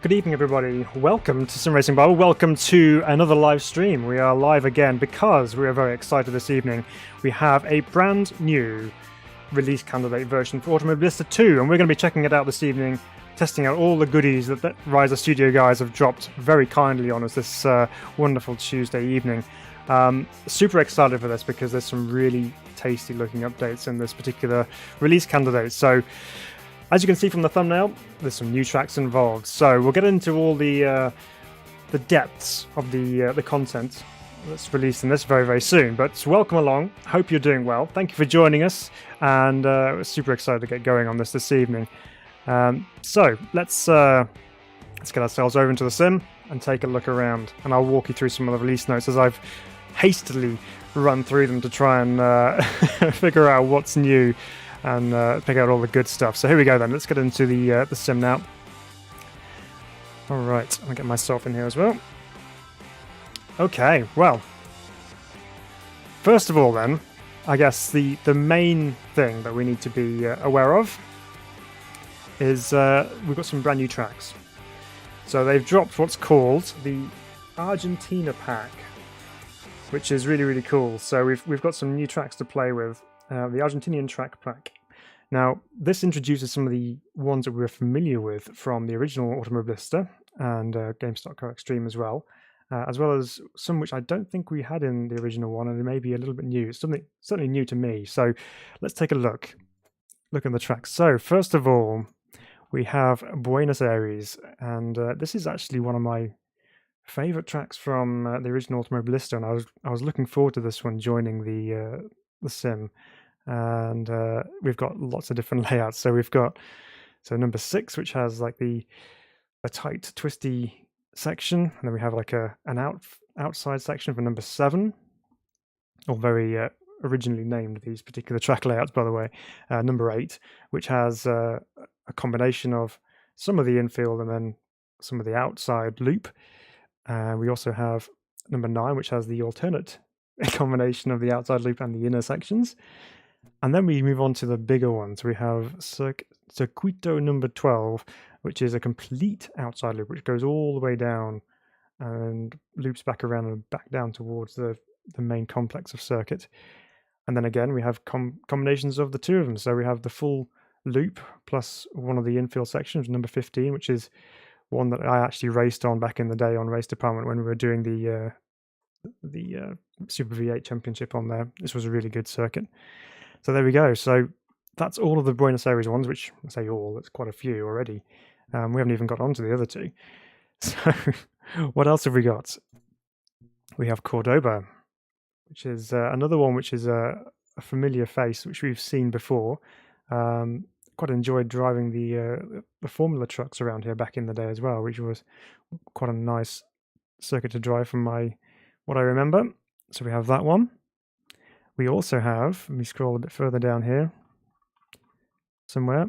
Good evening, everybody. Welcome to Sim Racing Bible. Welcome to another live stream. We are live again because we are very excited this evening. We have a brand new release candidate version for Automobilista 2, and we're going to be checking it out this evening, testing out all the goodies that Riser Studio guys have dropped very kindly on us this wonderful Tuesday evening. Super excited for this because there's some really tasty looking updates in this particular release candidate. So, as you can see from the thumbnail, there's some new tracks involved. So we'll get into all the depths of the content that's released in this very, very soon. But welcome along. Hope you're doing well. Thank you for joining us, and we're super excited to get going on this evening. So let's get ourselves over into the sim and take a look around. And I'll walk you through some of the release notes as I've hastily run through them to try and figure out what's new and pick out all the good stuff. So here we go then. Let's get into the sim now. All right, I'll get myself in here as well. Okay, well, first of all then, I guess the main thing that we need to be aware of is we've got some brand new tracks. So they've dropped what's called the Argentina pack, which is really, really cool. So we've got some new tracks to play with. The Argentinian track pack. Now, this introduces some of the ones that we were familiar with from the original Automobilista and GameStop Extreme as well as some which I don't think we had in the original one, and it may be a little bit new. It's something certainly new to me. So let's take a look at the tracks. So first of all, we have Buenos Aires, and this is actually one of my favorite tracks from the original Automobilista, and I was looking forward to this one joining the sim. And we've got lots of different layouts. So we've got number 6, which has like a tight twisty section, and then we have like an outside section for number 7, all very originally named, these particular track layouts, by the way. Number 8, which has a combination of some of the infield and then some of the outside loop. We also have number 9, which has the alternate combination of the outside loop and the inner sections. And then we move on to the bigger ones. We have Circuito number 12, which is a complete outside loop, which goes all the way down and loops back around and back down towards the main complex of circuit. And then again, we have combinations of the two of them. So we have the full loop plus one of the infield sections, number 15, which is one that I actually raced on back in the day on Race Department when we were doing the Super V8 Championship on there. This was a really good circuit. So there we go. So that's all of the Buenos Aires ones, which I say all, that's quite a few already. We haven't even got on to the other two. So what else have we got? We have Cordoba, which is another one which is a familiar face, which we've seen before. Quite enjoyed driving the Formula trucks around here back in the day as well, which was quite a nice circuit to drive from what I remember. So we have that one. We also have, let me scroll a bit further down here somewhere,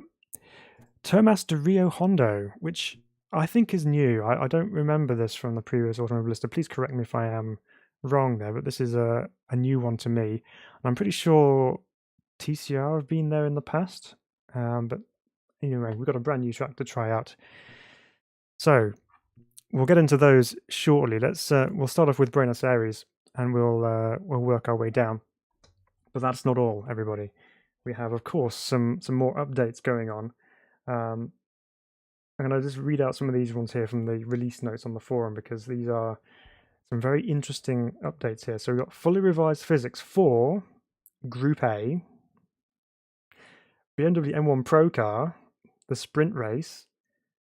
Termas de Rio Hondo, which I think is new. I don't remember this from the previous Automobilista. Please correct me if I am wrong there, but this is a new one to me. And I'm pretty sure TCR have been there in the past. But anyway, we've got a brand new track to try out. So we'll get into those shortly. We'll start off with Buenos Aires, and we'll work our way down. But that's not all, everybody. We have, of course, some more updates going on. I'm going to just read out some of these ones here from the release notes on the forum, because these are some very interesting updates here. So we've got fully revised physics for Group A, BMW M1 Pro car, the Sprint Race,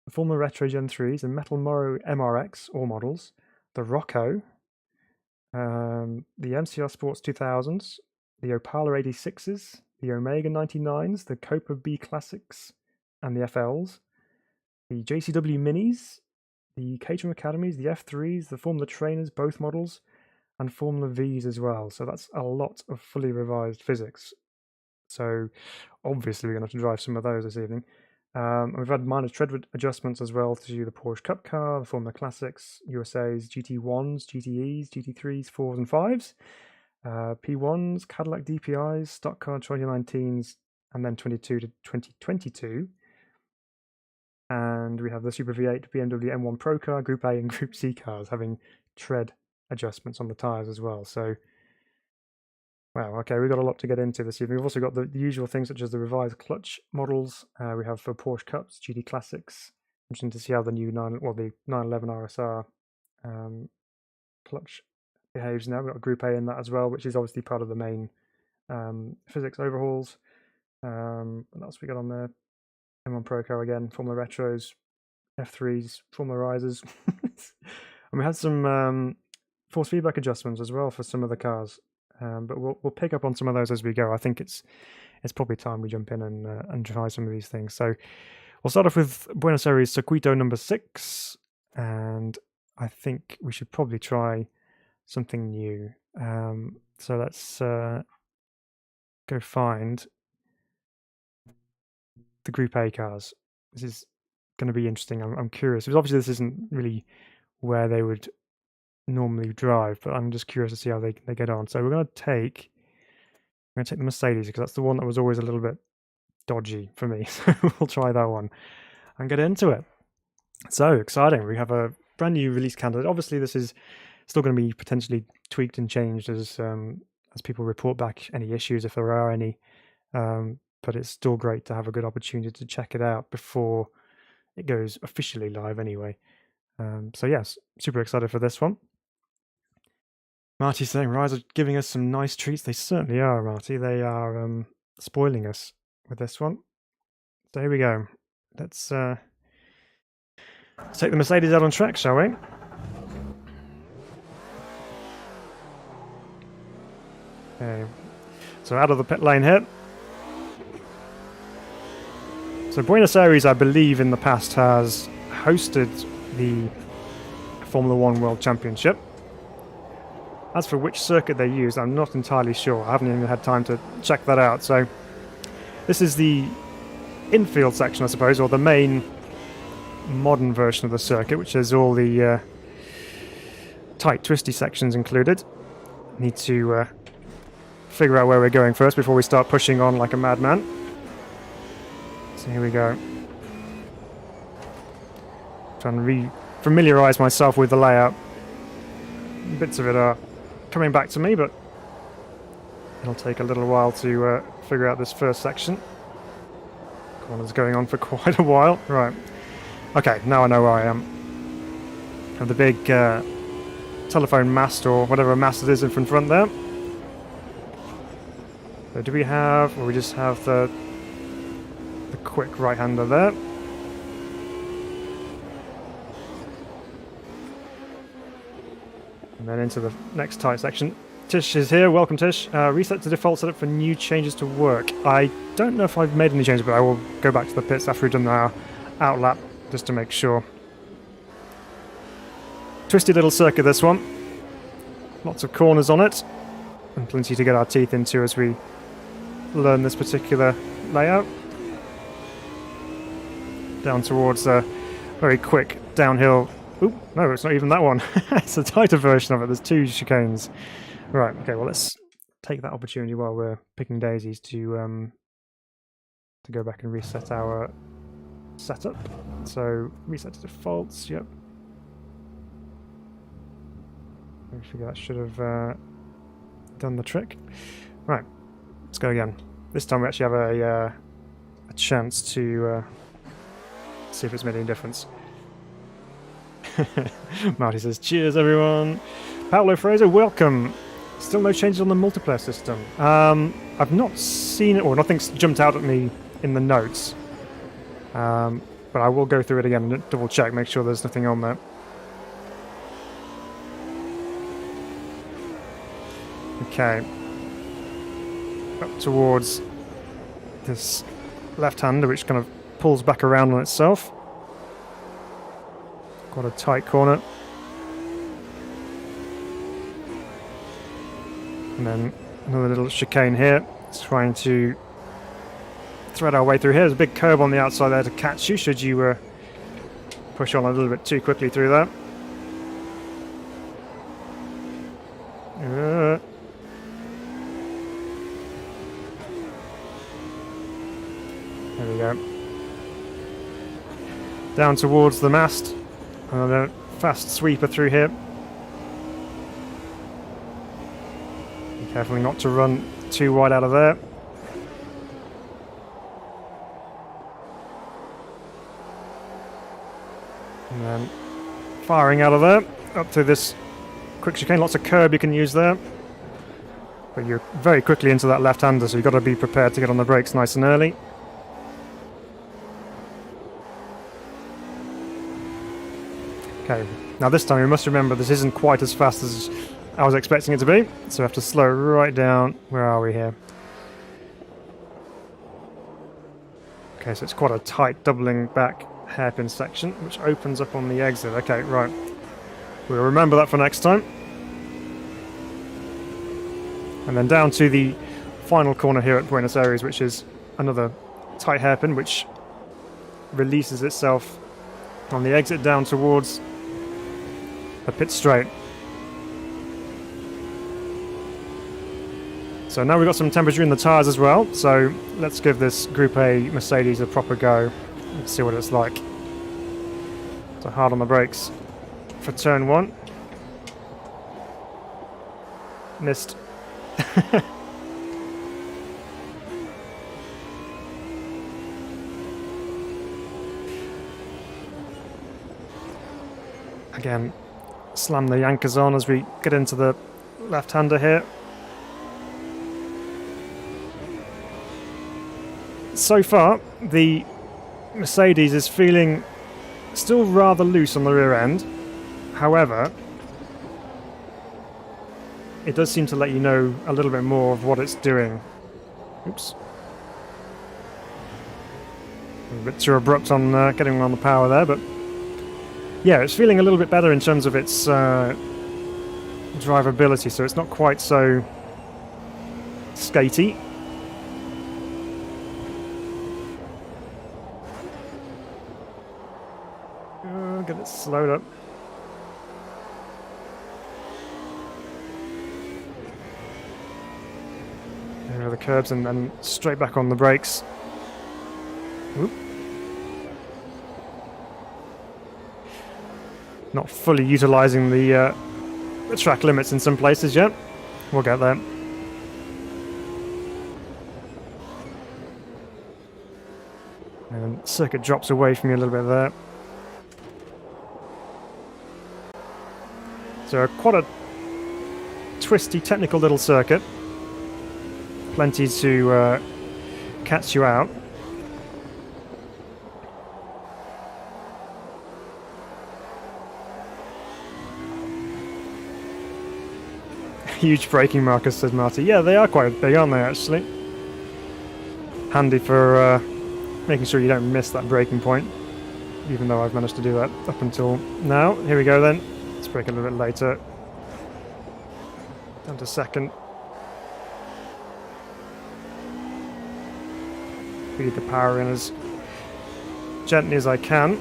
the Formula Retro Gen 3s, and Metal Moro MRX, all models, the Rocco, the MCR Sports 2000s, the Opala 86s, the Omega 99s, the Copa B Classics and the FLs, the JCW Minis, the Caterham Academies, the F3s, the Formula Trainers, both models, and Formula Vs as well. So that's a lot of fully revised physics. So obviously we're going to have to drive some of those this evening. We've had minor tread adjustments as well to the Porsche Cup car, the Formula Classics, USA's GT1s, GTEs, GT3s, 4s and 5s. P1s, Cadillac DPIs, stock car 2019s, and then 22 to 2022. And we have the Super V8 BMW M1 Pro car, Group A and Group C cars having tread adjustments on the tyres as well. So, wow, okay, we've got a lot to get into this evening. We've also got the usual things such as the revised clutch models. We have for Porsche Cups, GT Classics. Interesting to see how the new the 911 RSR clutch behaves now. We've got Group A in that as well, which is obviously part of the main physics overhauls. What else we got on there? M1 Pro car again, Formula Retros, F3s, Formula Risers. And we had some force feedback adjustments as well for some of the cars. But we'll pick up on some of those as we go. I think it's probably time we jump in and try some of these things. So we'll start off with Buenos Aires Circuito number 6, and I think we should probably try something new. So let's go find the Group A cars. This is going to be interesting. I'm curious because obviously this isn't really where they would normally drive, but I'm just curious to see how they get on. So we're going to take the Mercedes because that's the one that was always a little bit dodgy for me. So we'll try that one and get into it. So exciting! We have a brand new release candidate. Obviously, this is still going to be potentially tweaked and changed as people report back any issues if there are any. But it's still great to have a good opportunity to check it out before it goes officially live anyway. So yes, super excited for this one. Marty's saying Rise are giving us some nice treats. They certainly are, Marty. They are spoiling us with this one. So here we go. Let's take the Mercedes out on track, shall we? Okay. So out of the pit lane here. So Buenos Aires, I believe, in the past has hosted the Formula One World Championship. As for which circuit they use, I'm not entirely sure. I haven't even had time to check that out. So this is the infield section, I suppose, or the main modern version of the circuit, which has all the tight, twisty sections included. Need to figure out where we're going first before we start pushing on like a madman. So here we go. Trying to re-familiarise myself with the layout. Bits of it are coming back to me, but it'll take a little while to figure out this first section. Corner's going on for quite a while. Right. Okay, now I know where I am. I have the big telephone mast or whatever mast it is in front there. So do we have, or we just have the quick right-hander there. And then into the next tight section. Tish is here. Welcome, Tish. Reset to default setup for new changes to work. I don't know if I've made any changes, but I will go back to the pits after we've done our outlap just to make sure. Twisty little circuit, this one. Lots of corners on it. And plenty to get our teeth into as we learn this particular layout. Down towards a very quick downhill. Oop, no, it's not even that one. It's a tighter version of it. There's two chicanes. Right, okay, well, let's take that opportunity while we're picking daisies to go back and reset our setup. So, reset to defaults, yep. I figure that should have done the trick. Right, let's go again. This time we actually have a chance to see if it's made any difference. Marty says, cheers everyone. Paolo Fraser, welcome. Still no changes on the multiplayer system. I've not seen it, or nothing's jumped out at me in the notes. But I will go through it again and double check, make sure there's nothing on there. Okay. Up towards this left-hander, which kind of pulls back around on itself. Quite a tight corner. And then another little chicane here. It's trying to thread our way through here. There's a big curb on the outside there to catch you should you push on a little bit too quickly through that. There we go. down towards the mast, and a fast sweeper through here. Be careful not to run too wide out of there. And then firing out of there, up to this quick chicane. Lots of curb you can use there. But you're very quickly into that left-hander, so you've got to be prepared to get on the brakes nice and early. Okay, now this time you must remember this isn't quite as fast as I was expecting it to be, so I have to slow right down. Where are we here? Okay, so it's quite a tight doubling back hairpin section, which opens up on the exit. Okay, right. We'll remember that for next time. And then down to the final corner here at Buenos Aires, which is another tight hairpin, which releases itself on the exit down towards a pit straight. So now we've got some temperature in the tyres as well, so let's give this Group A Mercedes a proper go. Let's see what it's like. So hard on the brakes for turn 1. Missed. Again, slam the anchors on as we get into the left-hander here. So far, the Mercedes is feeling still rather loose on the rear end. However, it does seem to let you know a little bit more of what it's doing. Oops. A bit too abrupt on getting on the power there, but yeah, it's feeling a little bit better in terms of its drivability, so it's not quite so skatey. Get it slowed up. There are the curbs and then straight back on the brakes. Oop. Not fully utilising the track limits in some places yet. We'll get there. And circuit drops away from you a little bit there. So quite a twisty, technical little circuit. Plenty to catch you out. Huge braking markers, says Marty. Yeah, they are quite big, aren't they, actually? Handy for making sure you don't miss that braking point, even though I've managed to do that up until now. Here we go then. Let's brake a little bit later. Down to second. Feed the power in as gently as I can.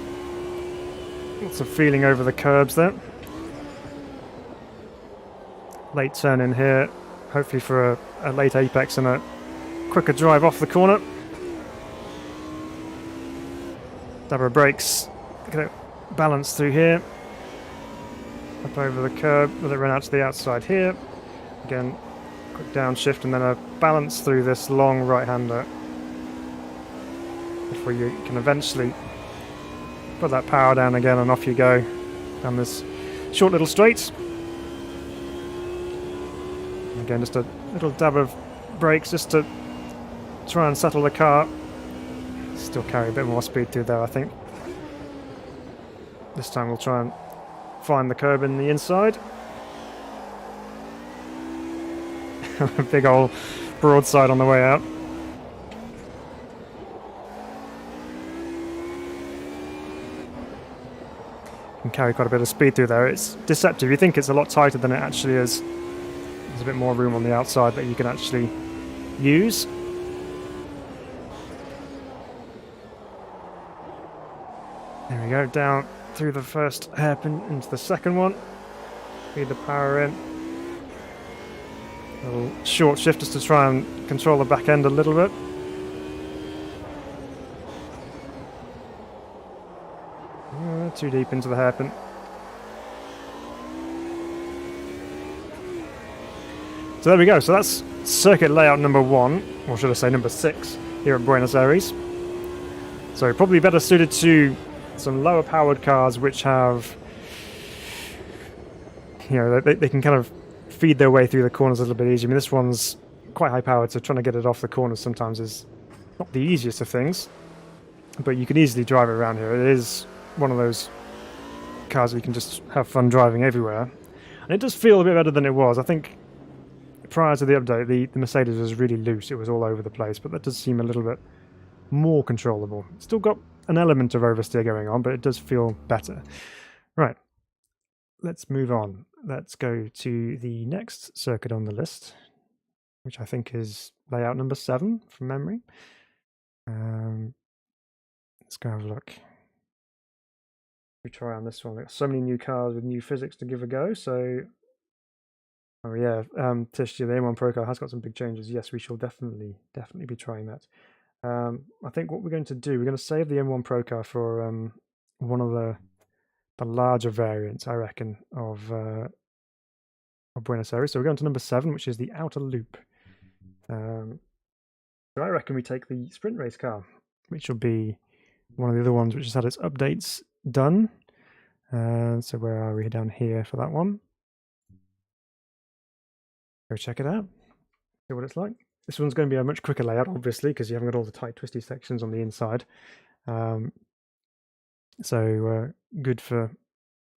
Lots of feeling over the curbs there. Late turn in here, hopefully for a late apex and a quicker drive off the corner. Dab our brakes, get it balanced through here. Up over the curb, let it run out to the outside here. Again, quick downshift and then a balance through this long right-hander before you can eventually put that power down again and off you go down this short little straight. Again, just a little dab of brakes just to try and settle the car. Still carry a bit more speed through there, I think. This time we'll try and find the curb in the inside. A big old broadside on the way out. Can carry quite a bit of speed through there. It's deceptive. You think it's a lot tighter than it actually is. There's a bit more room on the outside that you can actually use. There we go, down through the first hairpin into the second one. Feed the power in. A little short shift just to try and control the back end a little bit. get too deep into the hairpin. So there we go. So that's circuit layout number 1, or should I say number 6, here at Buenos Aires. So probably better suited to some lower powered cars which have, you know, they can kind of feed their way through the corners a little bit easier. I mean, this one's quite high powered, so trying to get it off the corners sometimes is not the easiest of things. But you can easily drive it around here. It is one of those cars that you can just have fun driving everywhere. And it does feel a bit better than it was. I think prior to the update, the Mercedes was really loose. It was all over the place, but that does seem a little bit more controllable. It's still got an element of oversteer going on, but it does feel better. Right, let's move on. Let's go to the next circuit on the list, which I think is layout number 7 from memory. Let's go have a look. We try on this one. We've got so many new cars with new physics to give a go. So, oh yeah, Tish, the M1 Pro car has got some big changes. Yes, we shall definitely be trying that. I think what we're going to do, we're going to save the M1 Pro car for one of the larger variants, I reckon, of Buenos Aires. So we're going to number 7, which is the outer loop. So I reckon we take the sprint race car, which will be one of the other ones which has had its updates done. So where are we? Down here for that one. Go check it out. See what it's like. This one's going to be a much quicker layout, obviously, because you haven't got all the tight, twisty sections on the inside. So good for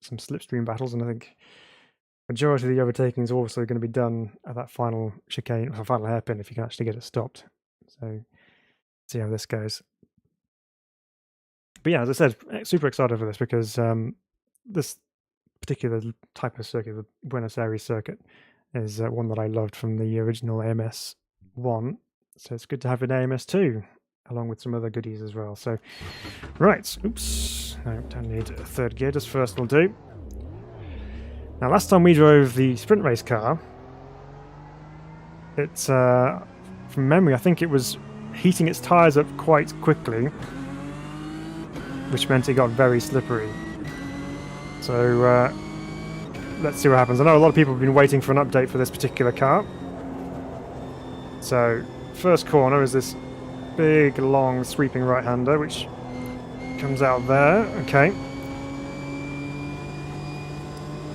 some slipstream battles, and I think majority of the overtaking is also going to be done at that final chicane, or final hairpin, if you can actually get it stopped. So see how this goes. But yeah, as I said, super excited for this because this particular type of circuit, the Buenos Aires circuit, is one that I loved from the original AMS1. So it's good to have an AMS2 along with some other goodies as well. So, right, oops, no, don't need a third gear, just first will do. Now, last time we drove the sprint race car, it's, from memory, I think it was heating its tyres up quite quickly, which meant it got very slippery. So, let's see what happens. I know a lot of people have been waiting for an update for this particular car. So, first corner is this big, long, sweeping right-hander, which comes out there. Okay.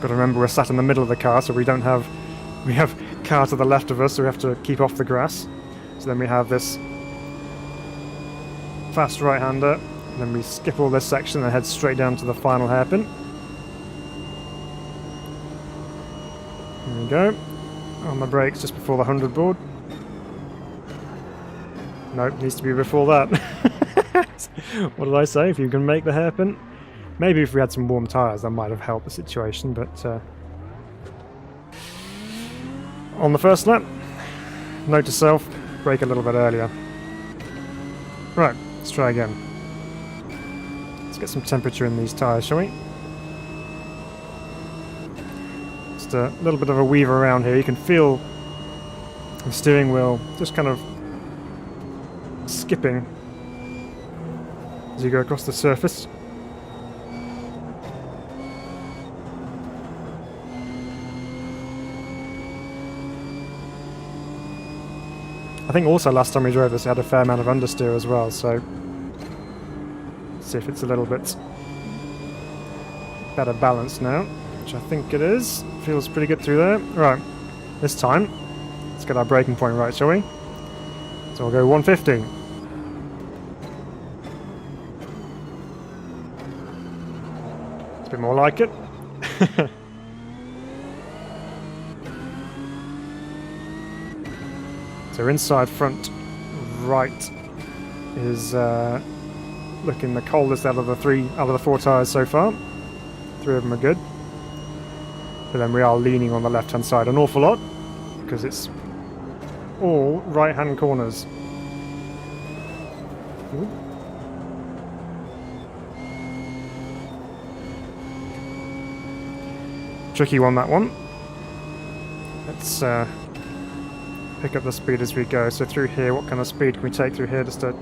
Got to remember we're sat in the middle of the car, so we have car to the left of us, so we have to keep off the grass. So then we have this fast right-hander, and then we skip all this section and head straight down to the final hairpin. There we go. On the brakes just before the 100 board. Nope, needs to be before that. What did I say? If you can make the hairpin? Maybe if we had some warm tyres that might have helped the situation, but on the first lap, note to self, brake a little bit earlier. Right, let's try again. Let's get some temperature in these tyres, shall we? Just a little bit of a weave around here. You can feel the steering wheel just kind of skipping as you go across the surface. I think also last time we drove this it had a fair amount of understeer as well, so let's see if it's a little bit better balanced now, which I think it is. Feels pretty good through there. Right, this time let's get our braking point right, shall we? So we'll go 150. It's a bit more like it. So inside front right is looking the coldest out of the 4 tyres so far. 3 of them are good. But then we are leaning on the left hand side an awful lot because it's all right hand corners. Ooh. Tricky one, that one. Let's pick up the speed as we go. So through here, what kind of speed can we take through here? Just a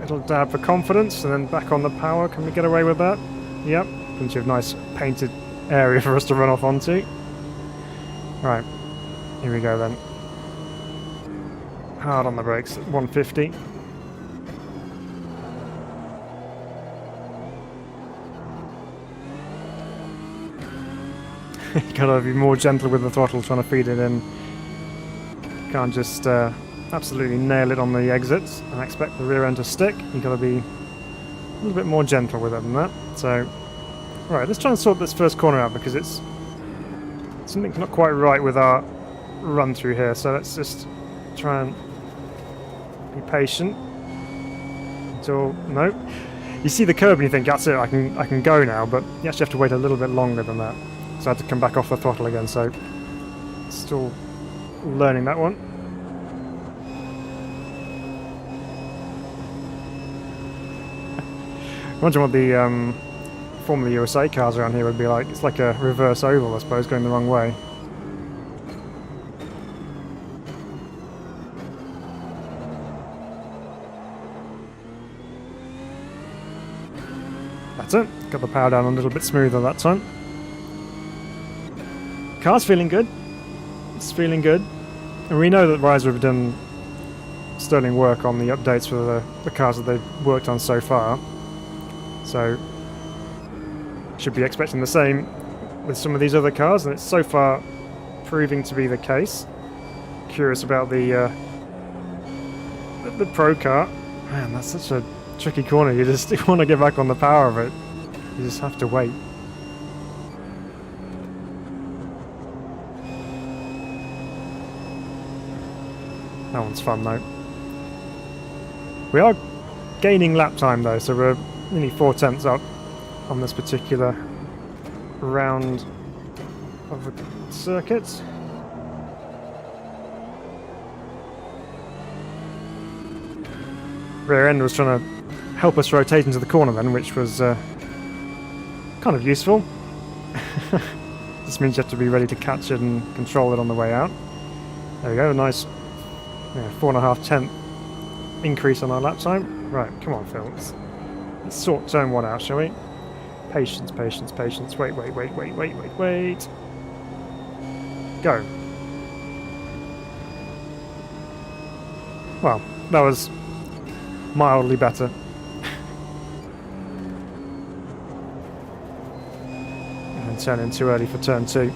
little dab for confidence, and then back on the power. Can we get away with that? Yep. Plenty of nice painted area for us to run off onto. Right, here we go then. Hard on the brakes, 150. You gotta be more gentle with the throttle trying to feed it in. Can't just absolutely nail it on the exits and expect the rear end to stick. You gotta be a little bit more gentle with it than that. So, right, let's try and sort this first corner out because it's something's not quite right with our run through here. So let's just try and be patient until no. You see the curb and you think that's it. I can go now, but you actually have to wait a little bit longer than that. So I had to come back off the throttle again, so still learning that one. Imagine what the Formula USA cars around here would be like. It's like a reverse oval, I suppose, going the wrong way. That's it. Got the power down a little bit smoother that time. Car's feeling good. It's feeling good. And we know that Riser have done sterling work on the updates for the cars that they've worked on so far. So, should be expecting the same with some of these other cars, and it's so far proving to be the case. Curious about the Pro car. Man, that's such a tricky corner. You just want to get back on the power of it. You just have to wait. That one's fun though. We are gaining lap time though, so we're nearly 4/10 up on this particular round of the circuit. Rear end was trying to help us rotate into the corner then, which was kind of useful. This means you have to be ready to catch it and control it on the way out. There we go, a nice 4.5 increase on our lap time. Right, come on Phil, let's sort turn one out, shall we? Patience, patience, patience. Wait. Go. Well, that was mildly better. And turn in too early for turn 2.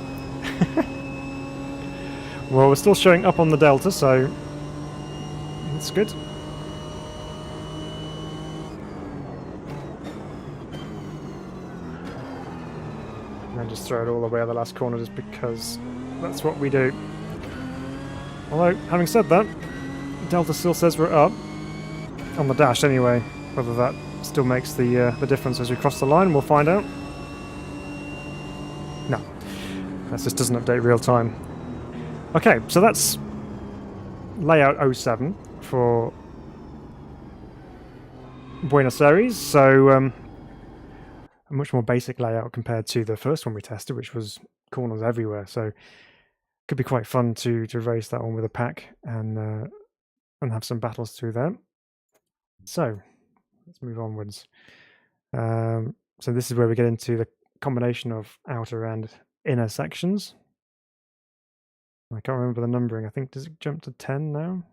Well, we're still showing up on the Delta, so that's good. And just throw it all the way at the last corner just because that's what we do. Although, having said that, Delta still says we're up. On the dash anyway. Whether that still makes the difference as we cross the line, we'll find out. No. That just doesn't update real time. Okay, so that's layout 07 for Buenos Aires. So a much more basic layout compared to the first one we tested, which was corners everywhere. So could be quite fun to race that one with a pack and have some battles through there. So let's move onwards. So this is where we get into the combination of outer and inner sections. I can't remember the numbering. I think, does it jump to 10 now?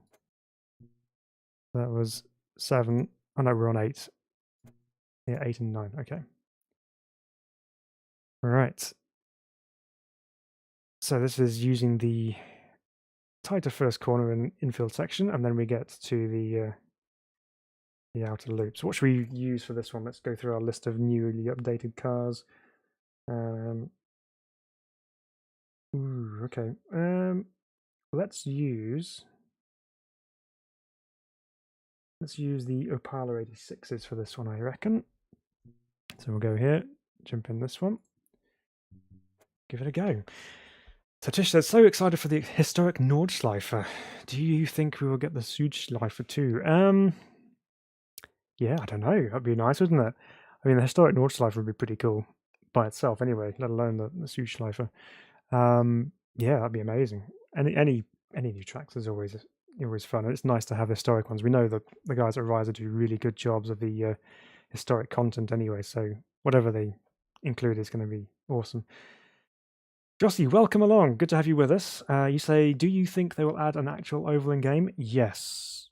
That was 7. Oh no, we're on 8. Yeah, 8 and 9. Okay. All right. So this is using the tighter first corner and infield section, and then we get to the outer loop. So what should we use for this one? Let's go through our list of newly updated cars. Okay. Let's use the Opala 86s for this one, I reckon. So we'll go here, jump in this one, give it a go. So Tish says, so excited for the historic Nordschleife. Do you think we will get the Südschleife too? Yeah, I don't know. That'd be nice, wouldn't it? I mean, the historic Nordschleife would be pretty cool by itself anyway, let alone the Südschleife. Yeah, that'd be amazing. Any new tracks is always fun, and it's nice to have historic ones. We know that the guys at Riser do really good jobs of the historic content anyway, so whatever they included is going to be awesome. Jossie, welcome along. Good to have you with us. You say, do you think they will add an actual oval in game? Yes.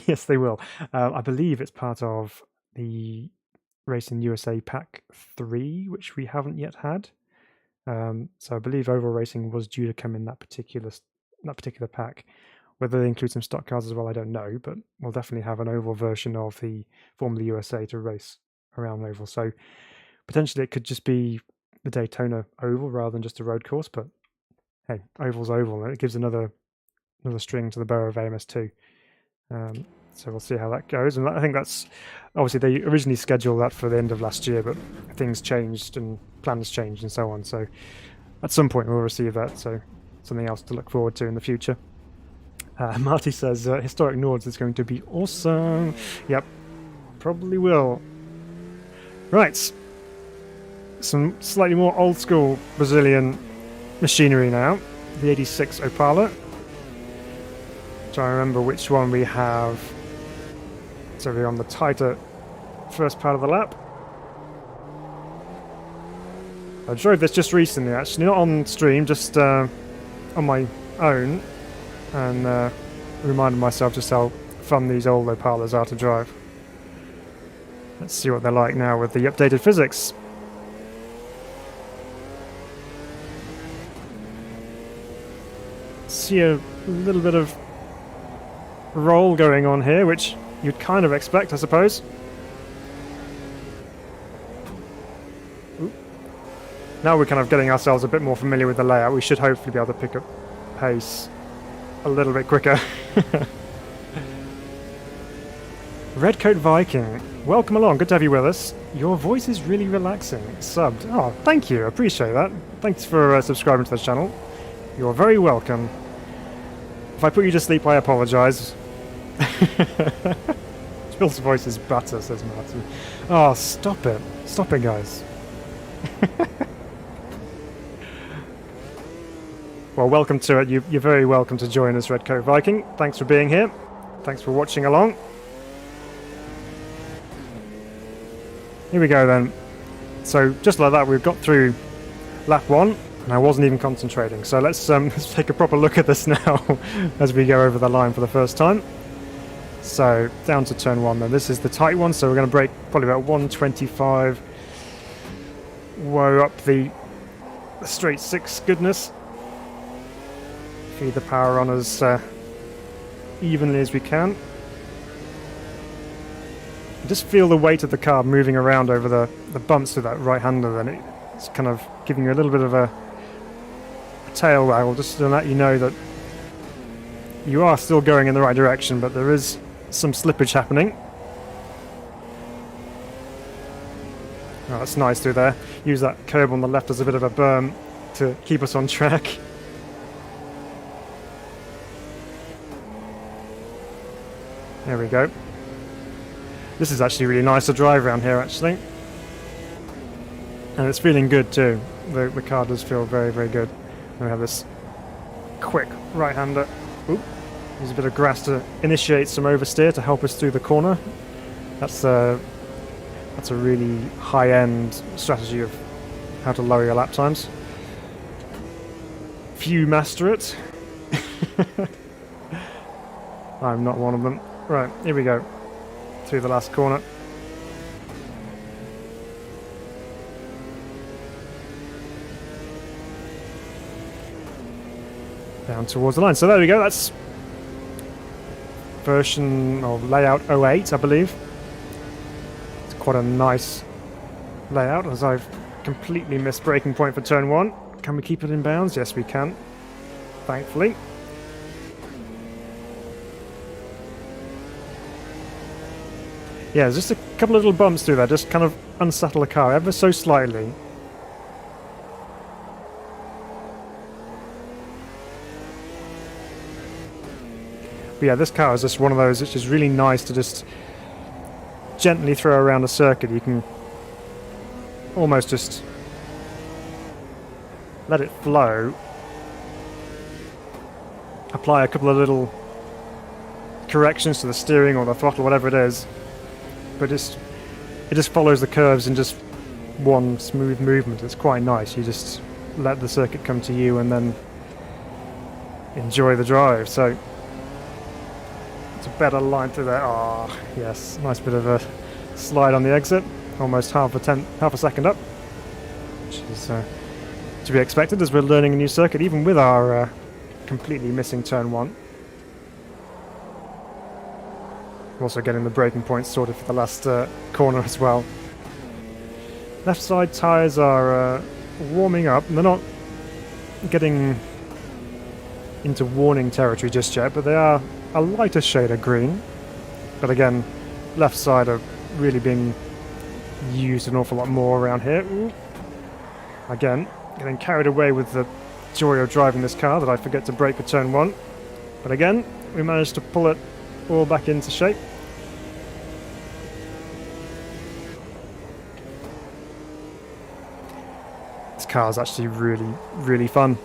Yes, they will. I believe it's part of the Racing USA Pack 3, which we haven't yet had. So I believe oval racing was due to come in that particular pack. Whether they include some stock cars as well, I don't know, but we'll definitely have an oval version of the Formula USA to race around oval. So potentially it could just be the Daytona oval rather than just a road course, but hey, oval's oval, and it gives another string to the bow of AMS2. So we'll see how that goes. And I think that's obviously they originally scheduled that for the end of last year, but things changed and plans changed and so on. So at some point we'll receive that. So something else to look forward to in the future. Marty says Historic Nords is going to be awesome. Yep, probably will. Right. Some slightly more old school Brazilian machinery now. The 86 Opala. Trying to remember which one we have. So we're on the tighter first part of the lap. I drove this just recently, actually, not on stream, just on my own, and reminded myself just how fun these old Opalas are to drive. Let's see what they're like now with the updated physics. See a little bit of roll going on here, which you'd kind of expect, I suppose. Oop. Now we're kind of getting ourselves a bit more familiar with the layout. We should hopefully be able to pick up pace a little bit quicker. Redcoat Viking, welcome along. Good to have you with us. Your voice is really relaxing. Subbed. Oh, thank you. I appreciate that. Thanks for subscribing to the channel. You're very welcome. If I put you to sleep, I apologise. Bill's voice is butter, says Martin. Oh, stop it. Stop it, guys. Well, welcome to it. You're very welcome to join us, Redcoat Viking. Thanks for being here. Thanks for watching along. Here we go then. So, just like that, we've got through lap 1, and I wasn't even concentrating. So let's take a proper look at this now as we go over the line for the first time. So down to turn 1 then. This is the tight one, so we're going to brake probably about 125. Whoa, up the straight 6 goodness. Feed the power on as evenly as we can. Just feel the weight of the car moving around over the bumps with that right-hander, then it's kind of giving you a little bit of a tail waggle just to let you know that you are still going in the right direction, but there is some slippage happening. Oh, that's nice through there. Use that curb on the left as a bit of a berm to keep us on track. There we go. This is actually really nice to drive around here, actually. And it's feeling good too. The car does feel very, very good. And we have this quick right-hander. Oop. Use a bit of grass to initiate some oversteer to help us through the corner. That's a really high-end strategy of how to lower your lap times. Few master it. I'm not one of them. Right, here we go. Through the last corner. Down towards the line. So there we go. That's version of layout 08, I believe. It's quite a nice layout, as I've completely missed braking point for turn 1. Can we keep it in bounds? Yes, we can. Thankfully. Yeah, there's just a couple of little bumps through there, just kind of unsettle the car ever so slightly. But yeah, this car is just one of those which is really nice to just gently throw around a circuit. You can almost just let it flow. Apply a couple of little corrections to the steering or the throttle, whatever it is. But just it just follows the curves in just one smooth movement. It's quite nice. You just let the circuit come to you and then enjoy the drive. So it's a better line through there. Ah, oh, yes, nice bit of a slide on the exit, almost half a second up, which is to be expected as we're learning a new circuit, even with our completely missing turn one. Also getting the braking points sorted for the last corner as well. Left side tyres are warming up, and they're not getting into warning territory just yet, but they are a lighter shade of green. But again, left side are really being used an awful lot more around here. Ooh. Again, getting carried away with the joy of driving this car that I forget to brake for turn one. But again, we managed to pull it all back into shape. This car is actually really, really fun.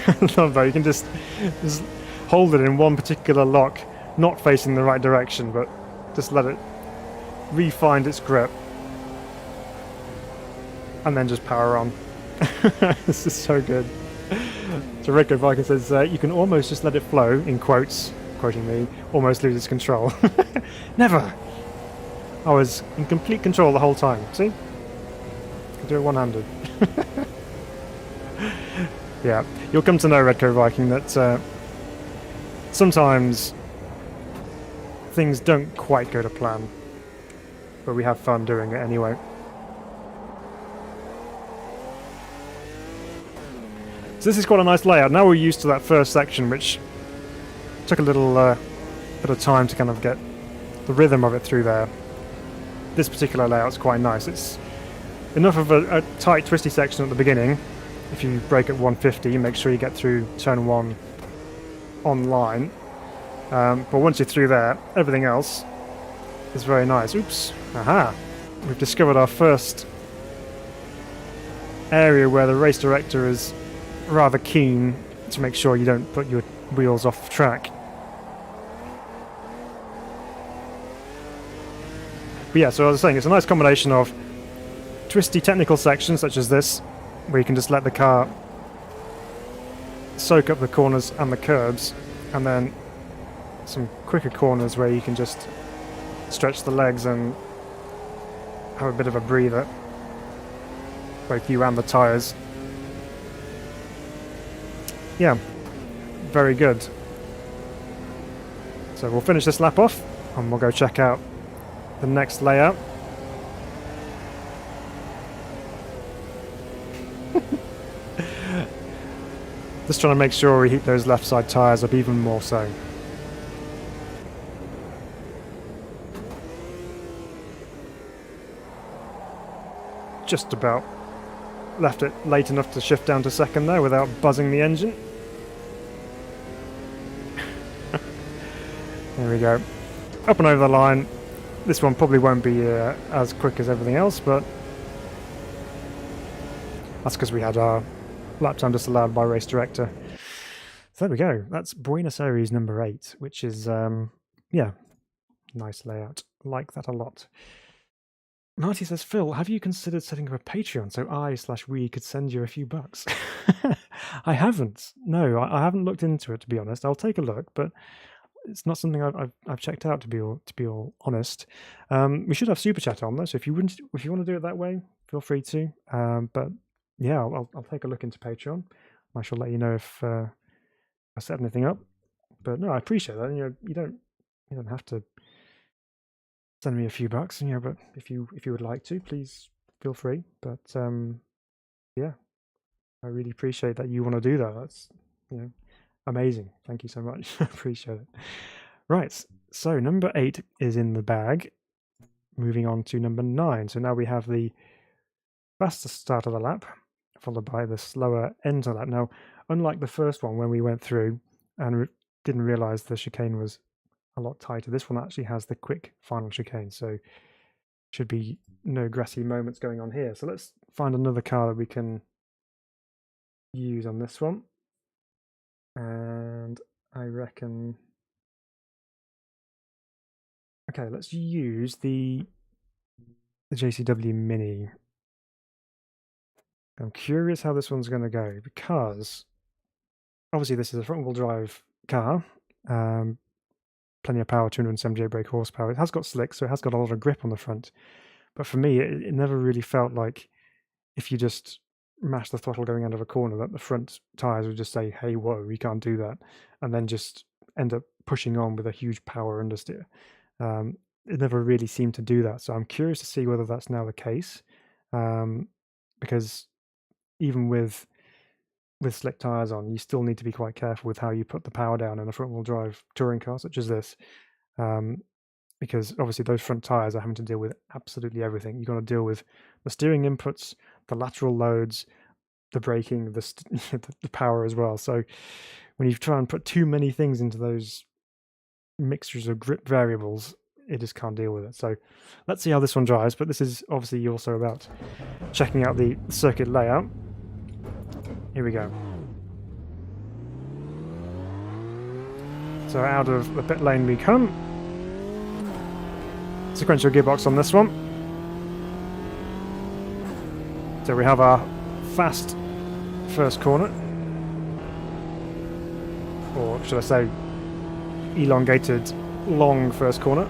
I love that. You can just hold it in one particular lock, not facing the right direction, but just let it re-find its grip. And then just power on. This is so good. So Rico Viking says, you can almost just let it flow, in quotes, quoting me, almost lose its control. Never! I was in complete control the whole time. See? I can do it one-handed. Yeah, you'll come to know, Redco Viking, that sometimes things don't quite go to plan, but we have fun doing it anyway. So this is quite a nice layout. Now we're used to that first section, which took a little bit of time to kind of get the rhythm of it through there. This particular layout's quite nice. It's enough of a tight, twisty section at the beginning. If you brake at 150, make sure you get through turn one online. But once you're through there, everything else is very nice. Oops. Aha. We've discovered our first area where the race director is rather keen to make sure you don't put your wheels off the track. But yeah, so as I was saying, it's a nice combination of twisty technical sections such as this, where you can just let the car soak up the corners and the curbs, and then some quicker corners where you can just stretch the legs and have a bit of a breather, both you and the tyres. Yeah, very good. So we'll finish this lap off and we'll go check out the next layout. Just trying to make sure we heat those left side tyres up even more so. Just about left it late enough to shift down to second there without buzzing the engine. There we go. Up and over the line. This one probably won't be as quick as everything else, but that's because we had our lap time disallowed by race director. So there we go. That's Buenos Aires number 8, which is, yeah, nice layout. Like that a lot. Marty says, Phil, have you considered setting up a Patreon so I/we could send you a few bucks? I haven't. No, I haven't looked into it, to be honest. I'll take a look, but it's not something I've checked out, to be all honest. We should have Super Chat on though, so if you want to do it that way, feel free to. But yeah, I'll take a look into Patreon. I shall let you know if I set anything up. But no, I appreciate that. You don't have to send me a few bucks, but if you would like to, please feel free. But yeah, I really appreciate that you want to do that. That's amazing. Thank you so much. I appreciate it. Right, so number 8 is in the bag. Moving on to number 9. So now we have the faster start of the lap, followed by the slower end of the lap. Now, unlike the first one when we went through and didn't realize the chicane was a lot tighter, this one actually has the quick final chicane, so should be no grassy moments going on here. So let's find another car that we can use on this one. And I reckon... Okay, let's use the JCW Mini. I'm curious how this one's going to go, because obviously this is a front-wheel drive car. Plenty of power, 278 brake horsepower. It has got slicks, so it has got a lot of grip on the front. But for me, it never really felt like if you just mash the throttle going out of a corner, that the front tyres would just say, hey, whoa, you can't do that, and then just end up pushing on with a huge power understeer. It never really seemed to do that. So I'm curious to see whether that's now the case, because even with slick tyres on, you still need to be quite careful with how you put the power down in a front-wheel drive touring car such as this, because obviously those front tyres are having to deal with absolutely everything. You've got to deal with the steering inputs, the lateral loads, the braking, the power as well. So when you try and put too many things into those mixtures of grip variables, it just can't deal with it. So let's see how this one drives, but this is obviously also about checking out the circuit layout. Here we go. So out of the pit lane we come. Sequential gearbox on this one. So we have our fast first corner, or should I say elongated long first corner,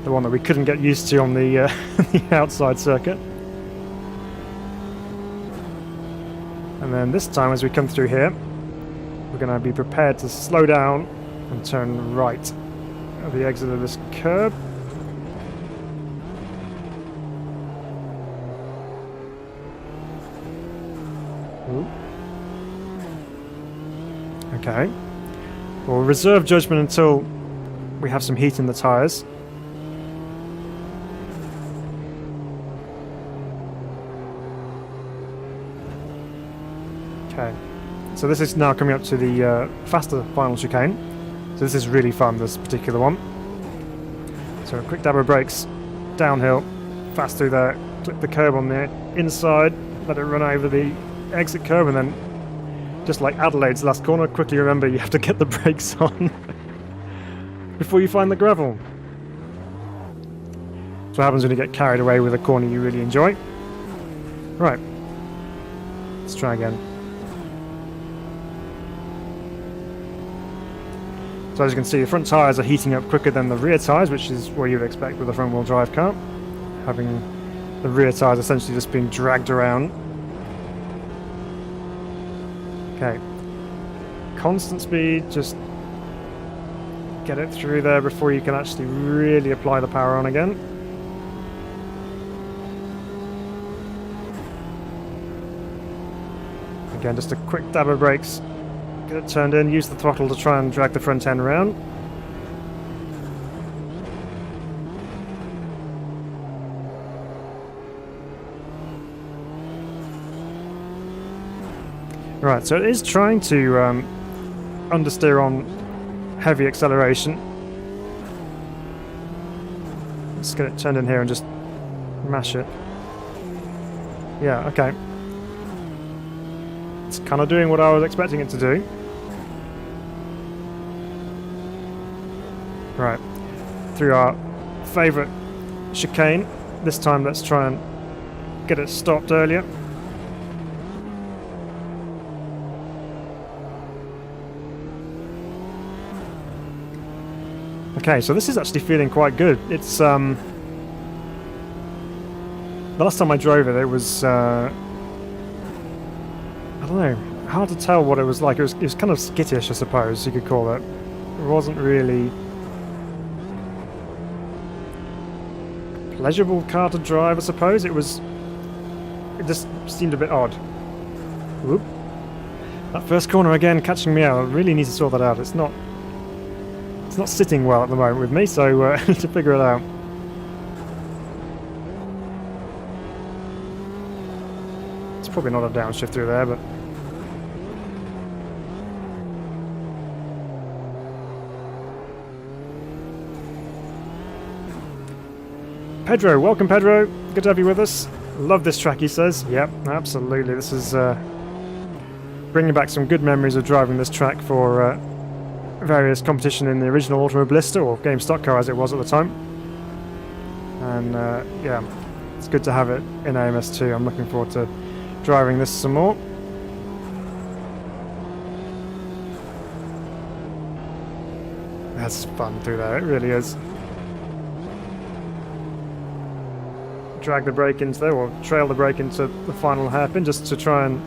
the one that we couldn't get used to on the, the outside circuit. And then this time as we come through here, we're going to be prepared to slow down and turn right at the exit of this curb. Ooh. Okay. We'll reserve judgment until we have some heat in the tyres. Okay. So this is now coming up to the faster final chicane. So this is really fun, this particular one. So a quick dab of brakes, downhill, fast through there, clip the curb on the inside, let it run over the exit curb, and then, just like Adelaide's last corner, quickly remember you have to get the brakes on before you find the gravel. So what happens when you get carried away with a corner you really enjoy. Right, let's try again. So as you can see, the front tyres are heating up quicker than the rear tyres, which is what you would expect with a front-wheel drive car, having the rear tyres essentially just being dragged around. Okay, constant speed, just get it through there before you can actually really apply the power on again. Again, just a quick dab of brakes. Get it turned in, use the throttle to try and drag the front end around. Right, so it is trying to understeer on heavy acceleration. Let's get it turned in here and just mash it. Yeah, okay. It's kind of doing what I was expecting it to do. Right, through our favourite chicane. This time let's try and get it stopped earlier. Okay, so this is actually feeling quite good. It's the last time I drove it, it was I don't know, hard to tell what it was like. It was kind of skittish, I suppose you could call it. It wasn't really a pleasurable car to drive, I suppose. It just seemed a bit odd. Whoop. That first corner again catching me out. I really need to sort that out. It's not sitting well at the moment with me, so I need to figure it out. It's probably not a downshift through there, but Pedro, welcome Pedro. Good to have you with us. Love this track, he says. Yep, absolutely. This is bringing back some good memories of driving this track for various competition in the original Automobilista, or Game Stock Car as it was at the time. And yeah, it's good to have it in AMS2. I'm looking forward to driving this some more. That's fun through there, it really is. Drag the brake into there, or trail the brake into the final hairpin just to try and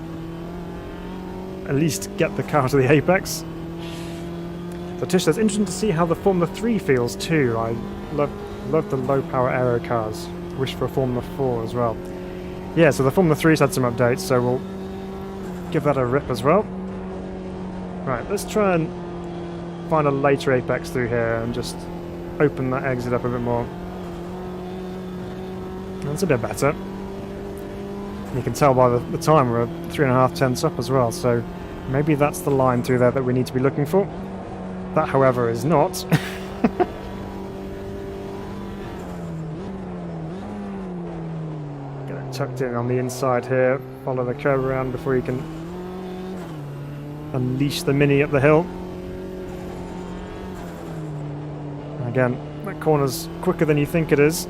at least get the car to the apex. So Tish says, interesting to see how the Formula 3 feels too. I love the low power aero cars. Wish for a Formula 4 as well. Yeah, so the Formula 3's had some updates, so we'll give that a rip as well. Right, let's try and find a later apex through here and just open that exit up a bit more. That's a bit better. You can tell by the time we're 3.5 tenths up as well, so maybe that's the line through there that we need to be looking for. That, however, is not. Get it tucked in on the inside here. Follow the curve around before you can unleash the Mini up the hill. And again, that corner's quicker than you think it is.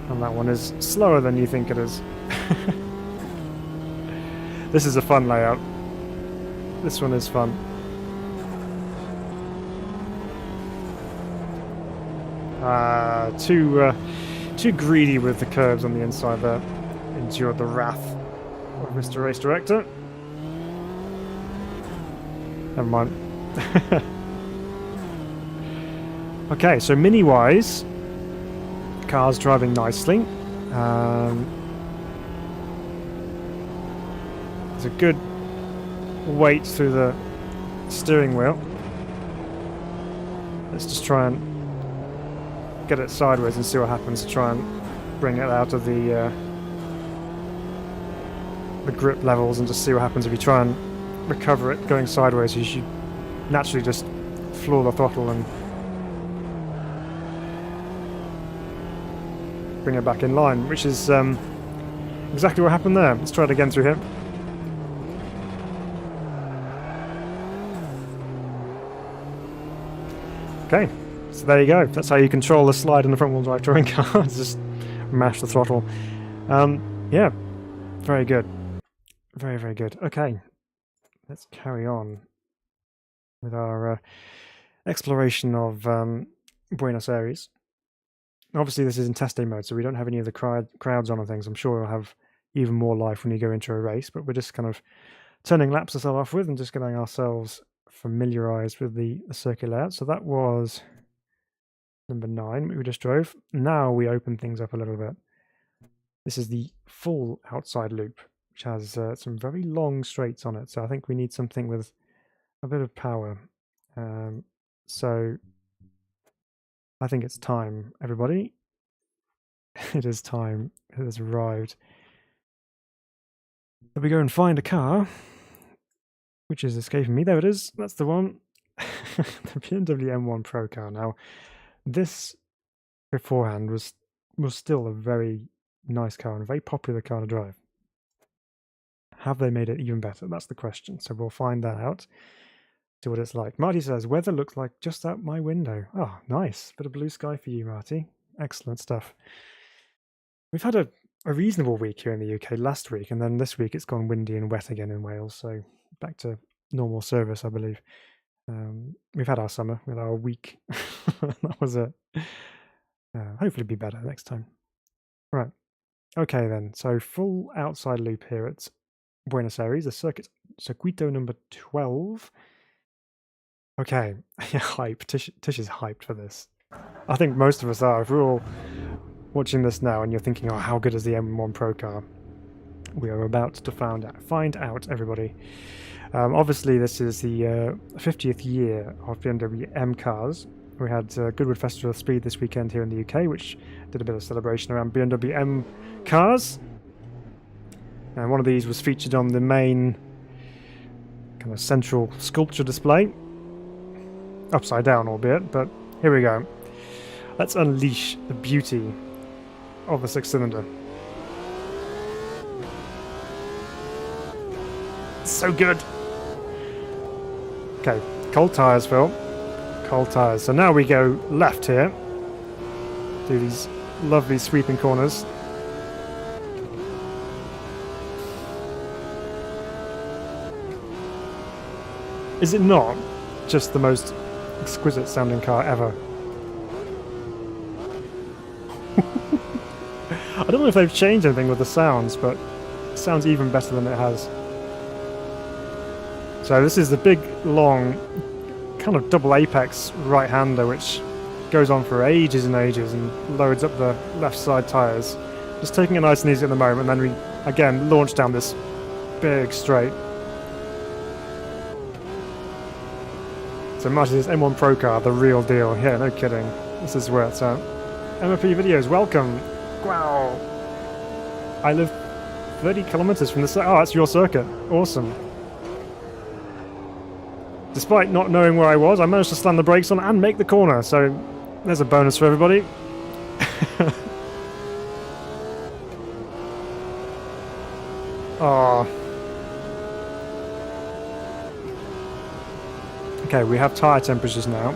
And that one is slower than you think it is. This is a fun layout. This one is fun. Too greedy with the curves on the inside there. Endured the wrath of Mr. Race Director. Never mind. Okay, so mini-wise, car's driving nicely. There's a good weight through the steering wheel. Let's just try and get it sideways and see what happens to try and bring it out of the grip levels, and just see what happens if you try and recover it going sideways. You should naturally just floor the throttle and bring it back in line, which is exactly what happened there. Let's try it again through here. Okay, so there you go. That's how you control the slide in the front-wheel drive touring car. Just mash the throttle. Yeah, very good. Very, very good. Okay, let's carry on with our exploration of Buenos Aires. Obviously, this is in testing mode, so we don't have any of the crowds on and things. I'm sure we'll have even more life when you go into a race, but we're just kind of turning laps to start off with and just getting ourselves familiarized with the circuit layout. So that was number 9 we just drove. Now we open things up a little bit. This is the full outside loop, which has some very long straights on it. So I think we need something with a bit of power. So I think it's time, everybody. It is time. It has arrived. Let me go and find a car, which is escaping me. There it is. That's the one. The BMW M1 Pro car. Now, this beforehand was still a very nice car and a very popular car to drive. Have they made it even better? That's the question. So we'll find that out. See what it's like. Marty says, weather looks like just out my window. Oh, nice. Bit of blue sky for you, Marty. Excellent stuff. We've had a reasonable week here in the UK last week, and then this week it's gone windy and wet again in Wales, so back to normal service, I believe. We've had our summer with our week. That was it. Hopefully be better next time. Right. Okay then. So full outside loop here at Buenos Aires, the circuito number 12. Okay. Hype. Tish is hyped for this. I think most of us are. If we're all watching this now and you're thinking, oh, how good is the M1 Pro car? We are about to find out, everybody. Obviously, this is the 50th year of BMW M cars. We had Goodwood Festival of Speed this weekend here in the UK, which did a bit of celebration around BMW M cars. And one of these was featured on the main kind of central sculpture display. Upside down, albeit, but here we go. Let's unleash the beauty of the six-cylinder. So good. Okay, cold tyres, Phil. Cold tyres. So now we go left here. Do these lovely sweeping corners. Is it not just the most exquisite sounding car ever? I don't know if they've changed anything with the sounds, but it sounds even better than it has. So this is the big, long, kind of double apex right-hander, which goes on for ages and ages and loads up the left side tyres. Just taking it nice and easy at the moment, and then we, again, launch down this big straight. So Marty, this M1 Pro car, the real deal. Yeah, no kidding. This is where it's at. MFP Videos, welcome. Wow. I live 30 kilometers from the circuit. Oh, that's your circuit. Awesome. Despite not knowing where I was, I managed to slam the brakes on and make the corner. So there's a bonus for everybody. Oh. Okay, we have tyre temperatures now.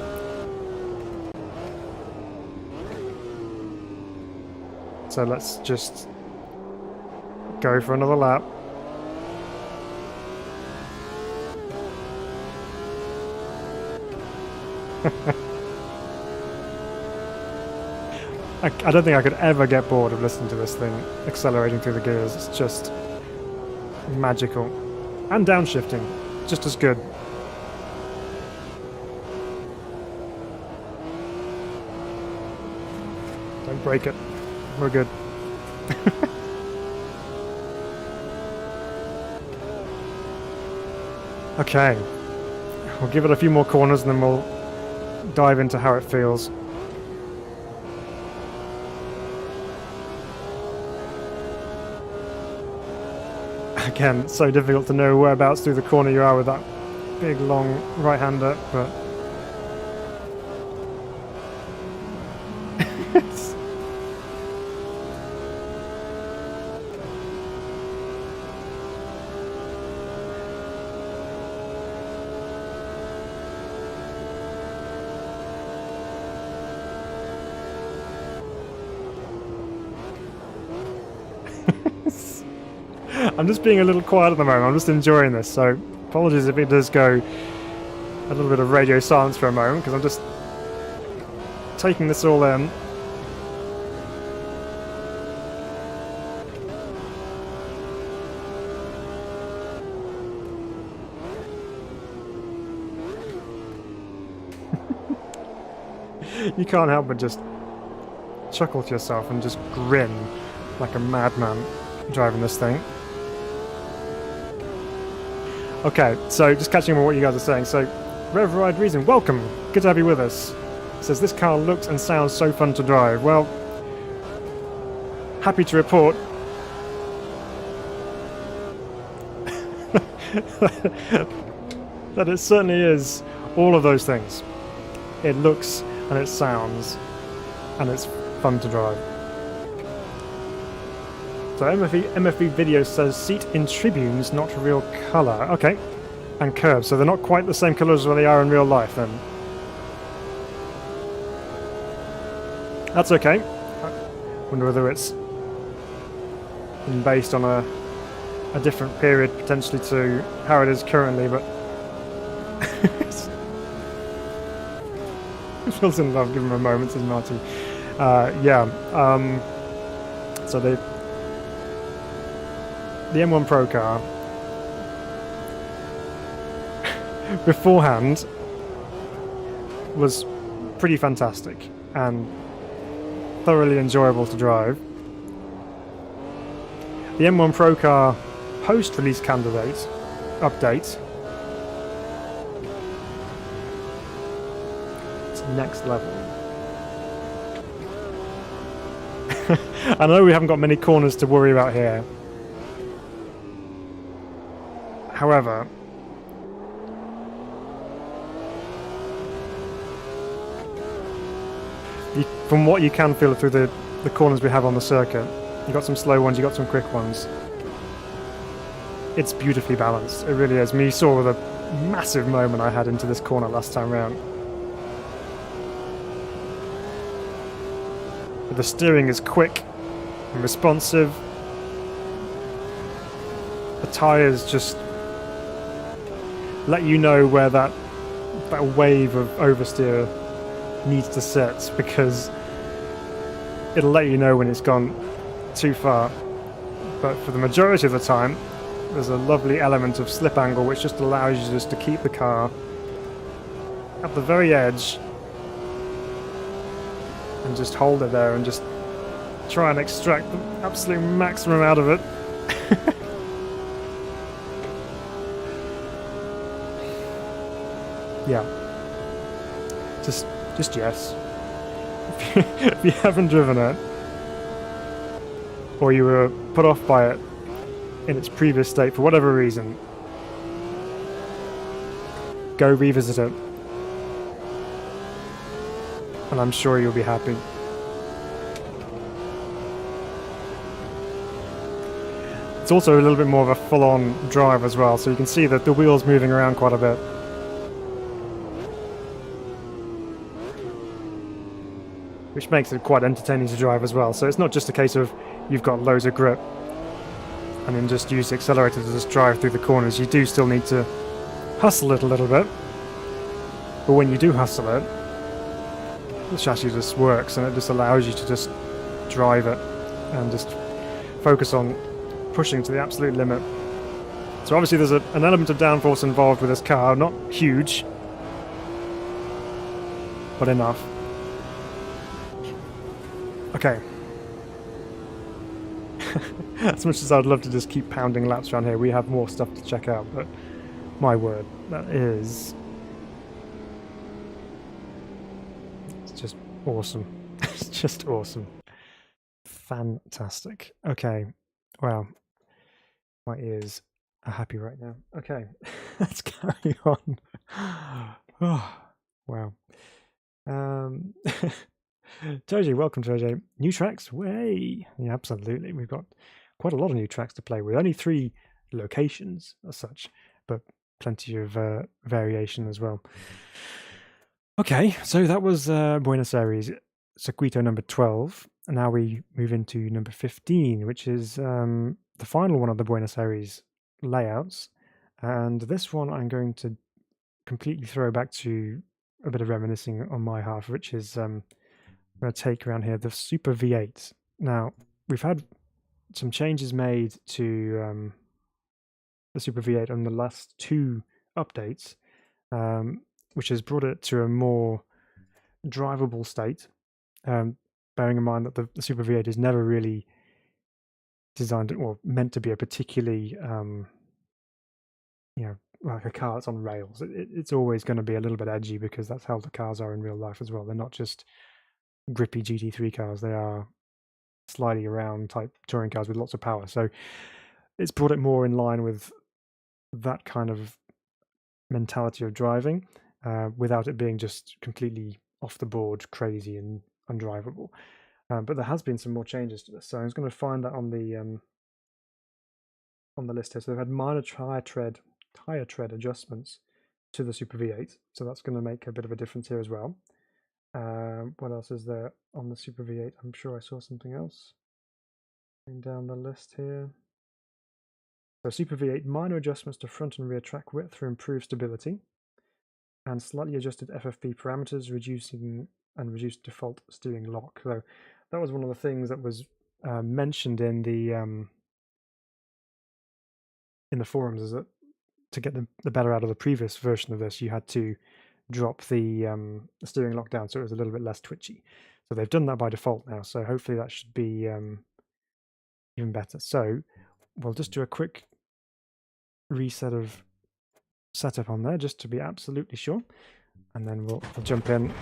So let's just go for another lap. I don't think I could ever get bored of listening to this thing accelerating through the gears. It's just magical. And downshifting, just as good. Don't break it. We're good. Okay. We'll give it a few more corners and then we'll dive into how it feels. Again, so difficult to know whereabouts through the corner you are with that big long right-hander, but I'm just being a little quiet at the moment. I'm just enjoying this, so apologies if it does go a little bit of radio silence for a moment, because I'm just taking this all in. You can't help but just chuckle to yourself and just grin like a madman driving this thing. Okay, so just catching on what you guys are saying. So, Rev Ride Reason, welcome. Good to have you with us. Says this car looks and sounds so fun to drive. Well, happy to report that it certainly is all of those things. It looks and it sounds and it's fun to drive. So MFV Video says seat in tribunes, not real colour. Okay. And curves, so they're not quite the same colours as they are in real life then. That's okay. I wonder whether it's been based on a different period potentially to how it is currently, but feels in love, give him a moment, says Marty. So the M1 Pro car beforehand was pretty fantastic and thoroughly enjoyable to drive. The M1 Pro car post-release candidate update, it's next level. I know we haven't got many corners to worry about here. However, from what you can feel through the corners we have on the circuit. You got some slow ones, you got some quick ones. It's beautifully balanced. It really is. I mean, you saw the massive moment I had into this corner last time round. But the steering is quick and responsive. The tyres just let you know where that wave of oversteer needs to sit, because it'll let you know when it's gone too far. But for the majority of the time, there's a lovely element of slip angle which just allows you just to keep the car at the very edge and just hold it there and just try and extract the absolute maximum out of it. Yeah. Just yes. If you haven't driven it, or you were put off by it in its previous state for whatever reason, go revisit it. And I'm sure you'll be happy. It's also a little bit more of a full-on drive as well, so you can see that the wheel's moving around quite a bit. Which makes it quite entertaining to drive as well. So it's not just a case of you've got loads of grip and then just use the accelerator to just drive through the corners. You do still need to hustle it a little bit. But when you do hustle it, the chassis just works and it just allows you to just drive it and just focus on pushing to the absolute limit. So obviously there's an element of downforce involved with this car. Not huge, but enough. Okay. As much as I'd love to just keep pounding laps around here, we have more stuff to check out, but my word, that is... it's just awesome. It's just awesome. Fantastic. Okay. Wow. My ears are happy right now. Okay. Let's carry on. Oh, wow. Toji, welcome Toji. New tracks? Way! Yeah, absolutely. We've got quite a lot of new tracks to play with. Only 3 locations as such, but plenty of variation as well. Okay, so that was Buenos Aires, Circuito number 12. And now we move into number 15, which is the final one of the Buenos Aires layouts. And this one I'm going to completely throw back to a bit of reminiscing on my half, which is... I'm going to take around here the Super V8. Now, we've had some changes made to the Super V8 on the last 2 updates, which has brought it to a more drivable state, bearing in mind that the Super V8 is never really designed or meant to be a particularly, like a car that's on rails. It's always going to be a little bit edgy because that's how the cars are in real life as well. They're not just grippy GT3 cars, they are slidey around type touring cars with lots of power. So it's brought it more in line with that kind of mentality of driving, without it being just completely off the board, crazy and undrivable. But there has been some more changes to this, so I was going to find that on the list here. So they've had minor tire tread adjustments to the Super V8, so that's going to make a bit of a difference here as well. What else is there on the Super V8? I'm sure I saw something else. Going down the list here. So Super V8, minor adjustments to front and rear track width for improved stability, and slightly adjusted FFP parameters, reduced default steering lock. So that was one of the things that was mentioned in the forums, is that to get the better out of the previous version of this, you had to drop the steering lock down so it was a little bit less twitchy. So they've done that by default now, so hopefully that should be even better. So we'll just do a quick reset of setup on there just to be absolutely sure, and then we'll jump in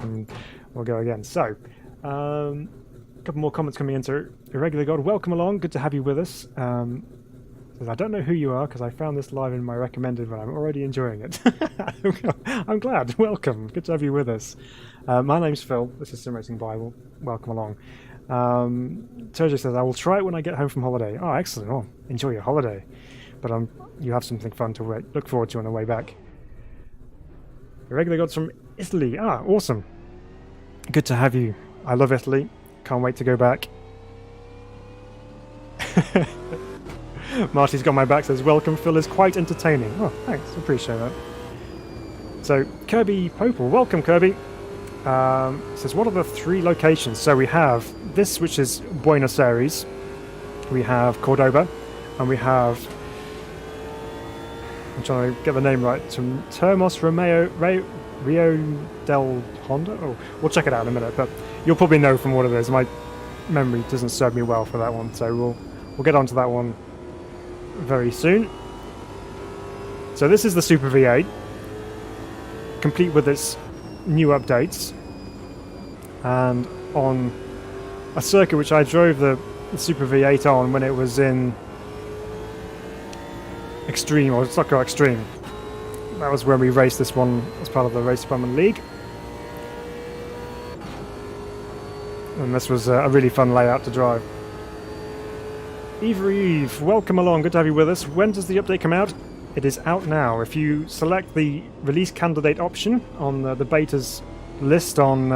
and we'll go again. So a couple more comments coming in. So Irregular God, welcome along, good to have you with us. Says, I don't know who you are because I found this live in my recommended, but I'm already enjoying it. I'm glad. Welcome. Good to have you with us. My name's Phil. This is Sim Racing Bible. Welcome along. Turjo says, I will try it when I get home from holiday. Oh, excellent. Oh, enjoy your holiday. But you have something fun to look forward to on the way back. Irregular Gods from Italy. Ah, awesome. Good to have you. I love Italy. Can't wait to go back. Marty's got my back, says, welcome, Phil is quite entertaining. Oh, thanks, appreciate that. So, Kirby Popel, welcome, Kirby. Says, what are the 3 locations? So we have this, which is Buenos Aires. We have Cordoba, and we have, I'm trying to get the name right, Termos Rio del Honda? Oh, we'll check it out in a minute, but you'll probably know from what it is. My memory doesn't serve me well for that one, so we'll get onto that one very soon. So this is the Super V8, complete with its new updates, and on a circuit which I drove the Super V8 on when it was in Extreme, or Soccer Extreme. That was when we raced this one as part of the Race Department League, and this was a really fun layout to drive. Eve, welcome along, good to have you with us. When does the update come out? It is out now. If you select the release candidate option on the betas list on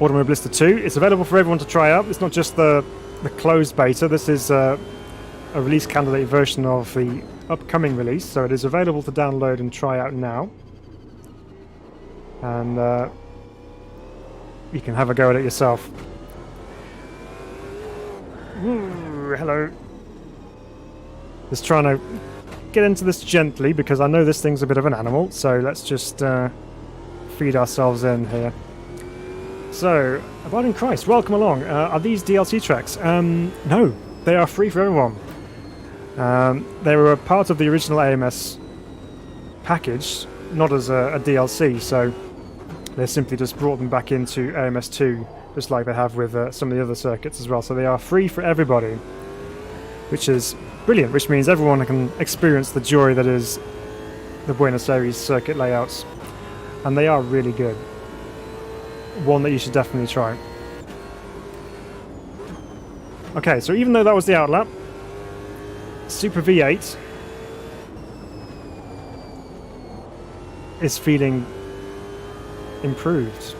Automobilista 2, it's available for everyone to try out. It's not just the closed beta, this is a release candidate version of the upcoming release, so it is available to download and try out now. And you can have a go at it yourself. Ooh, hello. Just trying to get into this gently because I know this thing's a bit of an animal, so let's just feed ourselves in here. So, Abiding Christ, welcome along. Are these DLC tracks? No, they are free for everyone. They were a part of the original AMS package, not as a DLC, so they simply just brought them back into AMS 2, just like they have with some of the other circuits as well. So they are free for everybody, which is brilliant, which means everyone can experience the joy that is the Buenos Aires circuit layouts, and they are really good. One that you should definitely try. Okay, so even though that was the outlap, Super V8 is feeling improved.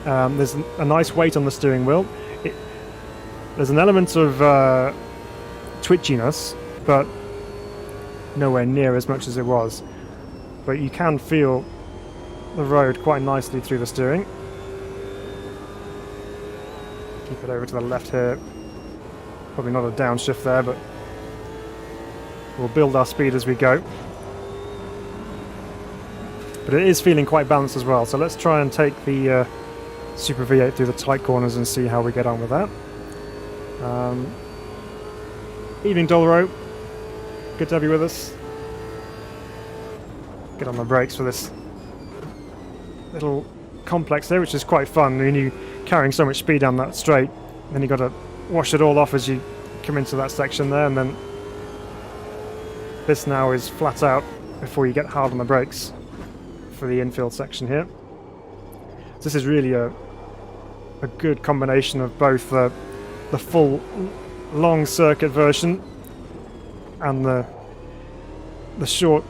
There's a nice weight on the steering wheel. There's an element of twitchiness, but nowhere near as much as it was. But you can feel the road quite nicely through the steering. Keep it over to the left here. Probably not a downshift there, but we'll build our speed as we go. But it is feeling quite balanced as well, so let's try and take the Super V8 through the tight corners and see how we get on with that. Evening Doloro, good to have you with us. Get on the brakes for this little complex there, which is quite fun. When you're carrying so much speed down that straight, then you've got to wash it all off as you come into that section there, and then this now is flat out before you get hard on the brakes for the infield section here. This is really a good combination of both the full long circuit version and the short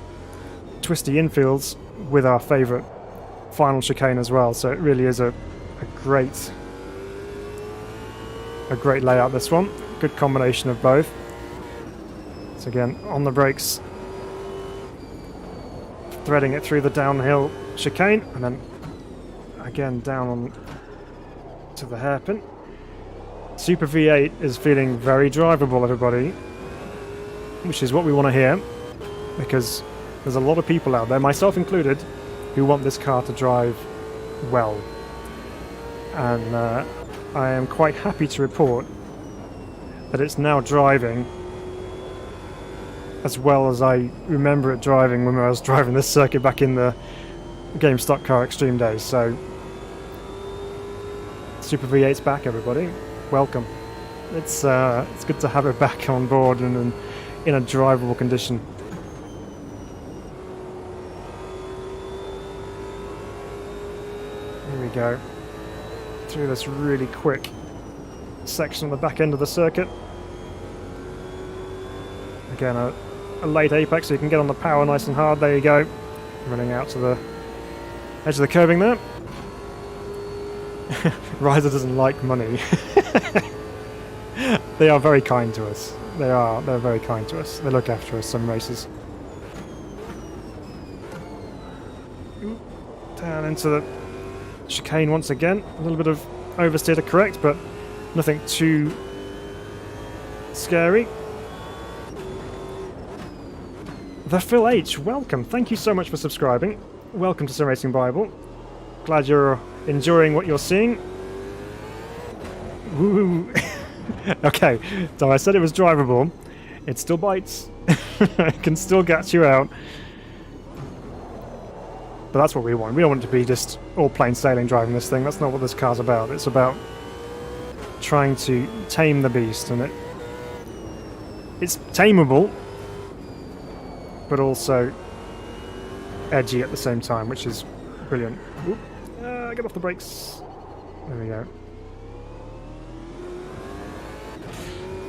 twisty infields with our favourite final chicane as well. So it really is a great layout, this one. Good combination of both. So again, on the brakes, threading it through the downhill chicane, and then again down on to the hairpin. Super V8 is feeling very drivable, everybody, which is what we want to hear, because there's a lot of people out there, myself included, who want this car to drive well. And I am quite happy to report that it's now driving as well as I remember it driving when I was driving this circuit back in the Game Stock Car Extreme days. So Super V8's back, everybody. Welcome. It's good to have it back on board and in a drivable condition. Here we go. Through this really quick section on the back end of the circuit. Again, a late apex so you can get on the power nice and hard. There you go. Running out to the edge of the curbing there. Riser doesn't like money. They are very kind to us. They're very kind to us. They look after us, some races. Down into the chicane once again. A little bit of oversteer to correct, but nothing too scary. The Phil H, welcome. Thank you so much for subscribing. Welcome to Sim Racing Bible. Glad you're enjoying what you're seeing. Woo! Okay, so I said it was drivable. It still bites. It can still get you out. But that's what we want. We don't want it to be just all plain sailing driving this thing. That's not what this car's about. It's about trying to tame the beast, and it's tameable, but also edgy at the same time, which is brilliant. Oop. Get off the brakes. There we go.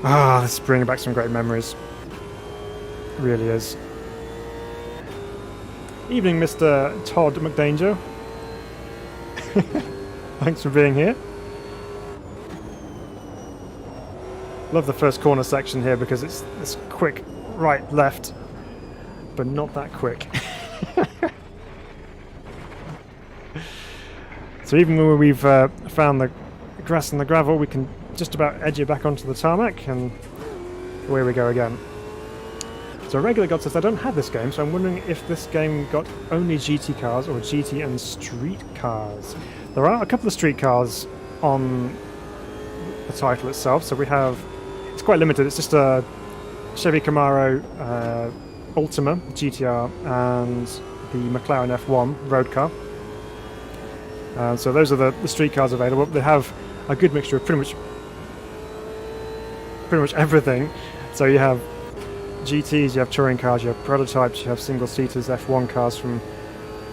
Ah, this is bringing back some great memories. It really is. Evening, Mr. Todd McDanger. Thanks for being here. Love the first corner section here because it's this quick right, left, but not that quick. So even when we've found the grass and the gravel, we can just about edge it back onto the tarmac, and away we go again. So Regular God says, I don't have this game, so I'm wondering if this game got only GT cars or GT and street cars. There are a couple of street cars on the title itself, so we have, it's quite limited, it's just a Chevy Camaro Ultima GTR and the McLaren F1 road car. So those are the street cars available. They have a good mixture of pretty much everything. So you have GTs, you have touring cars, you have prototypes, you have single-seaters, F1 cars from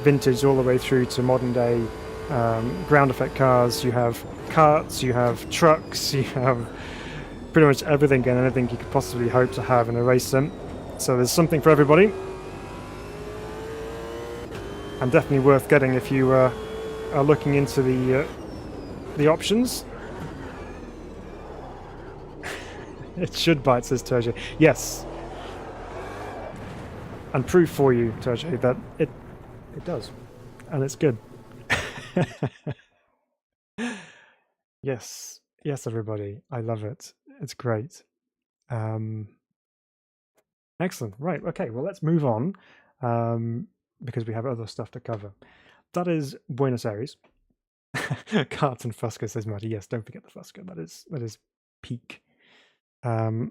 vintage all the way through to modern day ground effect cars, you have karts, you have trucks, you have pretty much everything and anything you could possibly hope to have in a race sim. So there's something for everybody. And definitely worth getting if you are looking into the options. It should bite, says Terje. Yes. And proof for you, Terje, that it does. And it's good. Yes. Yes, everybody. I love it. It's great. Excellent. Right. Okay. Well, let's move on because we have other stuff to cover. That is Buenos Aires. Karts and Fusca, says Matty. Yes, don't forget the Fusca. That is peak. So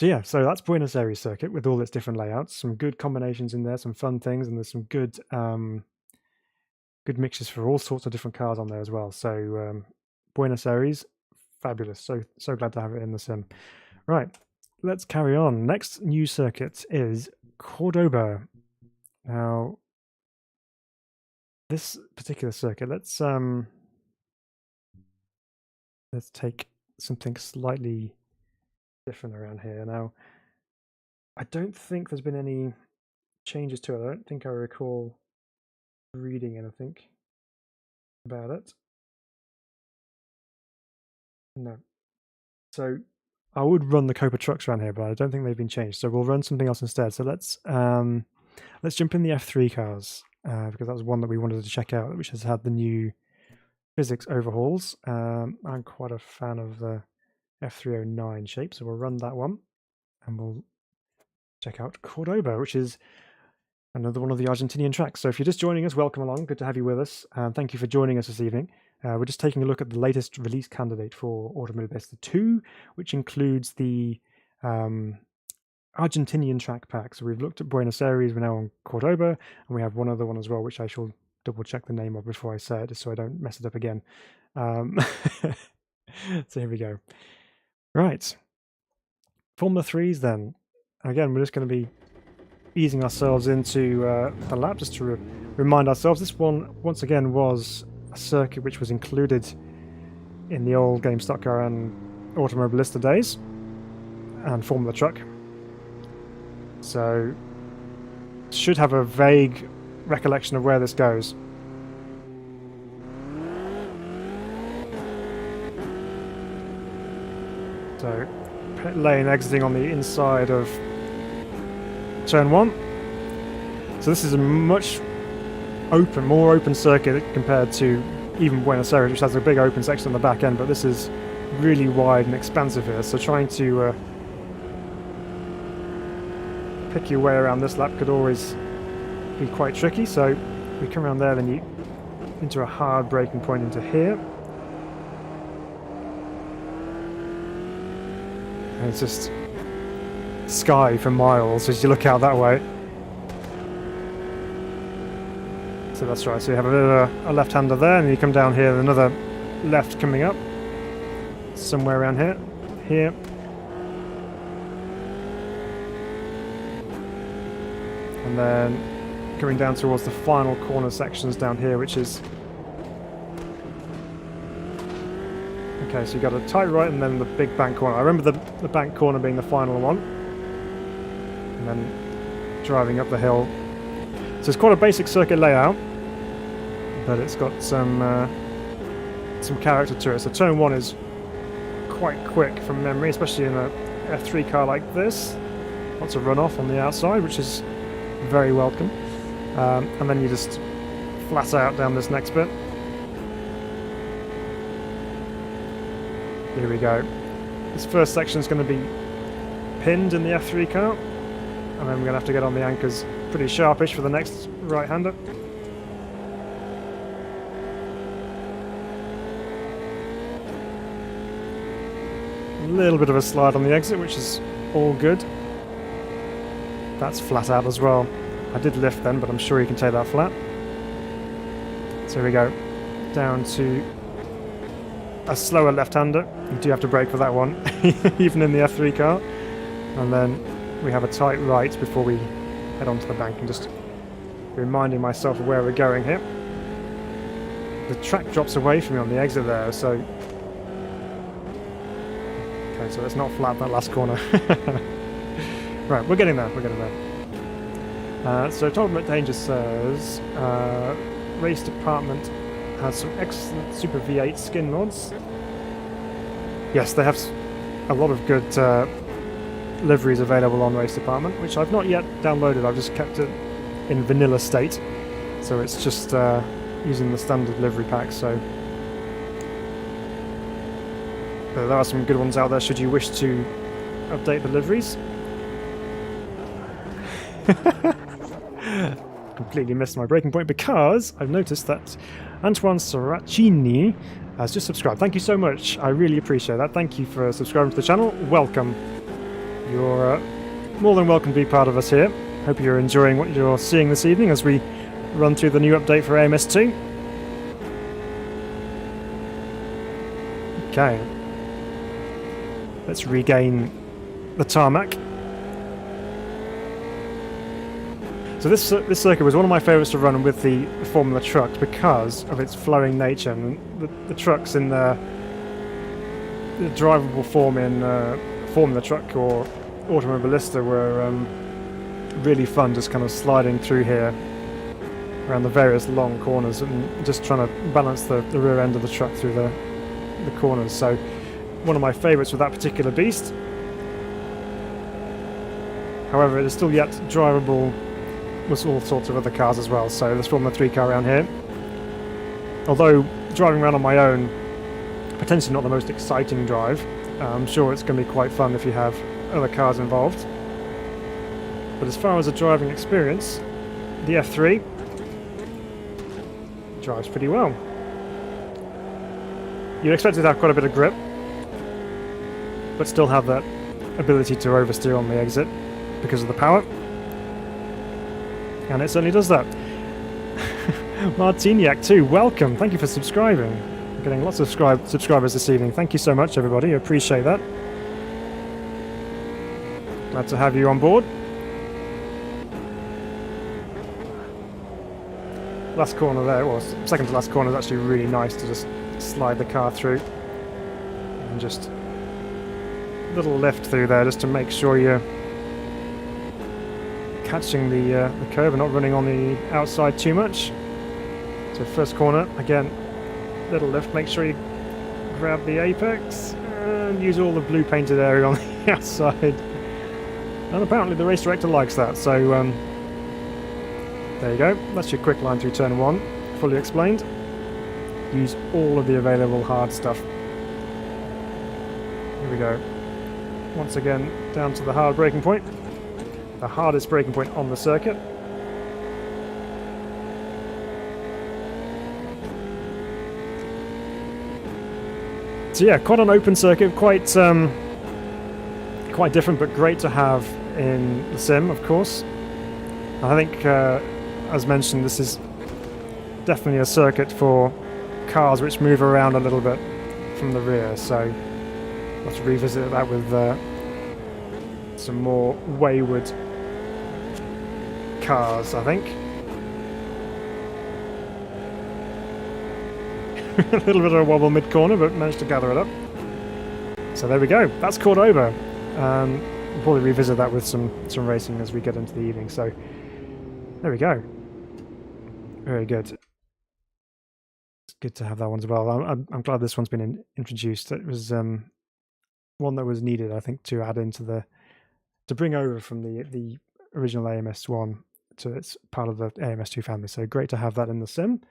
yeah, so that's Buenos Aires circuit with all its different layouts. Some good combinations in there, some fun things, and there's some good good mixes for all sorts of different cars on there as well. So Buenos Aires, fabulous. So glad to have it in the sim. Right, let's carry on. Next new circuit is Cordoba. Now, this particular circuit, let's take something slightly different around here. Now, I don't think there's been any changes to it. I don't think I recall reading anything about it. No. So I would run the Copa trucks around here, but I don't think they've been changed. So we'll run something else instead. So let's jump in the F3 cars because that was one that we wanted to check out, which has had the new physics overhauls. I'm quite a fan of the F309 shape, so we'll run that one, and we'll check out Cordoba, which is another one of the Argentinian tracks. So if you're just joining us, welcome along. Good to have you with us. Thank you for joining us this evening. We're just taking a look at the latest release candidate for Automobilista 2, which includes the Argentinian track pack. So we've looked at Buenos Aires, we're now on Cordoba, and we have one other one as well, which I shall double check the name of before I say it, just so I don't mess it up again. So here we go. Right. Formula 3s then. Again, we're just going to be easing ourselves into the lap just to remind ourselves. This one, once again, was a circuit which was included in the old Game Stock Car and Automobilista days and Formula Truck. So, should have a vague recollection of where this goes. So, pit lane exiting on the inside of turn 1. So this is a much more open circuit compared to even Buenos Aires, which has a big open section on the back end, but this is really wide and expansive here, so trying to pick your way around this lap could always be quite tricky. So we come around there, then you into a hard braking point into here. And it's just sky for miles as you look out that way. So that's right, so you have a bit of a left-hander there, and you come down here, another left coming up. Somewhere around here. Here. And then coming down towards the final corner sections down here, which is... Okay, so you got a tight right and then the big bank corner. I remember the bank corner being the final one. And then driving up the hill. So it's quite a basic circuit layout, but it's got some character to it. So turn 1 is quite quick from memory, especially in a F3 car like this. Lots of runoff on the outside, which is very welcome. And then you just flat out down this next bit. Here we go. This first section is going to be pinned in the F3 car, and then we're going to have to get on the anchors pretty sharpish for the next right-hander. A little bit of a slide on the exit, which is all good. That's flat out as well. I did lift then, but I'm sure you can take that flat. So here we go. Down to a slower left-hander. You do have to brake for that one, even in the F3 car. And then we have a tight right before we head onto the bank, and just reminding myself of where we're going here. The track drops away from me on the exit there, so... Okay, so it's not flat, that last corner. Right, we're getting there, we're getting there. So Total Danger says, Race Department has some excellent Super V8 skin mods. Yes, they have a lot of good liveries available on Race Department, which I've not yet downloaded. I've just kept it in vanilla state, so it's just using the standard livery pack. So but there are some good ones out there should you wish to update the liveries. Completely missed my breaking point because I've noticed that Antoine Soracini has just subscribed. Thank you so much. I really appreciate that. Thank you for subscribing to the channel. Welcome. You're more than welcome to be part of us here. Hope you're enjoying what you're seeing this evening as we run through the new update for AMS2. Okay. Let's regain the tarmac. So this circuit was one of my favourites to run with the Formula trucks because of its flowing nature, and the trucks in the drivable form in Formula Truck or Automobilista were really fun, just kind of sliding through here around the various long corners and just trying to balance the rear end of the truck through the corners. So one of my favourites with that particular beast. However, it is still yet drivable with all sorts of other cars as well. So this Formula 3 car around here, although driving around on my own, potentially not the most exciting drive, I'm sure it's going to be quite fun if you have other cars involved. But as far as a driving experience, the F3 drives pretty well. You'd expect it to have quite a bit of grip, but still have that ability to oversteer on the exit because of the power. And it certainly does that. Martiniak too, welcome, thank you for subscribing. Getting lots of subscribers this evening. Thank you so much, everybody. I appreciate that. Glad to have you on board. Last corner there, well, second to last corner is actually really nice to just slide the car through. And just a little lift through there just to make sure you're catching the curve and not running on the outside too much. So first corner, again, little lift, make sure you grab the apex and use all the blue painted area on the outside. And apparently the race director likes that, so there you go. That's your quick line through turn 1, fully explained. Use all of the available hard stuff. Here we go. Once again, down to the hard braking point. The hardest braking point on the circuit. So yeah, quite an open circuit, quite different, but great to have in the sim, of course. I think, as mentioned, this is definitely a circuit for cars which move around a little bit from the rear, so let's revisit that with some more wayward cars, I think. A little bit of a wobble mid-corner, but managed to gather it up. So there we go, that's Cordoba. We'll probably revisit that with some racing as we get into the evening, so there we go. Very good. It's good to have that one as well. I'm glad this one's been introduced. It was one that was needed, I think, to add into to bring over from the original AMS1 to its part of the AMS2 family. So great to have that in the sim.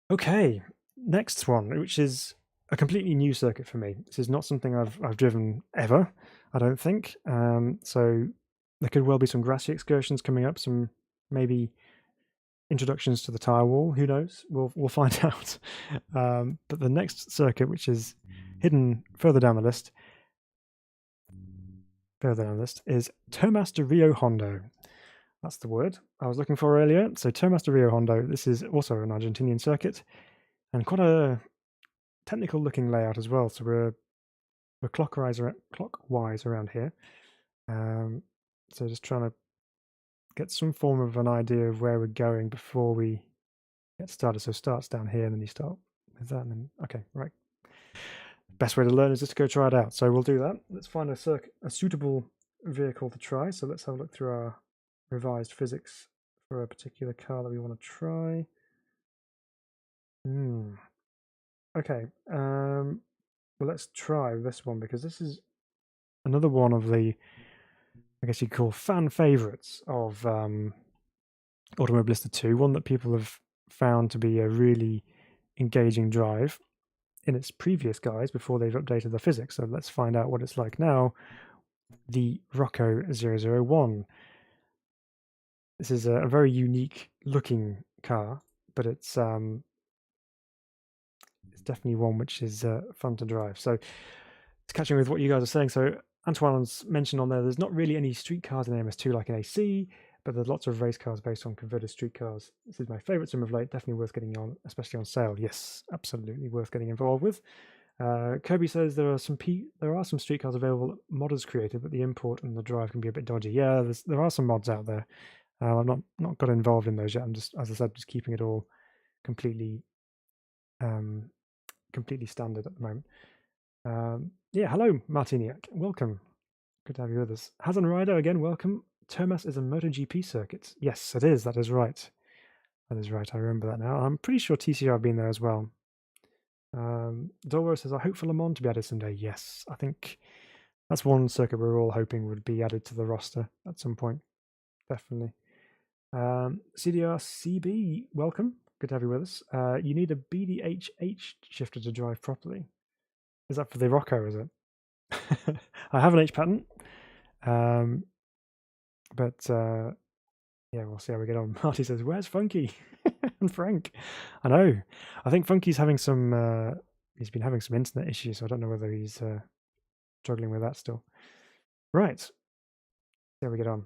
Okay, next one, which is a completely new circuit for me. This is not something I've driven ever, I don't think. So there could well be some grassy excursions coming up, some maybe introductions to the tire wall. Who knows? We'll find out. But the next circuit, which is hidden further down the list, is Termas de Rio Hondo. That's the word I was looking for earlier. So Termas de Rio Hondo. This is also an Argentinian circuit, and quite a technical looking layout as well. So we're clockwise around here. So just trying to get some form of an idea of where we're going before we get started. So starts down here, and then you start with that, and then okay, right. Best way to learn is just to go try it out. So we'll do that. Let's find a suitable vehicle to try. So let's have a look through our revised physics for a particular car that we want to try. Okay. Well, let's try this one because this is another one of the, I guess you'd call, fan favorites of Automobilista 2. One that people have found to be a really engaging drive in its previous guise before they've updated the physics. So let's find out what it's like now. The Rocco 001. This is a very unique looking car, but it's definitely one which is fun to drive. So it's catching with what you guys are saying. So Antoine's mentioned on there's not really any street cars in AMS2 like an AC, but there's lots of race cars based on converted street cars. This is my favourite sim of late, definitely worth getting on, especially on sale. Yes, absolutely worth getting involved with. Kirby says there are some street cars available modders created, but the import and the drive can be a bit dodgy. Yeah, there are some mods out there. I've not got involved in those yet. I'm just, as I said, just keeping it all completely standard at the moment. Yeah, hello, Martiniak. Welcome. Good to have you with us. Hazan Rider, again, welcome. Termas is a MotoGP circuit. Yes, it is. That is right. That is right. I remember that now. I'm pretty sure TCR have been there as well. Dolores says, I hope for Le Mans to be added someday. Yes, I think that's one circuit we're all hoping would be added to the roster at some point. Definitely. CDRCB, welcome. Good to have you with us. You need a BDHH shifter to drive properly. Is that for the Rocco, is it? I have an H pattern. But yeah, we'll see how we get on. Marty says, where's Funky? And Frank. I know. I think Funky's having he's been having some internet issues, so I don't know whether he's struggling with that still. Right. See how we get on.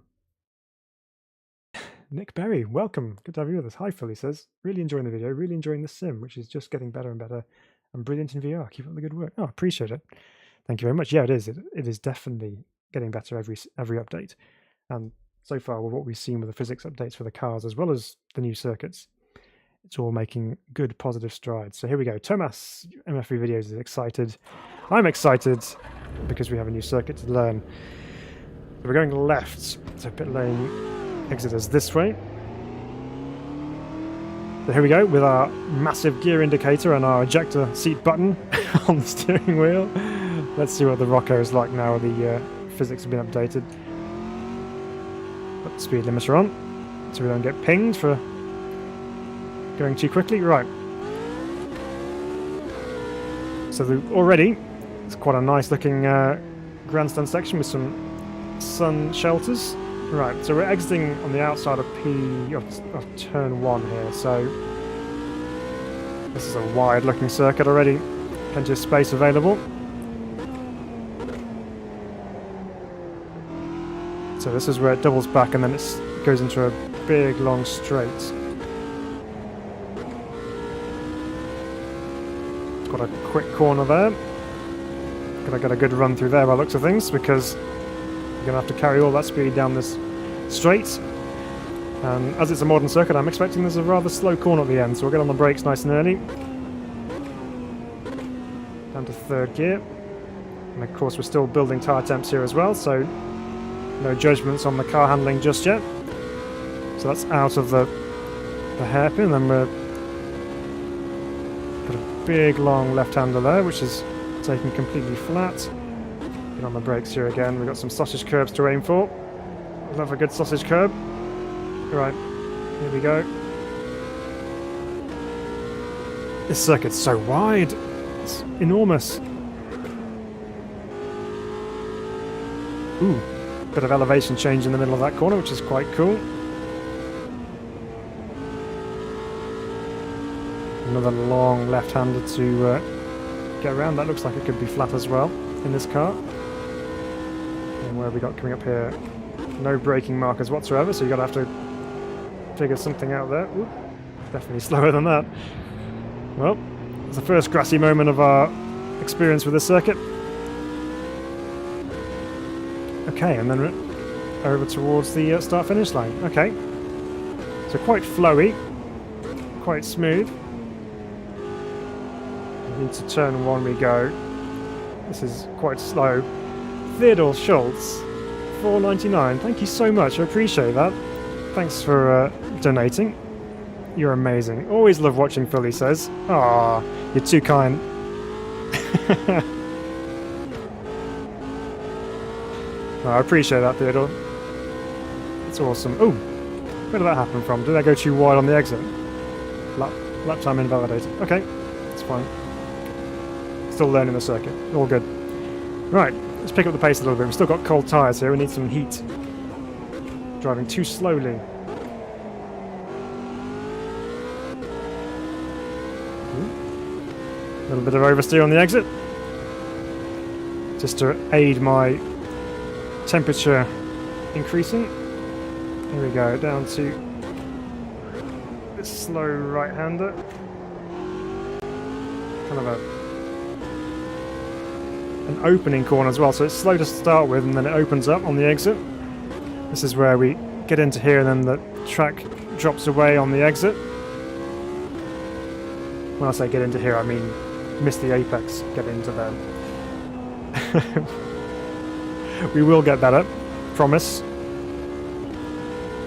Nick Berry, welcome. Good to have you with us. Hi, Phil, he says. Really enjoying the video, really enjoying the sim, which is just getting better and better I'm brilliant in VR. Keep up the good work. Oh, appreciate it. Thank you very much. Yeah, it is. It is definitely getting better every update. And so far, with what we've seen with the physics updates for the cars, as well as the new circuits, it's all making good, positive strides. So here we go. Thomas, MFV Videos, is excited. I'm excited because we have a new circuit to learn. So we're going left. So pit lane exit us this way. So here we go with our massive gear indicator and our ejector seat button on the steering wheel. Let's see what the Rocco is like now the physics have been updated. Put the speed limiter on so we don't get pinged for going too quickly. Right. So already it's quite a nice looking grandstand section with some sun shelters. Right, so we're exiting on the outside of of turn 1 here, so this is a wide looking circuit already, plenty of space available. So this is where it doubles back and then it goes into a big long straight. It's got a quick corner there. Gonna get a good run through there by the looks of things, because you're going to have to carry all that speed down this straight. And as it's a modern circuit, I'm expecting there's a rather slow corner at the end, so we'll get on the brakes nice and early. Down to 3rd gear. And of course we're still building tyre temps here as well, so no judgments on the car handling just yet. So that's out of the hairpin, then we're got a big long left-hander there, which is taken completely flat. Get on the brakes here again. We've got some sausage curbs to aim for. Love a good sausage curb. Right, here we go. This circuit's so wide. It's enormous. Ooh, bit of elevation change in the middle of that corner, which is quite cool. Another long left-hander to get around. That looks like it could be flat as well in this car. And where have we got coming up here? No braking markers whatsoever, so you're going to have to figure something out there. Ooh, definitely slower than that. Well, it's the first grassy moment of our experience with this circuit. Okay, and then over towards the start-finish line. Okay, so quite flowy, quite smooth. Into turn 1 we go. This is quite slow. Theodore Schultz, $4.99. Thank you so much. I appreciate that. Thanks for donating. You're amazing. Always love watching Phil, he says. Ah, you're too kind. Oh, I appreciate that, Theodore. It's awesome. Oh, where did that happen from? Did I go too wide on the exit? Lap time invalidated. Okay, it's fine. Still learning the circuit. All good. Right, let's pick up the pace a little bit. We've still got cold tyres here. We need some heat. Driving too slowly. A little bit of oversteer on the exit. Just to aid my temperature increasing. Here we go, down to this slow right-hander. Kind of an opening corner as well, so it's slow to start with and then it opens up on the exit. This is where we get into here and then the track drops away on the exit. When I say get into here, I mean miss the apex, get into them. We will get better, promise.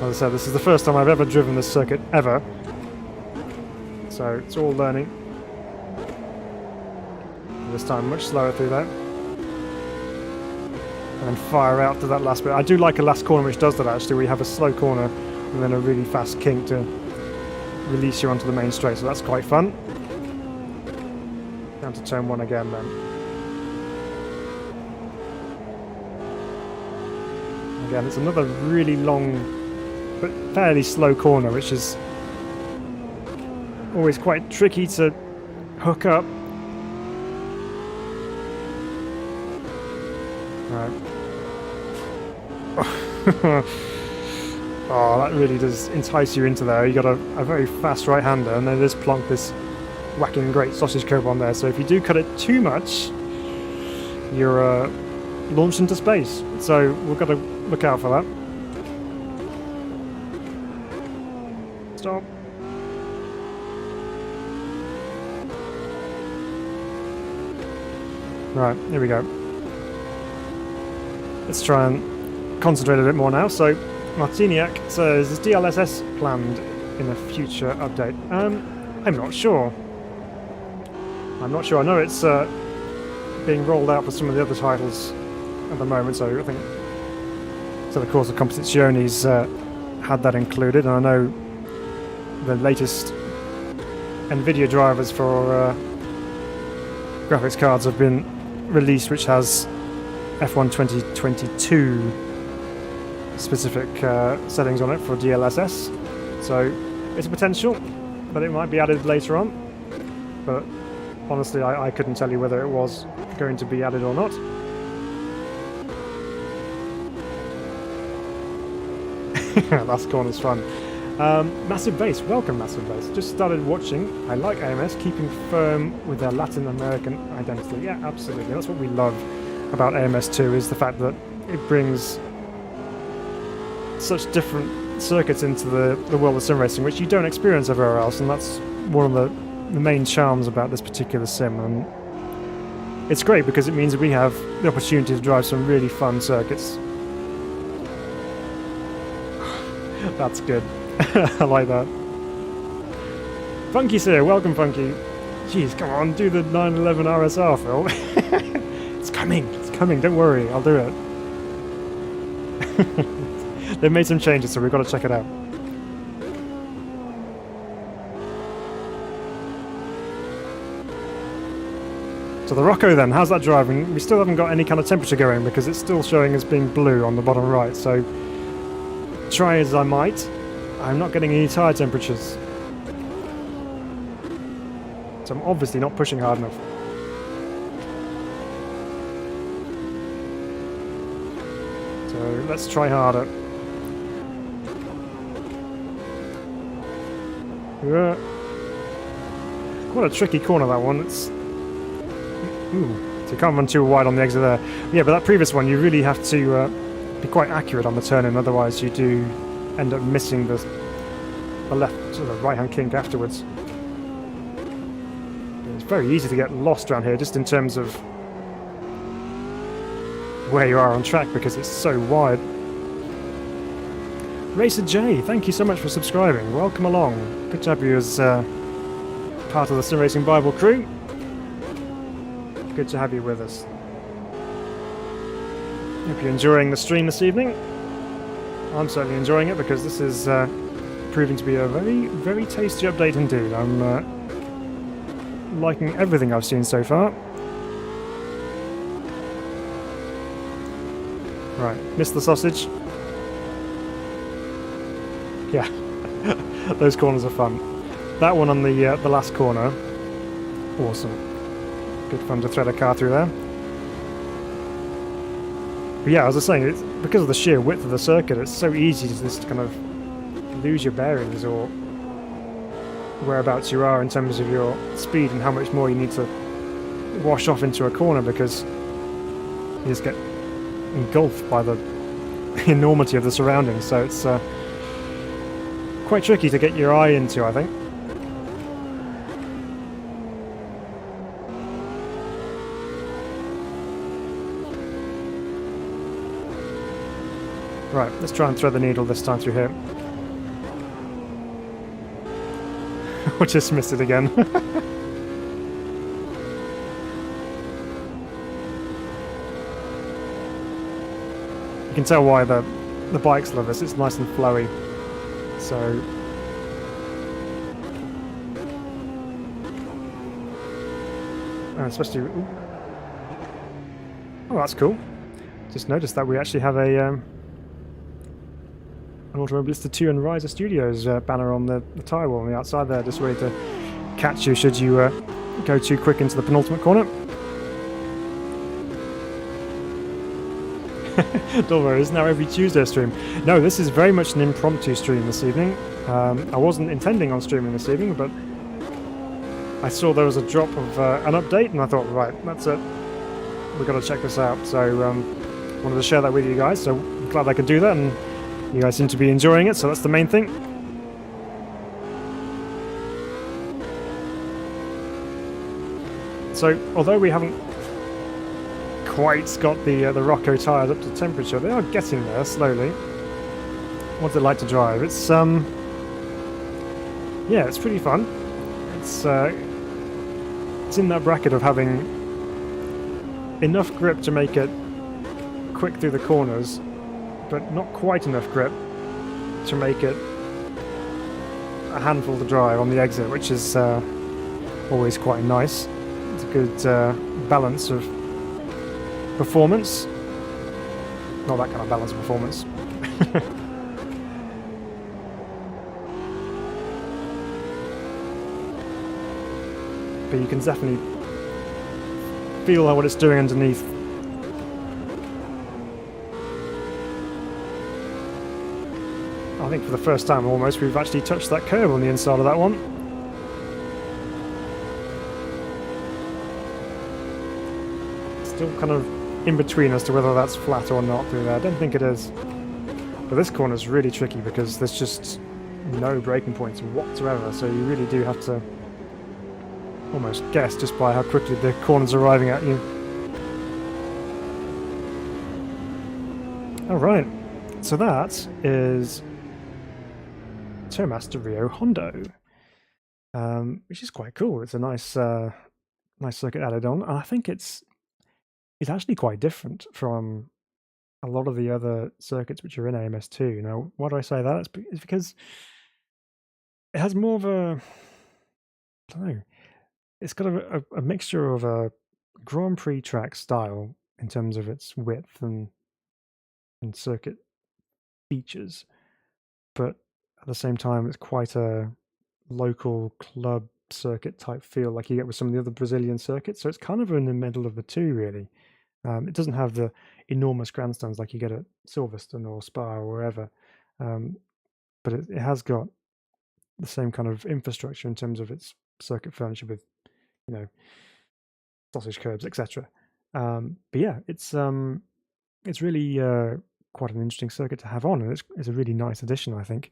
As I said, this is the first time I've ever driven this circuit, ever. So it's all learning. This time much slower through that. And then fire out to that last bit. I do like a last corner which does that actually, where you have a slow corner and then a really fast kink to release you onto the main straight, so that's quite fun. Down to turn 1 again then. Again, it's another really long but fairly slow corner, which is always quite tricky to hook up. Right. Oh, that really does entice you into there. You got a very fast right-hander, and then just plonk this whacking great sausage curve on there. So if you do cut it too much, you're launched into space. So we've got to look out for that. Stop. Right, here we go. Let's try and concentrate a bit more now. So Martiniak says, is DLSS planned in a future update? I'm not sure. I'm not sure. I know it's being rolled out for some of the other titles at the moment, so I think so. Of course, the Competizioni's had that included, and I know the latest NVIDIA drivers for graphics cards have been released, which has F1 2022 specific settings on it for DLSS. So it's a potential, but it might be added later on. But honestly, I couldn't tell you whether it was going to be added or not. Last corner's fun. Massive Bass, welcome Massive Bass. Just started watching. I like AMS, keeping firm with their Latin American identity. Yeah, absolutely. That's what we love about AMS2, is the fact that it brings such different circuits into the world of sim racing, which you don't experience everywhere else, and that's one of the main charms about this particular sim. And it's great because it means that we have the opportunity to drive some really fun circuits. That's good. I like that. Funky's here. Welcome, Funky. Jeez, come on, do the 911 RSR, Phil. It's coming. It's coming. Don't worry. I'll do it. They've made some changes, so we've got to check it out. So the Rocco then, how's that driving? We still haven't got any kind of temperature going because it's still showing as being blue on the bottom right. So try as I might, I'm not getting any tyre temperatures. So I'm obviously not pushing hard enough. So let's try harder. Quite a tricky corner, that one. It's so you can't run too wide on the exit there. Yeah, but that previous one, you really have to be quite accurate on the turn-in, otherwise you do end up missing the left or the right-hand kink afterwards. It's very easy to get lost around here, just in terms of where you are on track, because it's so wide. Racer J, thank you so much for subscribing. Welcome along. Good to have you as part of the Sim Racing Bible crew. Good to have you with us. Hope you're enjoying the stream this evening. I'm certainly enjoying it because this is proving to be a very, very tasty update indeed. I'm liking everything I've seen so far. Right, missed the sausage. Yeah, those corners are fun. That one on the last corner, awesome. Good fun to thread a car through there. But yeah, as I was saying, it's because of the sheer width of the circuit, it's so easy to just kind of lose your bearings or whereabouts you are in terms of your speed and how much more you need to wash off into a corner, because you just get engulfed by the enormity of the surroundings. So it's quite tricky to get your eye into, I think. Right, let's try and thread the needle this time through here. Or just missed it again. You can tell why the bikes love this. It's nice and flowy. So especially, ooh. Oh, that's cool. Just noticed that we actually have a an Automobilista 2 and Riser Studios banner on the tyre wall on the outside there, just ready to catch you should you go too quick into the penultimate corner. Don't worry, it's now every Tuesday stream. No, this is very much an impromptu stream this evening. I wasn't intending on streaming this evening, but I saw there was a drop of an update, and I thought, right, that's it. We've got to check this out. So wanted to share that with you guys. So I'm glad I could do that, and you guys seem to be enjoying it. So that's the main thing. So although we haven't quite got the Rocco tyres up to temperature, they are getting there slowly. What's it like to drive? It's yeah, it's pretty fun. It's in that bracket of having enough grip to make it quick through the corners, but not quite enough grip to make it a handful to drive on the exit, which is always quite nice. It's a good balance of performance. Not that kind of balance of performance. But you can definitely feel what it's doing underneath. I think for the first time almost we've actually touched that curb on the inside of that one. Still kind of in between as to whether that's flat or not through there. I don't think it is. But this corner is really tricky because there's just no braking points whatsoever, so you really do have to almost guess just by how quickly the corner's arriving at you. Alright, so that is Tomaster Rio Hondo, which is quite cool. It's a nice nice circuit added on, and I think it's actually quite different from a lot of the other circuits which are in AMS2. Now, why do I say that? It's because it has more of a, I don't know, it's got a mixture of a Grand Prix track style in terms of its width and circuit features, but at the same time it's quite a local club circuit type feel like you get with some of the other Brazilian circuits. So it's kind of in the middle of the two, really. It doesn't have the enormous grandstands like you get at Silverstone or Spa or wherever, but it has got the same kind of infrastructure in terms of its circuit furniture with, you know, sausage curbs, etc. But yeah, it's really quite an interesting circuit to have on, and it's a really nice addition, I think.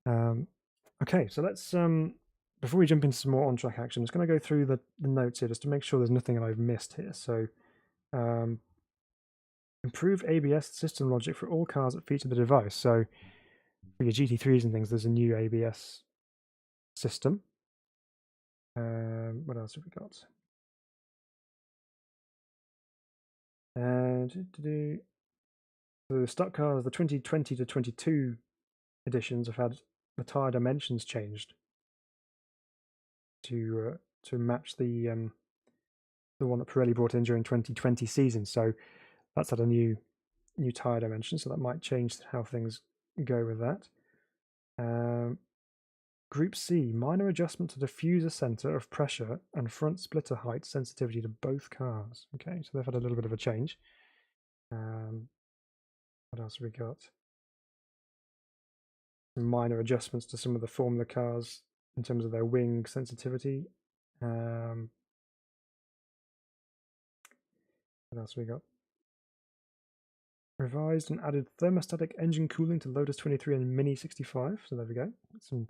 Okay, so let's before we jump into some more on-track action, I'm just going to go through the notes here just to make sure there's nothing that I've missed here. So improved ABS system logic for all cars that feature the device. So for your GT3s and things, there's a new ABS system. What else have we got? And the stock cars, the 2020 to 22 editions have had the tyre dimensions changed to match the one that Pirelli brought in during 2020 season. So that's had a new tyre dimension, so that might change how things go with that. Group C, minor adjustment to diffuser center of pressure and front splitter height sensitivity to both cars. Okay, so they've had a little bit of a change. What else have we got? Minor adjustments to some of the Formula cars in terms of their wing sensitivity. What else have we got? Revised and added thermostatic engine cooling to Lotus 23 and Mini 65. So there we go. Some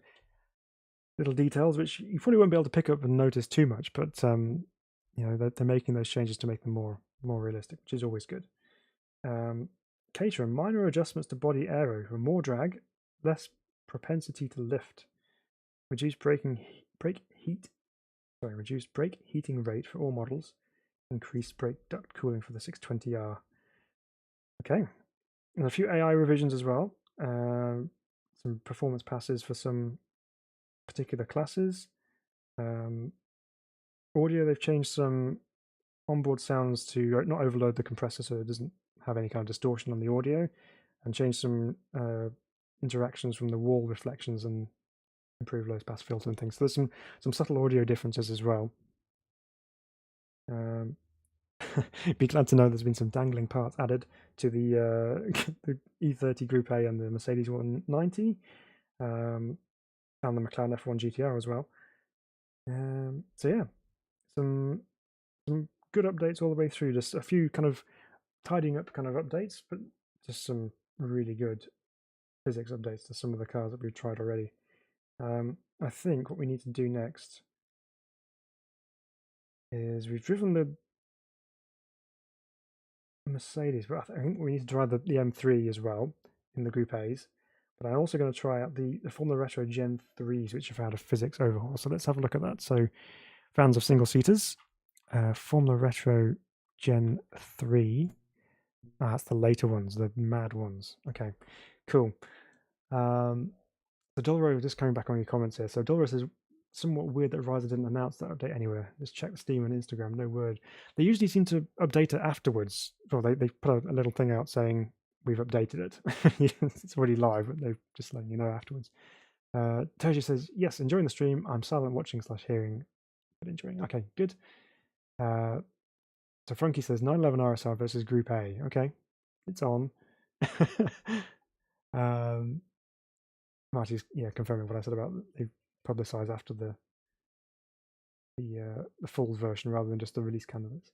little details which you probably won't be able to pick up and notice too much, but you know, they're making those changes to make them more realistic, which is always good. Caterer, minor adjustments to body aero for more drag, less propensity to lift, reduced brake heating rate for all models, increased brake duct cooling for the 620R. Okay, and a few AI revisions as well. Some performance passes for some particular classes. Audio, they've changed some onboard sounds to not overload the compressor so it doesn't have any kind of distortion on the audio, and changed some interactions from the wall reflections and improve low pass filter and things. So there's some subtle audio differences as well. Be glad to know there's been some dangling parts added to the the E30 Group A and the Mercedes 190, and the McLaren F1 GTR as well. So yeah, some good updates all the way through. Just a few kind of tidying up kind of updates, but just some really good physics updates to some of the cars that we've tried already. I think what we need to do next is we've driven the Mercedes, but I think we need to try the M3 as well in the Group A's. But I'm also going to try out the Formula Retro Gen 3s, which have had a physics overhaul. So let's have a look at that. So fans of single seaters, Formula Retro Gen 3. Ah, that's the later ones, the mad ones. Okay, cool. So Doloro, just coming back on your comments here. So Doloro says, somewhat weird that Ryza didn't announce that update anywhere. Just check the Steam and Instagram, no word. They usually seem to update it afterwards. Well, they put a little thing out saying, we've updated it. It's already live, but they're just letting you know afterwards. Toji says, yes, enjoying the stream. I'm silent watching / hearing, but enjoying. Okay, good. So Frankie says 911 RSR versus Group A. Okay, it's on. Marty's confirming what I said about they publicise after the full version rather than just the release candidates.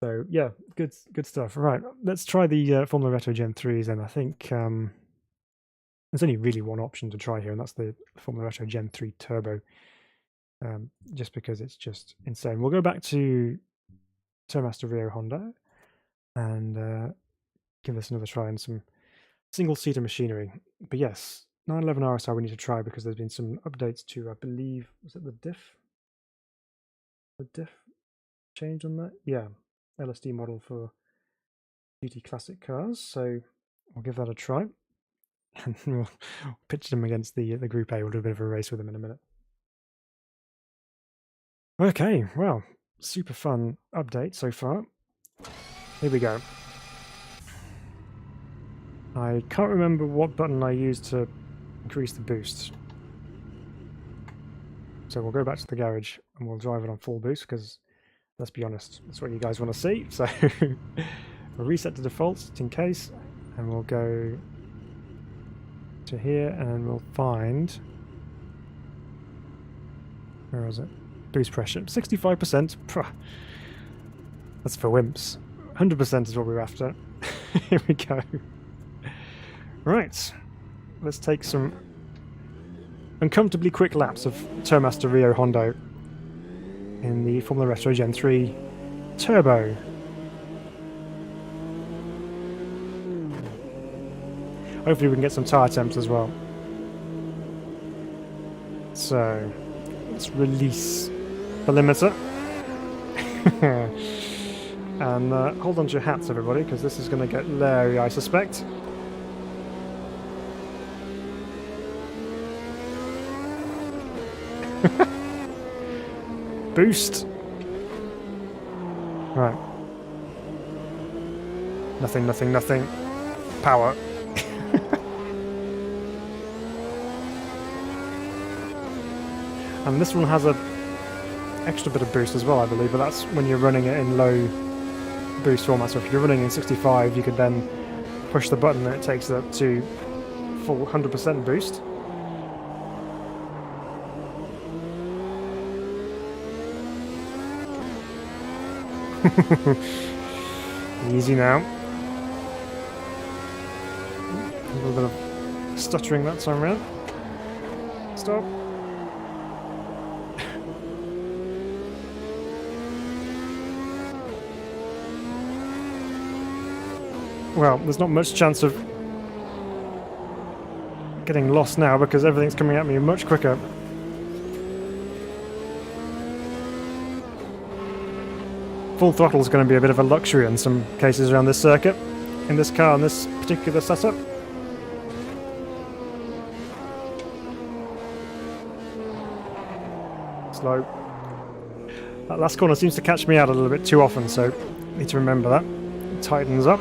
So yeah, good stuff. Right, let's try the Formula Retro Gen 3s, and I think there's only really one option to try here, and that's the Formula Retro Gen 3 Turbo. Just because it's just insane. We'll go back to Tourmaster Rio Honda and give this another try and some single-seater machinery. But yes, 911 RSR we need to try because there's been some updates to, I believe, was it the diff? The diff change on that? Yeah, LSD model for GT Classic cars. So I'll give that a try. And we'll pitch them against the Group A. We'll do a bit of a race with them in a minute. Okay, well, super fun update so far. Here we go. I can't remember what button I used to increase the boost. So we'll go back to the garage and we'll drive it on full boost because, let's be honest, that's what you guys want to see. So we'll reset to defaults just in case, and we'll go to here and we'll find, where is it? Boost pressure, 65%. That's for wimps. 100% is what we're after. Here we go. Right, let's take some uncomfortably quick laps of Tourmaster Rio Hondo in the Formula Retro Gen 3 Turbo. Hopefully we can get some tyre temps as well. So, let's release the limiter. And hold on to your hats, everybody, because this is going to get Larry, I suspect. Boost. Right. Nothing, nothing, nothing. Power. And this one has a extra bit of boost as well, I believe, but that's when you're running it in low boost format. So if you're running in 65, you could then push the button and it takes it up to full 100% boost. Easy now. A little bit of stuttering that time around. Stop. Well, there's not much chance of getting lost now because everything's coming at me much quicker. Full throttle is going to be a bit of a luxury in some cases around this circuit, in this car, in this particular setup. Slow. That last corner seems to catch me out a little bit too often, so need to remember that. It tightens up.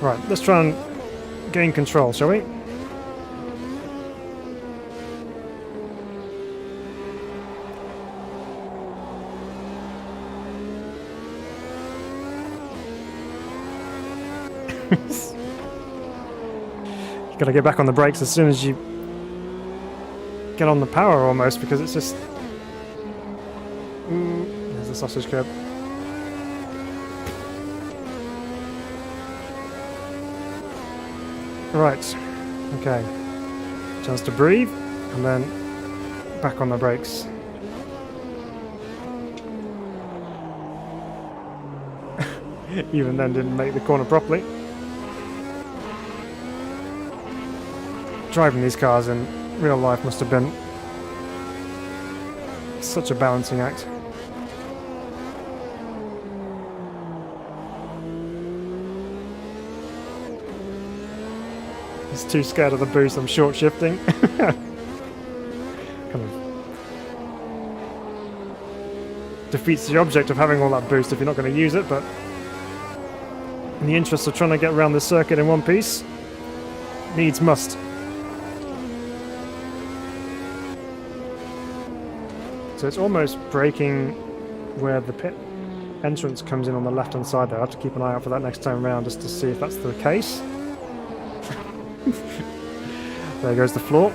Right, let's try and gain control, shall we? Got to get back on the brakes as soon as you get on the power, almost, because it's just... there's the sausage curb. Right, okay. Chance to breathe, and then back on the brakes. Even then didn't make the corner properly. Driving these cars in real life must have been such a balancing act. He's too scared of the boost, I'm short shifting. Kind of defeats the object of having all that boost if you're not going to use it, but in the interest of trying to get around the circuit in one piece, needs must. So it's almost braking where the pit entrance comes in on the left hand side there. I have to keep an eye out for that next time around just to see if that's the case. There goes the floor.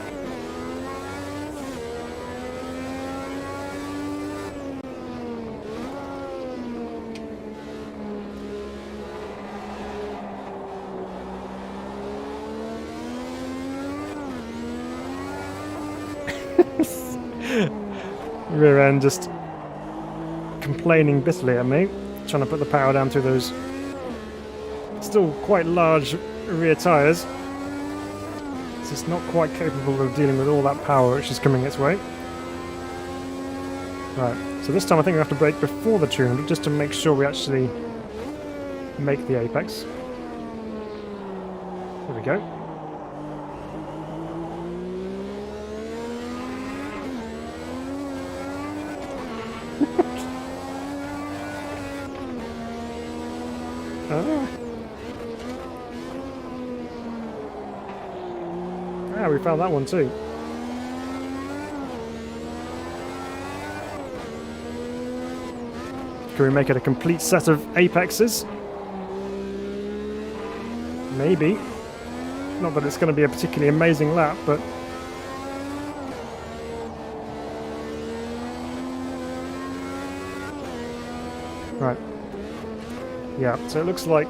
Rear end just complaining bitterly at me, trying to put the power down through those still quite large rear tyres. It's just not quite capable of dealing with all that power which is coming its way. Right, so this time I think we have to brake before the 200 just to make sure we actually make the apex. There we go. Ah, we found that one too. Can we make it a complete set of apexes? Maybe. Not that it's going to be a particularly amazing lap, but... Right. Yeah, so it looks like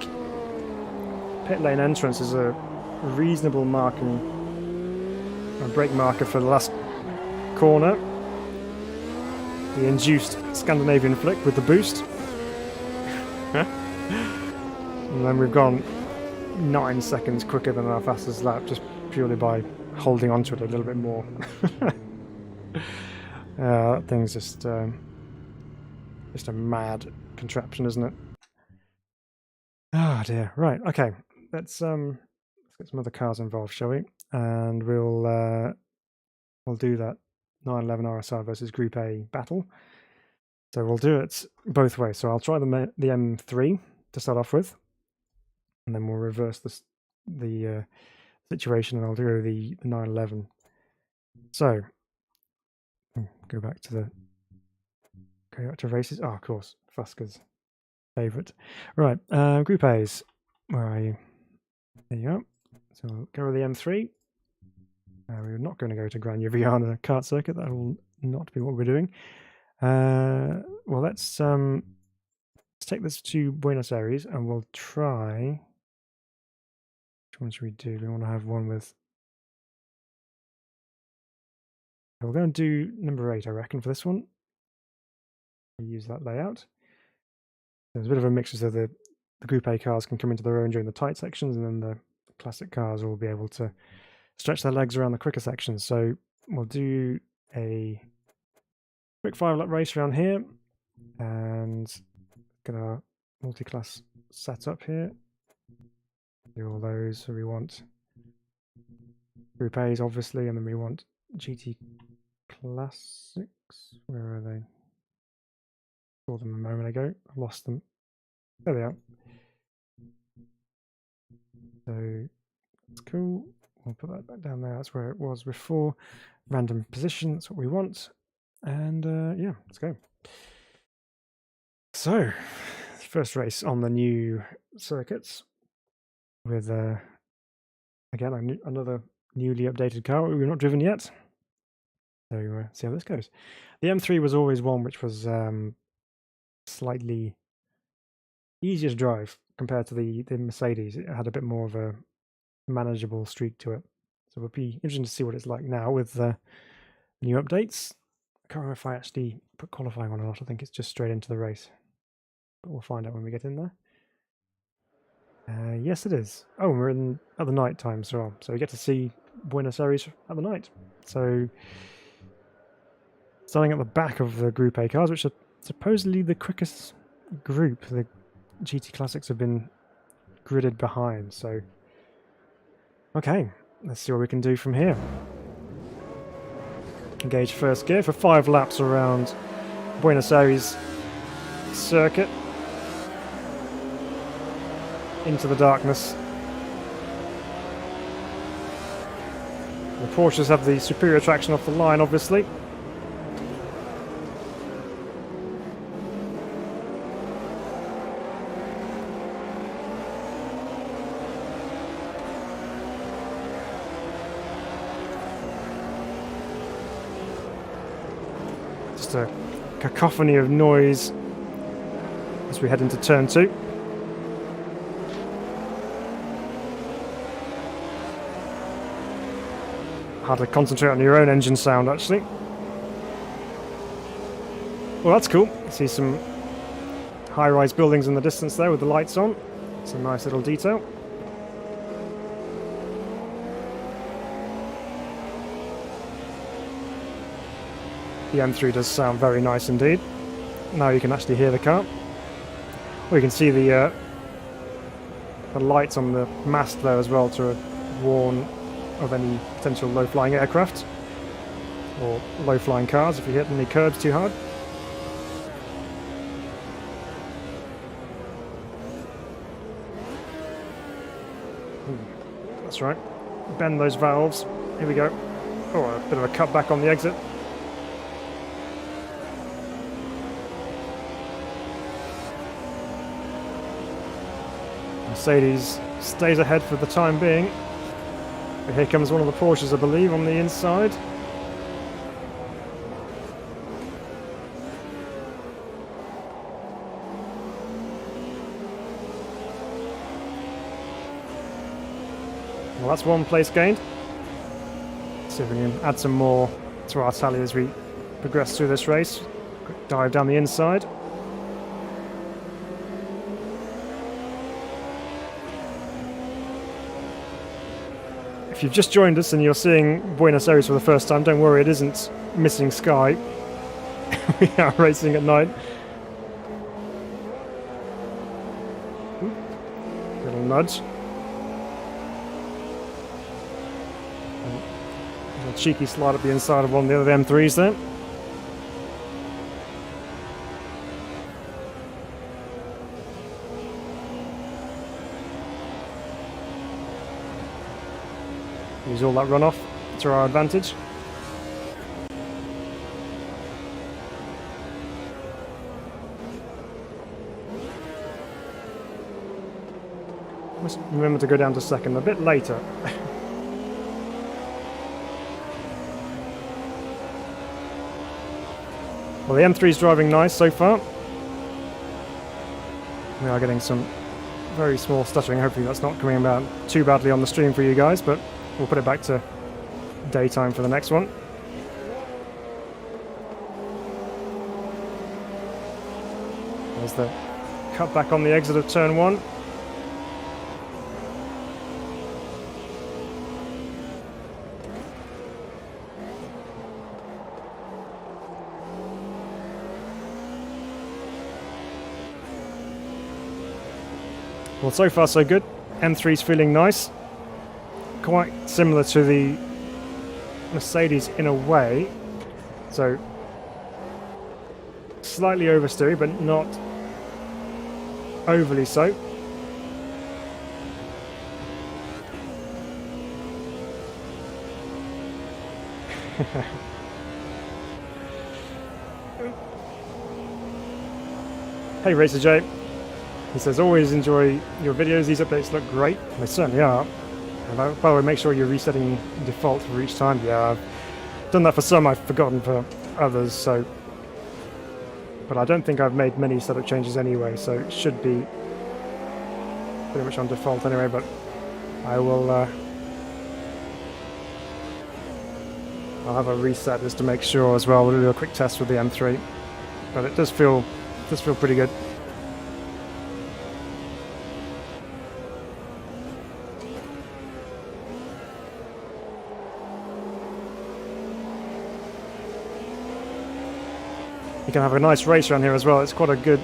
pit lane entrance is a reasonable marking, a brake marker for the last corner. The induced Scandinavian flick with the boost. And then we've gone 9 seconds quicker than our fastest lap just purely by holding onto it a little bit more. That thing's just a mad contraption, isn't it? Oh dear. Right. Okay. Let's get some other cars involved, shall we? And we'll do that 911 RSR versus Group A battle. So we'll do it both ways. So I'll try the M3 to start off with, and then we'll reverse the situation, and I'll do the 911. So go back to races. Oh, of course, Fusca's favourite. Right, Group A's. Where are you? There you go. So we'll go with the M3. We're not going to go to Gran Lluvia kart circuit. That will not be what we're doing. Well, let's take this to Buenos Aires, and we'll try. Which one should we do? We want to have one with. We're going to do number 8, I reckon, for this one. We'll use that layout. There's a bit of a mixture, so the Group A cars can come into their own during the tight sections, and then the classic cars will be able to stretch their legs around the quicker sections. So we'll do a quick 5-lap race around here, and get our multi-class setup here. Do all those. So we want Group A's, obviously, and then we want GT Classics. Where are they? Saw them a moment ago. I've lost them. There they are. So that's cool. We'll put that back down there. That's where it was before. Random position. That's what we want. And yeah, let's go. So, first race on the new circuits with Again, another newly updated car we've not driven yet. So see how this goes. The M3 was always one which was slightly easier to drive compared to the Mercedes. It had a bit more of a manageable streak to it. So it'll be interesting to see what it's like now with the new updates. I can't remember if I actually put qualifying on or not. I think it's just straight into the race. But we'll find out when we get in there. Yes, it is. Oh, we're in at the night time as well. So we get to see Buenos Aires at the night. So starting at the back of the Group A cars, which are supposedly the quickest group. The GT Classics have been gridded behind. So, okay, let's see what we can do from here. Engage first gear for 5 laps around Buenos Aires circuit. Into the darkness. The Porsches have the superior traction off the line, obviously. Just a cacophony of noise as we head into turn 2. Hard to concentrate on your own engine sound, actually. Well, that's cool. See some high-rise buildings in the distance there with the lights on. It's a nice little detail. The M3 does sound very nice indeed. Now you can actually hear the car. Well, you can see the lights on the mast there as well to warn of any potential low-flying aircraft or low-flying cars if you hit any curbs too hard. That's right. Bend those valves. Here we go. Oh, a bit of a cutback on the exit. Mercedes stays ahead for the time being. But here comes one of the Porsches, I believe, on the inside. Well, that's 1 place gained. Let's see if we can add some more to our tally as we progress through this race. Quick dive down the inside. If you've just joined us and you're seeing Buenos Aires for the first time, don't worry, it isn't missing sky. We are racing at night. Little nudge. A cheeky slide up the inside of one of the other M3s there. Use all that runoff to our advantage. Must remember to go down to second a bit later. Well, the M3 is driving nice so far. We are getting some very small stuttering. Hopefully that's not coming about too badly on the stream for you guys, but we'll put it back to daytime for the next one. There's the cut back on the exit of turn 1. Well, so far so good. M3's feeling nice. Quite similar to the Mercedes in a way. So slightly oversteery, but not overly so. Hey Racer J. He says, always enjoy your videos. These updates look great. They certainly are. By the way, make sure you're resetting default for each time. Yeah, I've done that for some, I've forgotten for others, so... But I don't think I've made many setup changes anyway, so it should be pretty much on default anyway, but I will... I'll have a reset just to make sure as well. We'll do a quick test with the M3. But it does feel pretty good. You can have a nice race around here as well. It's quite a good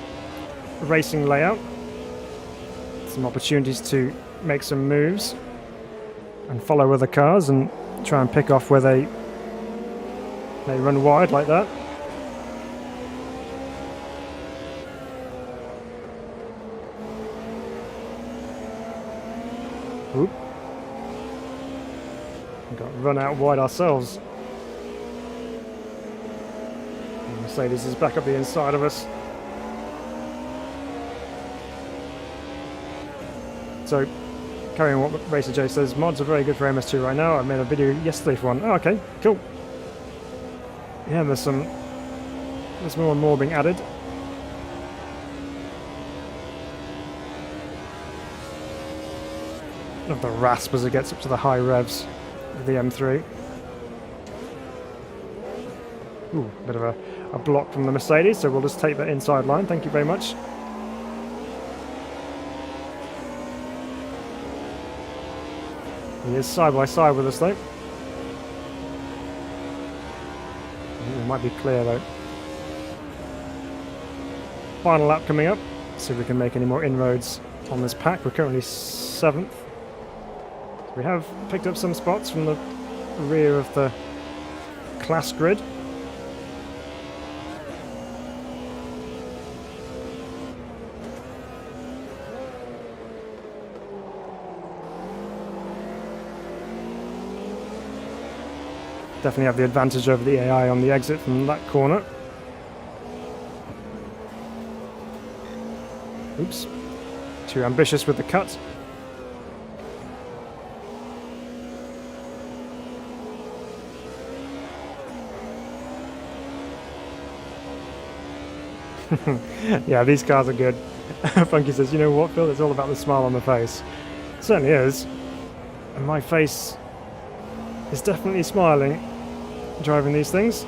racing layout. Some opportunities to make some moves and follow other cars and try and pick off where they run wide like that. Oop. We got run out wide ourselves. And Mercedes is back up the inside of us. So, carrying on what Racer J says, mods are very good for MS2 right now. I made a video yesterday for one. Oh, okay, cool. Yeah, there's more and more being added. Love the rasp as it gets up to the high revs of the M3. Ooh, a bit of a block from the Mercedes, so we'll just take that inside line. Thank you very much. He is side by side with us though. It might be clear though. Final lap coming up. See if we can make any more inroads on this pack. We're currently 7th. We have picked up some spots from the rear of the class grid. Definitely have the advantage over the AI on the exit from that corner. Oops. Too ambitious with the cut. Yeah, these cars are good. Funky says, you know what, Phil? It's all about the smile on the face. It certainly is. And my face is definitely smiling driving these things.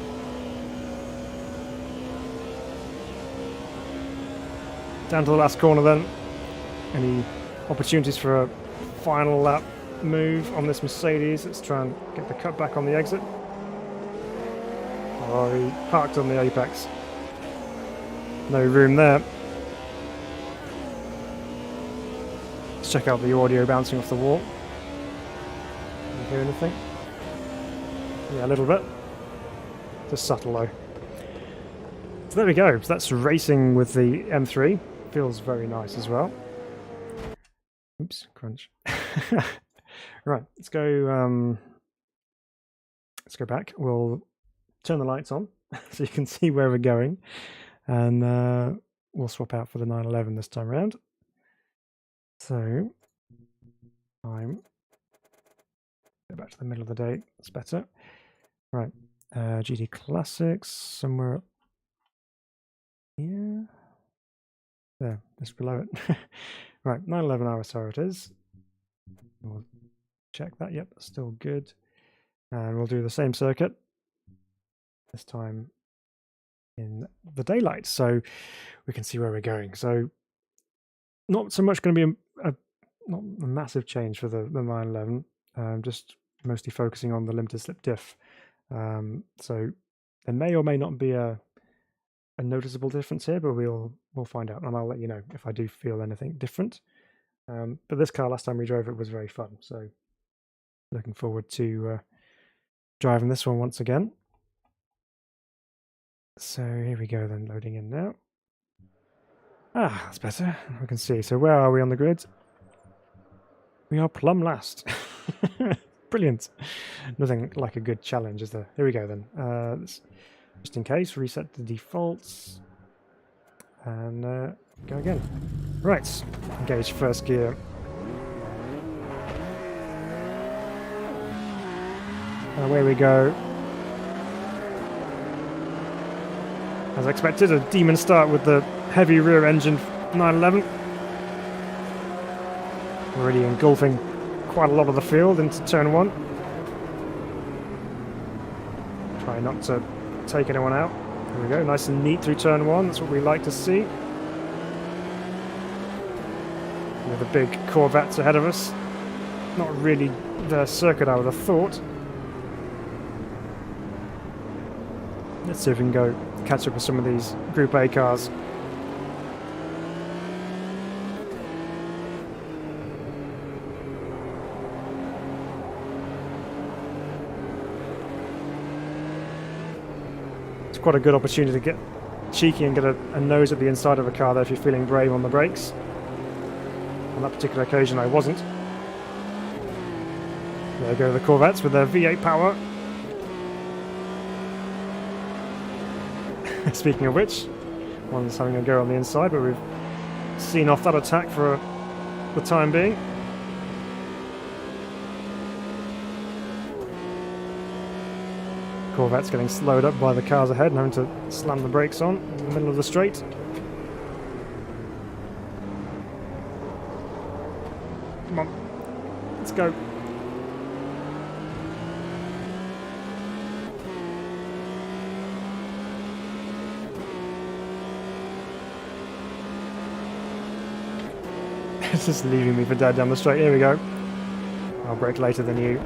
Down to the last corner then. Any opportunities for a final lap move on this Mercedes? Let's try and get the cut back on the exit. Oh, he parked on the apex. No room there. Let's check out the audio bouncing off the wall. Can you hear anything? Yeah, a little bit. Just subtle though. So there we go. So that's racing with the M3. Feels very nice as well. Oops, crunch. Right, let's go back. We'll turn the lights on so you can see where we're going. And we'll swap out for the 911 this time around. So I'm go back to the middle of the day. That's better. Right, GT Classics somewhere here. There, just below it. Right, 911 RSR it is. We'll check that. Yep, still good. And we'll do the same circuit this time in the daylight, so we can see where we're going. So not so much going to be not a massive change for the 911, just mostly focusing on the limited slip diff. So there may or may not be a noticeable difference here, but we'll find out, and I'll let you know if I do feel anything different. But this car, last time we drove it, was very fun, so looking forward to driving this one once again. So here we go then, loading in now. Ah, that's better. We can see. So where are we on the grid? We are plumb last. Brilliant. Nothing like a good challenge, is there? Here we go then. Let's, just in case, reset the defaults. And go again. Right, engage first gear. And away we go. As expected, a demon start with the heavy rear engine 911. Already engulfing quite a lot of the field into turn 1. Try not to take anyone out. There we go, nice and neat through turn 1. That's what we like to see. With the big Corvettes ahead of us. Not really the circuit I would have thought. Let's see if we can go catch up with some of these Group A cars. It's quite a good opportunity to get cheeky and get a nose at the inside of a car there if you're feeling brave on the brakes. On that particular occasion I wasn't. There go the Corvettes with their V8 power. Speaking of which, one's having a go on the inside, but we've seen off that attack for the time being. Corvette's getting slowed up by the cars ahead and having to slam the brakes on in the middle of the straight. Come on, let's go. It's just leaving me for dead down the straight. Here we go. I'll brake later than you.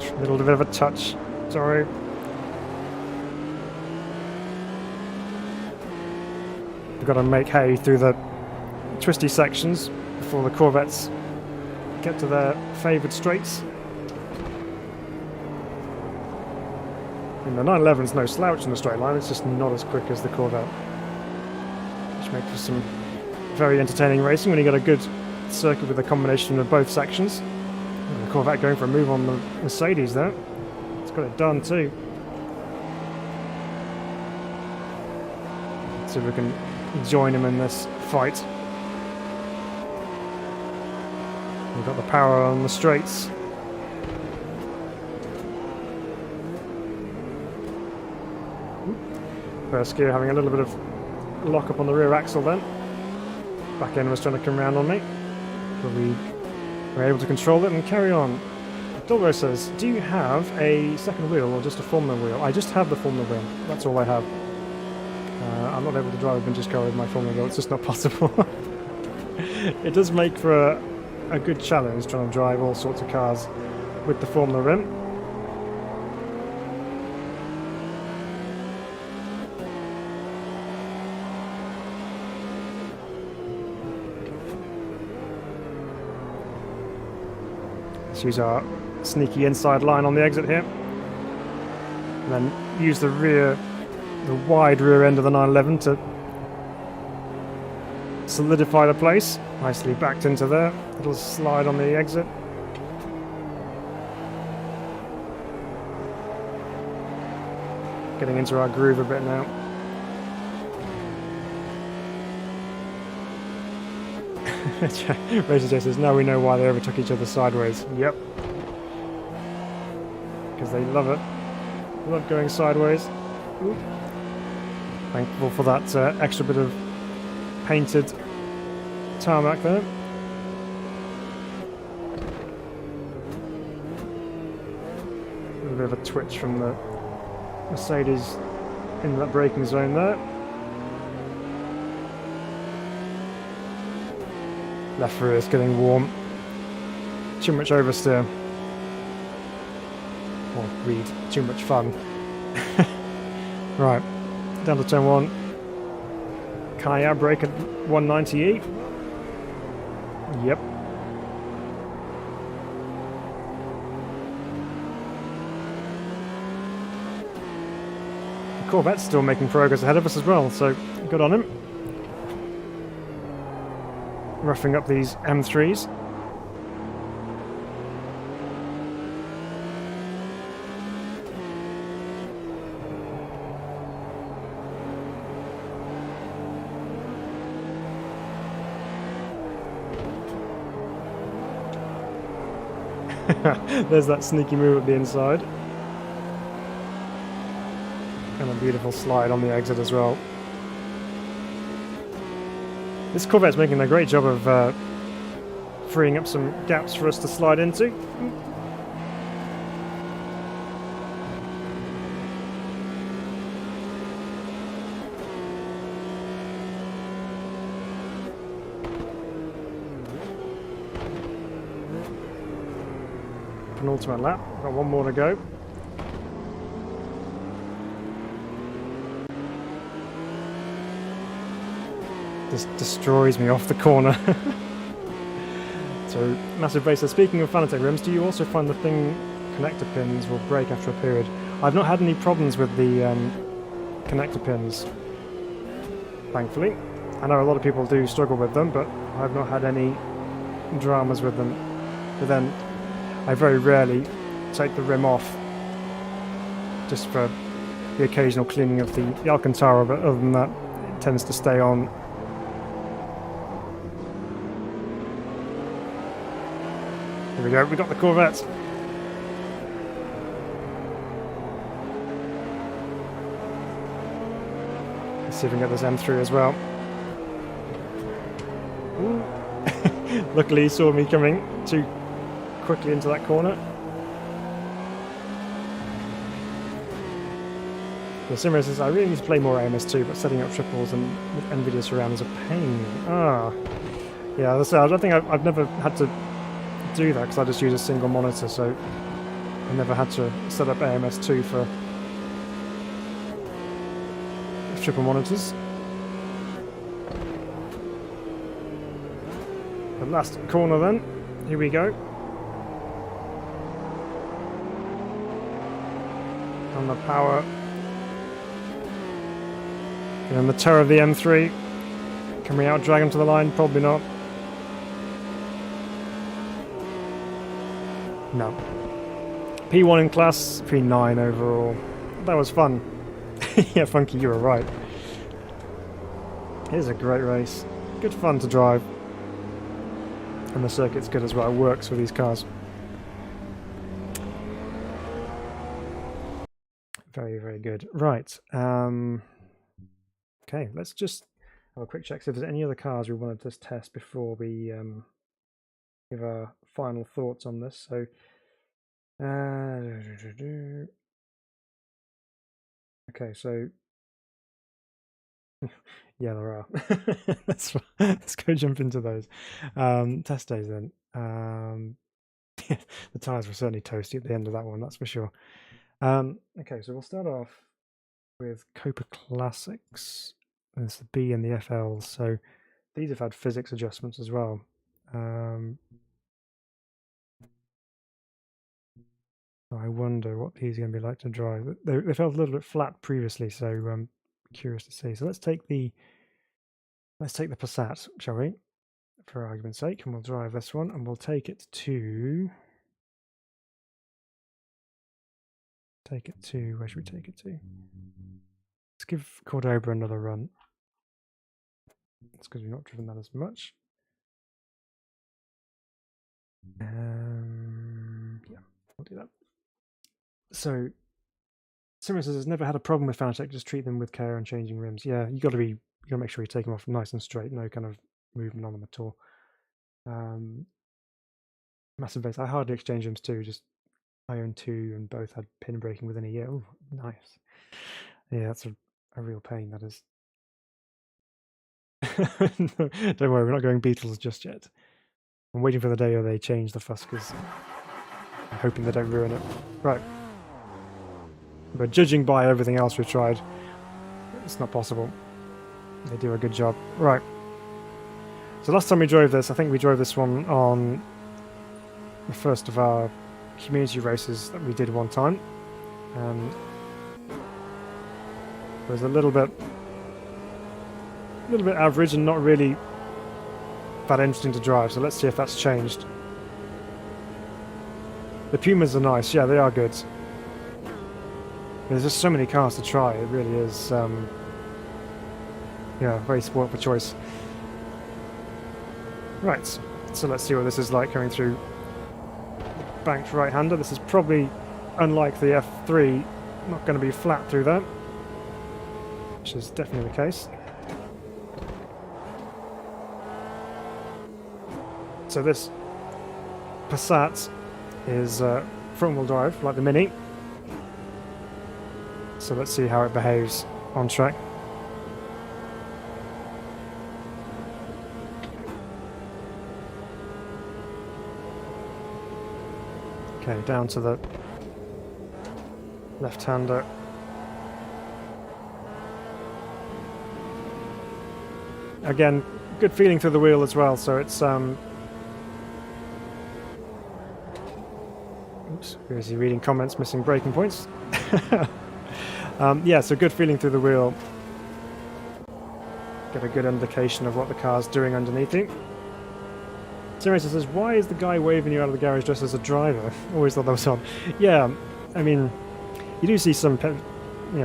A little bit of a touch. Sorry. We've got to make hay through the twisty sections before the Corvettes get to their favoured straights. And the 911's no slouch in the straight line, it's just not as quick as the Corvette. Which makes for some very entertaining racing when you got a good circuit with a combination of both sections. And the Corvette going for a move on the Mercedes there. It's got it done too. Let's see if we can join him in this fight. We've got the power on the straights. First gear having a little bit of lock up on the rear axle then. Back end was trying to come round on me. But we were able to control it and carry on. Dolbo says, do you have a second wheel or just a Formula wheel? I just have the Formula wheel. That's all I have. I'm not able to drive a vintage car with my Formula wheel. It's just not possible. It does make for a good challenge trying to drive all sorts of cars with the Formula rim. Let's use our sneaky inside line on the exit here. And then use the wide rear end of the 911 to solidify the place. Nicely backed into there. Little slide on the exit. Getting into our groove a bit now. Racer J says, now we know why they overtook each other sideways. Yep. Because they love it. Love going sideways. Oop. Thankful for that extra bit of painted tarmac there. A little bit of a twitch from the Mercedes in that braking zone there. Left rear is getting warm. Too much oversteer. Or read, too much fun. Right, down to turn 1. Can I outbrake at 190e? Yep. The Corvette's still making progress ahead of us as well, so good on him. Roughing up these M3s. There's that sneaky move at the inside. And a beautiful slide on the exit as well. This Corvette's making a great job of freeing up some gaps for us to slide into. Penultimate lap, got one more to go. This destroys me off the corner. So, massive racer. Speaking of Fanatec rims, do you also find the thing connector pins will break after a period? I've not had any problems with the connector pins, thankfully. I know a lot of people do struggle with them, but I've not had any dramas with them. But then, I very rarely take the rim off, just for the occasional cleaning of the Alcantara, but other than that, it tends to stay on. Here we go, we got the Corvette. Let's see if we can get this M3 as well. Luckily he saw me coming too quickly into that corner. The Simmer says, I really need to play more AMS2, but setting up triples and with NVIDIA surround is a pain. Yeah, that's, I don't think I've never had to do that because I just use a single monitor, so I never had to set up AMS2 for triple monitors. The last corner then, here we go. On the power. And the toe of the M3. Can we out-drag him to the line? Probably not. No. P1 in class, P9 overall. That was fun. Yeah, Funky, you were right. It is a great race. Good fun to drive. And the circuit's good as well. It works with these cars. Very, very good. Right. Okay, let's just have a quick check see if there's any other cars we want to just test before we give our final thoughts on this. So, okay, so yeah, there are. Let's go jump into those. Test days then. The tyres were certainly toasty at the end of that one, that's for sure. Okay, so we'll start off with Copa Classics. There's the B and the FL, so these have had physics adjustments as well. I wonder what these are going to be like to drive. They felt a little bit flat previously, so I'm curious to see. So let's take the Passat, shall we, for argument's sake, and we'll drive this one, and we'll take it to. Where should we take it to? Let's give Cordoba another run. It's because we've not driven that as much. Yeah, we'll do that. So, Simmer says has never had a problem with Fanatec. Just treat them with care and changing rims. Yeah, you got to make sure you take them off nice and straight. No kind of movement on them at all. Massive base. I hardly exchange rims too. Just I own two and both had pin breaking within a year. Oh, nice. Yeah, that's a real pain. That is. No, don't worry, we're not going Beatles just yet. I'm waiting for the day where they change the fuss because I'm hoping they don't ruin it. Right. But judging by everything else we've tried, it's not possible. They do a good job. Right. So last time we drove this, I think we drove this one on the first of our community races that we did one time. And it was a little bit average and not really that interesting to drive. So let's see if that's changed. The Pumas are nice. Yeah, they are good. There's just so many cars to try. It really is, yeah, very spoilt for choice. Right, so let's see what this is like coming through banked right-hander. This is probably, unlike the F3, not going to be flat through that, which is definitely the case. So this Passat is front-wheel drive, like the Mini. So let's see how it behaves on track. Okay, down to the left-hander. Again, good feeling through the wheel as well, so it's oops, where is he reading comments, missing braking points? Yeah, so good feeling through the wheel. Get a good indication of what the car's doing underneath you. Simracer says, why is the guy waving you out of the garage dressed as a driver? Always thought that was odd. Yeah, I mean, you do see some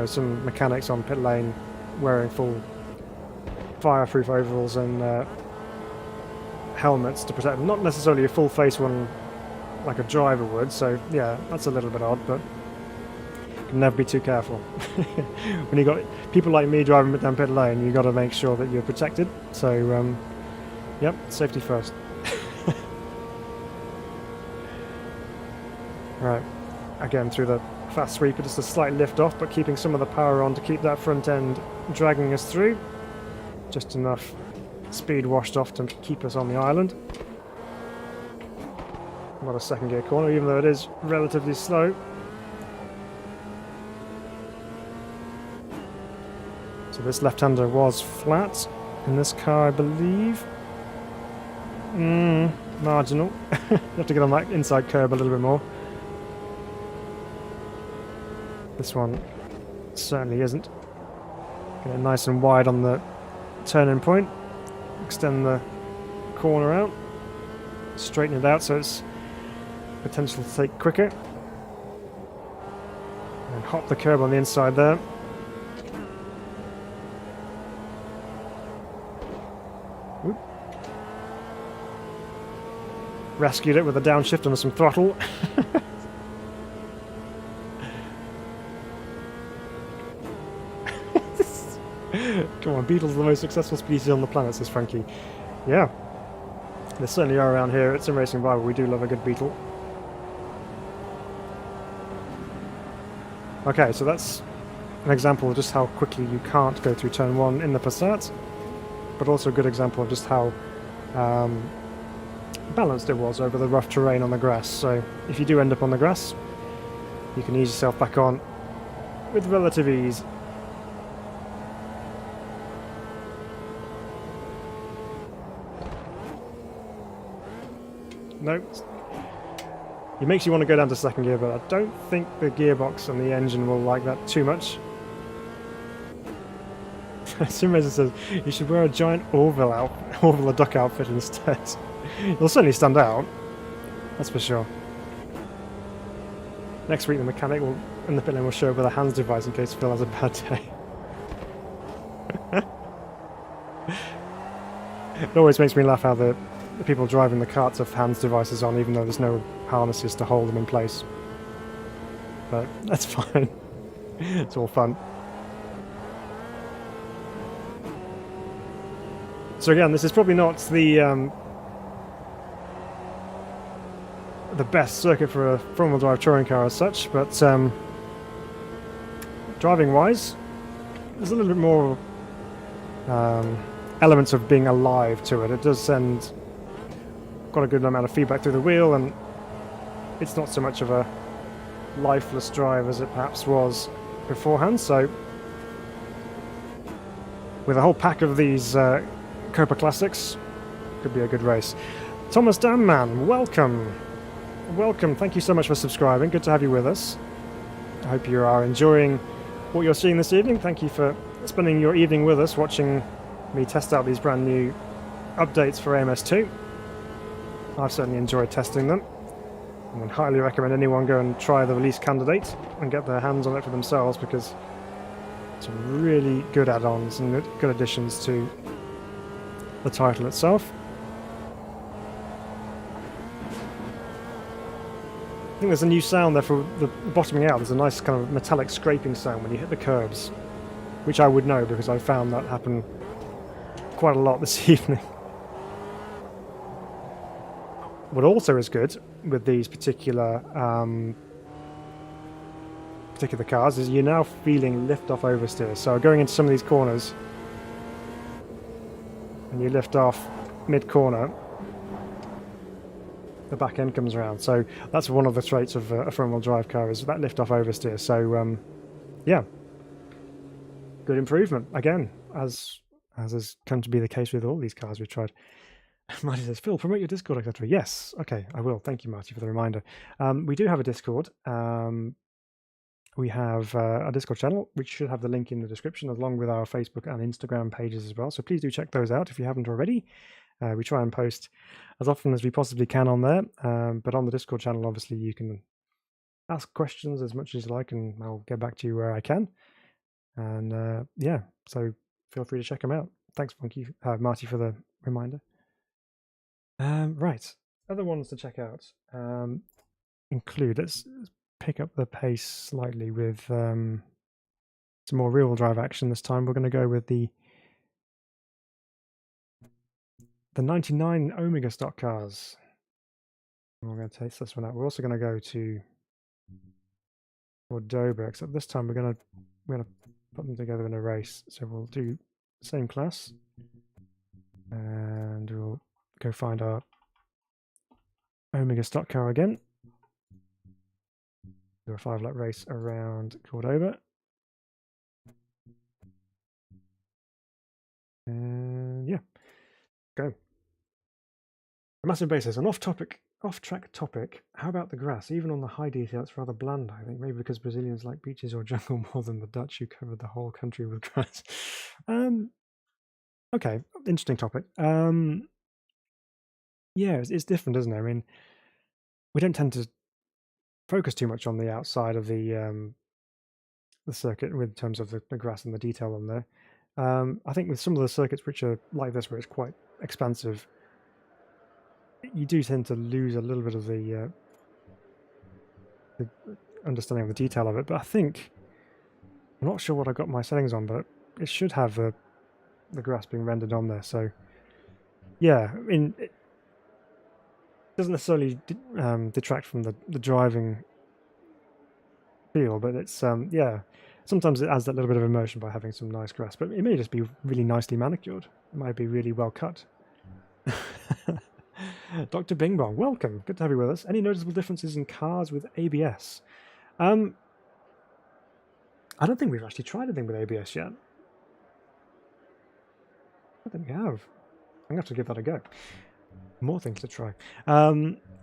some mechanics on pit lane wearing full fireproof overalls and helmets to protect them. Not necessarily a full face one like a driver would, so yeah, that's a little bit odd, but you can never be too careful. When you got people like me driving down pit lane, you got to make sure that you're protected. So, yep, safety first. Right, again through the fast sweeper, just a slight lift off, but keeping some of the power on to keep that front end dragging us through. Just enough speed washed off to keep us on the island. Not a second gear corner, even though it is relatively slow. So this left-hander was flat in this car, I believe. Marginal. You have to get on that inside curb a little bit more. This one certainly isn't. Get it nice and wide on the turning point. Extend the corner out. Straighten it out so it's potential to take quicker. And hop the curb on the inside there. Oop. Rescued it with a downshift and some throttle. Come on, beetles are the most successful species on the planet, says Frankie. Yeah, they certainly are around here. It's in Racing Bible. We do love a good beetle. Okay, so that's an example of just how quickly you can't go through turn 1 in the Passat, but also a good example of just how balanced it was over the rough terrain on the grass. So if you do end up on the grass, you can ease yourself back on with relative ease. No, it makes you want to go down to second gear, but I don't think the gearbox and the engine will like that too much. Simracer says you should wear a giant Orville duck outfit instead. You'll certainly stand out, that's for sure. Next week the mechanic in the pit lane will show up with a hands device in case Phil has a bad day. It always makes me laugh how the people driving the carts have hands devices on, even though there's no harnesses to hold them in place. But that's fine. It's all fun. So again, this is probably not the best circuit for a front-wheel drive touring car as such, but driving-wise, there's a little bit more elements of being alive to it. It does send quite a good amount of feedback through the wheel, and it's not so much of a lifeless drive as it perhaps was beforehand. So with a whole pack of these Copa Classics, could be a good race. Thomas Damman, welcome. Welcome, thank you so much for subscribing. Good to have you with us. I hope you are enjoying what you're seeing this evening. Thank you for spending your evening with us, watching me test out these brand new updates for AMS2. I've certainly enjoyed testing them, and would highly recommend anyone go and try the release candidate and get their hands on it for themselves, because some really good add-ons and good additions to the title itself. think there's a new sound there for the bottoming out. There's a nice kind of metallic scraping sound when you hit the curbs, which I would know because I found that happen quite a lot this evening. What also is good with these particular cars is you're now feeling lift-off oversteer. So going into some of these corners, and you lift off mid-corner, the back end comes around. So that's one of the traits of a front-wheel drive car, is that lift-off oversteer. So yeah, good improvement again, as has come to be the case with all these cars we've tried. Marty says, Phil, promote your Discord, etc. Yes, okay, I will. Thank you, Marty, for the reminder. We do have a Discord. We have a Discord channel, which should have the link in the description, along with our Facebook and Instagram pages as well. So please do check those out if you haven't already. We try and post as often as we possibly can on there. But on the Discord channel, obviously, you can ask questions as much as you like, and I'll get back to you where I can. And yeah, so feel free to check them out. Thanks, Marty, for the reminder. Right, other ones to check out include, let's pick up the pace slightly with some more rear-wheel drive action this time. We're going to go with the 99 Omega stock cars. We're going to taste this one out. We're also going to go to Cordoba, except this time we're going to put them together in a race. So we'll do the same class, and we'll go find our Omega stock car again. Do a 5-lap race around Cordoba. And yeah, go. A massive basis. An off-track topic. How about the grass? Even on the high detail, it's rather bland, I think. Maybe because Brazilians like beaches or jungle more than the Dutch, who covered the whole country with grass. Okay, interesting topic. Yeah, it's different, isn't it? I mean, we don't tend to focus too much on the outside of the circuit in terms of the grass and the detail on there. I think with some of the circuits which are like this, where it's quite expansive, you do tend to lose a little bit of the understanding of the detail of it. But I think, I'm not sure what I got my settings on, but it should have the grass being rendered on there. So yeah, I mean, it doesn't necessarily detract from the driving feel, but it's yeah, sometimes it adds that little bit of emotion by having some nice grass. But it may just be really nicely manicured. It might be really well cut. Dr. Bing Bong, welcome. Good to have you with us. Any noticeable differences in cars with ABS? I don't think we've actually tried anything with ABS yet. I think we have. I'm going to have to give that a go. More things to try.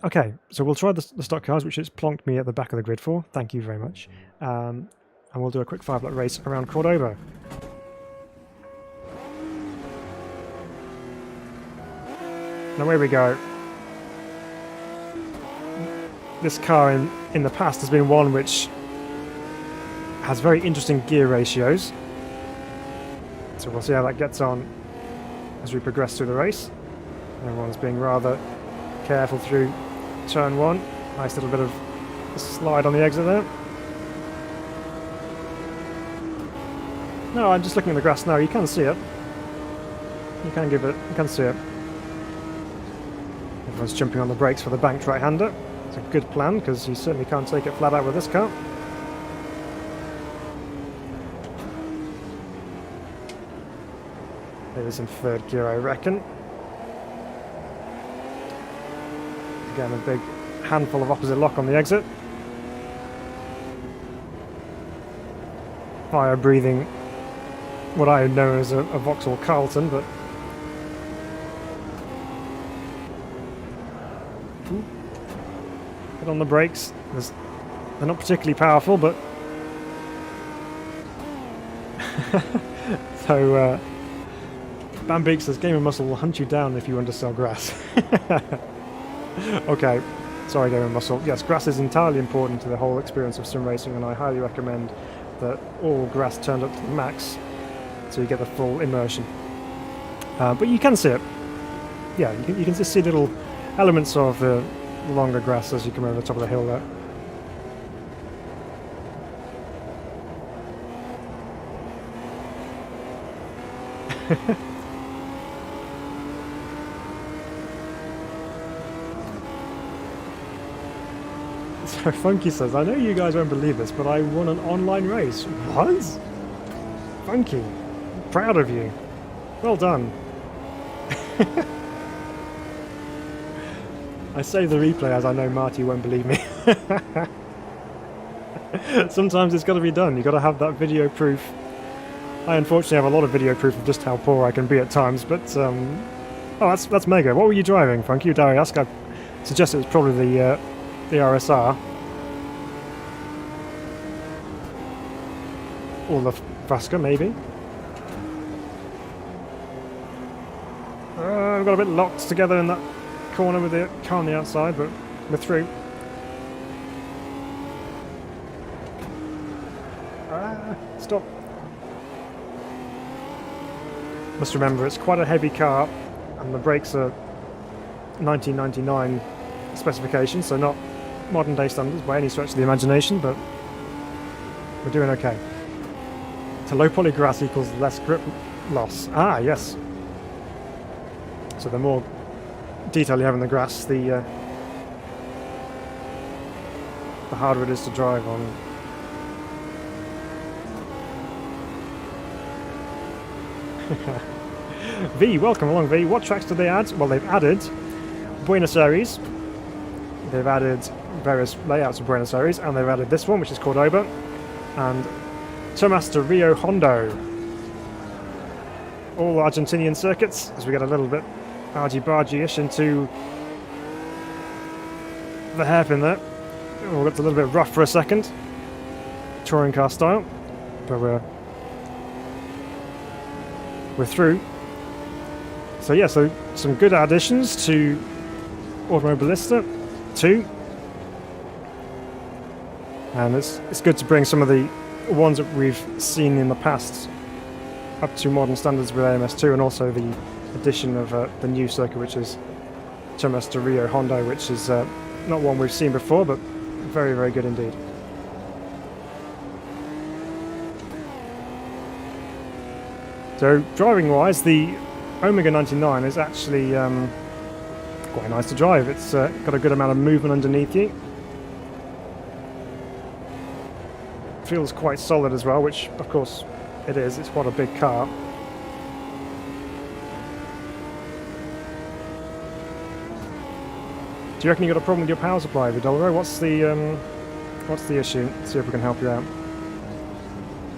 Okay, so we'll try the stock cars, which it's plonked me at the back of the grid for. Thank you very much. And we'll do a quick 5-lap race around Cordoba. Now, here we go. This car in the past has been one which has very interesting gear ratios. So we'll see how that gets on as we progress through the race. Everyone's being rather careful through turn 1. Nice little bit of slide on the exit there. No, I'm just looking at the grass now. You can see it. You can see it. Everyone's jumping on the brakes for the banked right-hander. It's a good plan, because you certainly can't take it flat out with this car. It is in third gear, I reckon. Again, a big handful of opposite lock on the exit. Fire breathing what I know as a Vauxhall Carlton, but get on the brakes. They're not particularly powerful, but so Bambeek says Game of Muscle will hunt you down if you undersell grass. Okay, sorry Game of Muscle. Yes, grass is entirely important to the whole experience of sim racing, and I highly recommend that all grass turned up to the max so you get the full immersion. But you can see it. Yeah, you can just see little elements of the longer grass as you come over the top of the hill there. So Funky says, I know you guys won't believe this, but I won an online race. What? Funky, proud of you. Well done. I say the replay as I know Marty won't believe me. Sometimes it's got to be done. You've got to have that video proof. I unfortunately have a lot of video proof of just how poor I can be at times, but oh, that's mega. What were you driving, Funky? Darius? I suggested it was probably the RSR. Or the Vasca, maybe. We've got a bit locked together in that corner with the car on the outside, but we're through. Stop. Must remember, it's quite a heavy car, and the brakes are 1999 specifications, so not modern day standards by any stretch of the imagination, but we're doing okay. So low poly grass equals less grip loss. Ah, yes. So the more detail you have in the grass, the harder it is to drive on. V, welcome along, V. What tracks did they add? Well, they've added Buenos Aires. They've added various layouts of Buenos Aires, and they've added this one, which is Cordoba, and Tomas de Rio Hondo. All Argentinian circuits, as we get a little bit argy-bargy-ish into the hairpin there. Oh, it's a little bit rough for a second, touring car style, but we're through. So yeah, so some good additions to Automobilista 2, and it's good to bring some of the ones that we've seen in the past up to modern standards with AMS2, and also the addition of the new circuit, which is Tomas de Rio Hondo, which is not one we've seen before, but very, very good indeed. So driving wise, the Omega 99 is actually quite nice to drive. It's got a good amount of movement underneath you. Feels quite solid as well, which of course it is. It's quite a big car. Do you reckon you got a problem with your power supply, Vidalro? What's the issue? Let's see if we can help you out.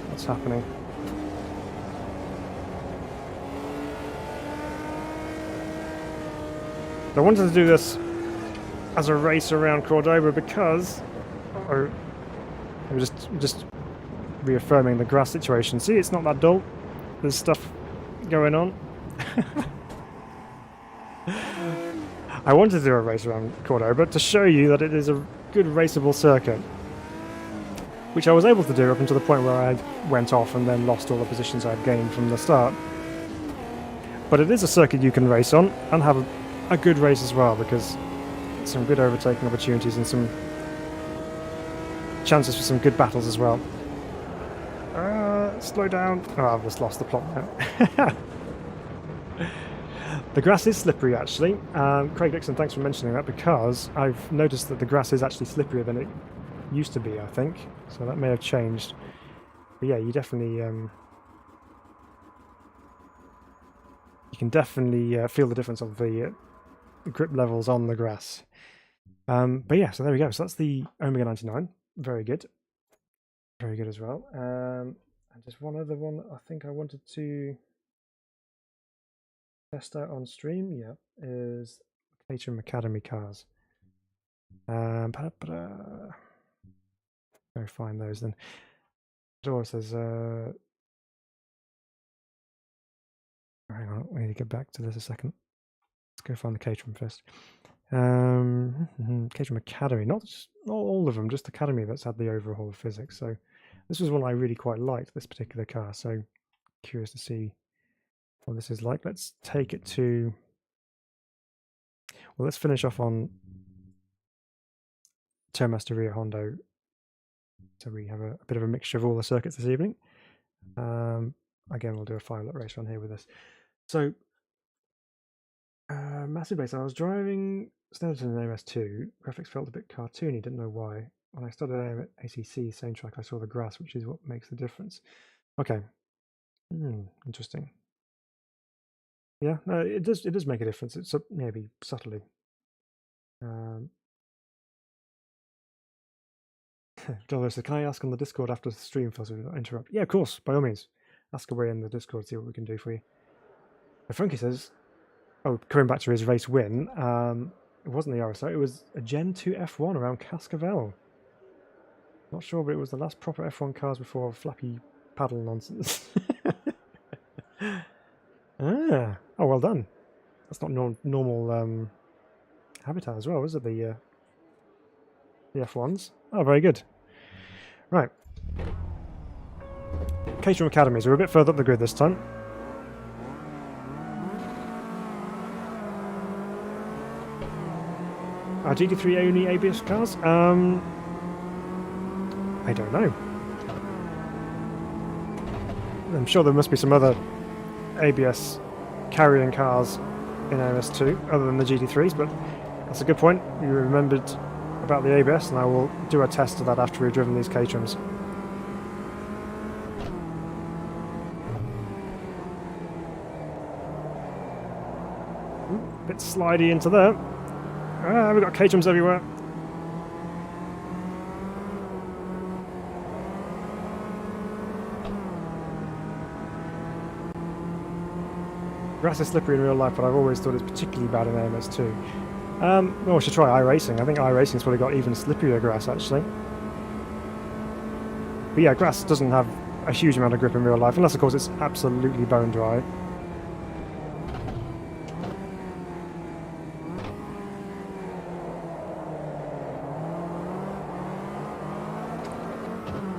What's happening? I wanted to do this as a race around Cordoba because I'm just reaffirming the grass situation. See, it's not that dull. There's stuff going on. I wanted to do a race around Cordoba to show you that it is a good raceable circuit, which I was able to do up until the point where I went off and then lost all the positions I'd gained from the start. But it is a circuit you can race on and have a good race as well, because some good overtaking opportunities and some chances for some good battles as well. Slow down. Oh, I've just lost the plot now. The grass is slippery, actually. Craig Dixon, thanks for mentioning that, because I've noticed that the grass is actually slipperier than it used to be, I think. So that may have changed. But yeah, you definitely... you can definitely feel the difference of the grip levels on the grass. But yeah, so there we go. So that's the Omega 99. Very good. Very good as well. And just one other one I think I wanted to test out on stream, yeah, is Caterham Academy cars. Go find those then. Dora says, hang on, we need to get back to this a second. Let's go find the Caterham first. Caterham Academy, not all of them, just Academy that's had the overhaul of physics. So this was one I really quite liked, this particular car. So curious to see what this is like. Let's take it to... Well, let's finish off on Tomas de Rio Hondo. So we have a bit of a mixture of all the circuits this evening. again, we'll do a 5-lap race on here with this. So, massive base. I was driving Stenton in AMS2. Graphics felt a bit cartoony, didn't know why. When I started ACC, same track, I saw the grass, which is what makes the difference. Okay. Interesting. Yeah, no, it does make a difference. It's maybe subtly. Dollar said, can I ask on the Discord after the stream for so we don't interrupt? Yeah, of course, by all means. Ask away in the Discord, see what we can do for you. But Frankie says, oh, coming back to his race win, it wasn't the RSO, it was a Gen 2 F1 around Cascavel. Not sure, but it was the last proper F1 cars before flappy paddle nonsense. Oh, well done. That's not normal habitat as well, is it? The F1s. Oh, very good. Right. Caterham Academies. We're a bit further up the grid this time. Are GT3 only ABS cars? I don't know. I'm sure there must be some other ABS carrying cars in AMS2 other than the GT3s, but that's a good point. You remembered about the ABS, and I will do a test of that after we've driven these Caterhams. Bit slidey into there. We've got Caterhams everywhere. Grass is slippery in real life, but I've always thought it's particularly bad in AMS2. Well, we should try iRacing. I think iRacing's probably got even slipperier grass, actually. But yeah, grass doesn't have a huge amount of grip in real life, unless, of course, it's absolutely bone dry.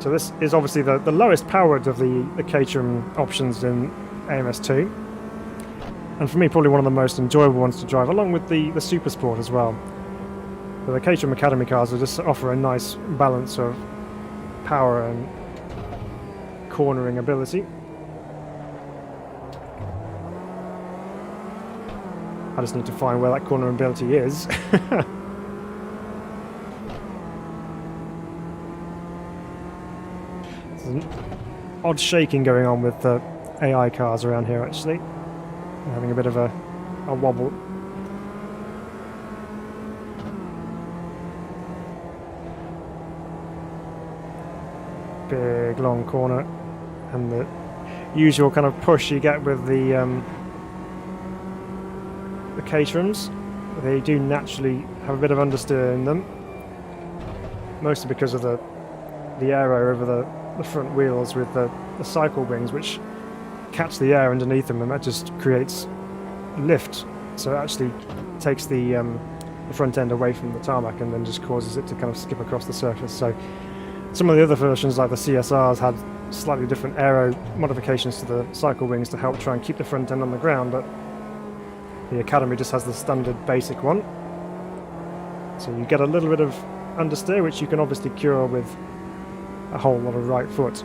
So this is obviously the lowest powered of the Caterham options in AMS2. And for me, probably one of the most enjoyable ones to drive, along with the Super Sport as well. But the Caterham Academy cars will just offer a nice balance of power and cornering ability. I just need to find where that cornering ability is. There's an odd shaking going on with the AI cars around here, actually. They're having a bit of a wobble. Big long corner, and the usual kind of push you get with the Caterhams. They do naturally have a bit of understeer in them, mostly because of the aero over the front wheels with the cycle wings, which catch the air underneath them, and that just creates lift. So it actually takes the front end away from the tarmac and then just causes it to kind of skip across the surface. So some of the other versions, like the CSRs, had slightly different aero modifications to the cycle wings to help try and keep the front end on the ground, but the Academy just has the standard basic one. So you get a little bit of understeer, which you can obviously cure with a whole lot of right foot.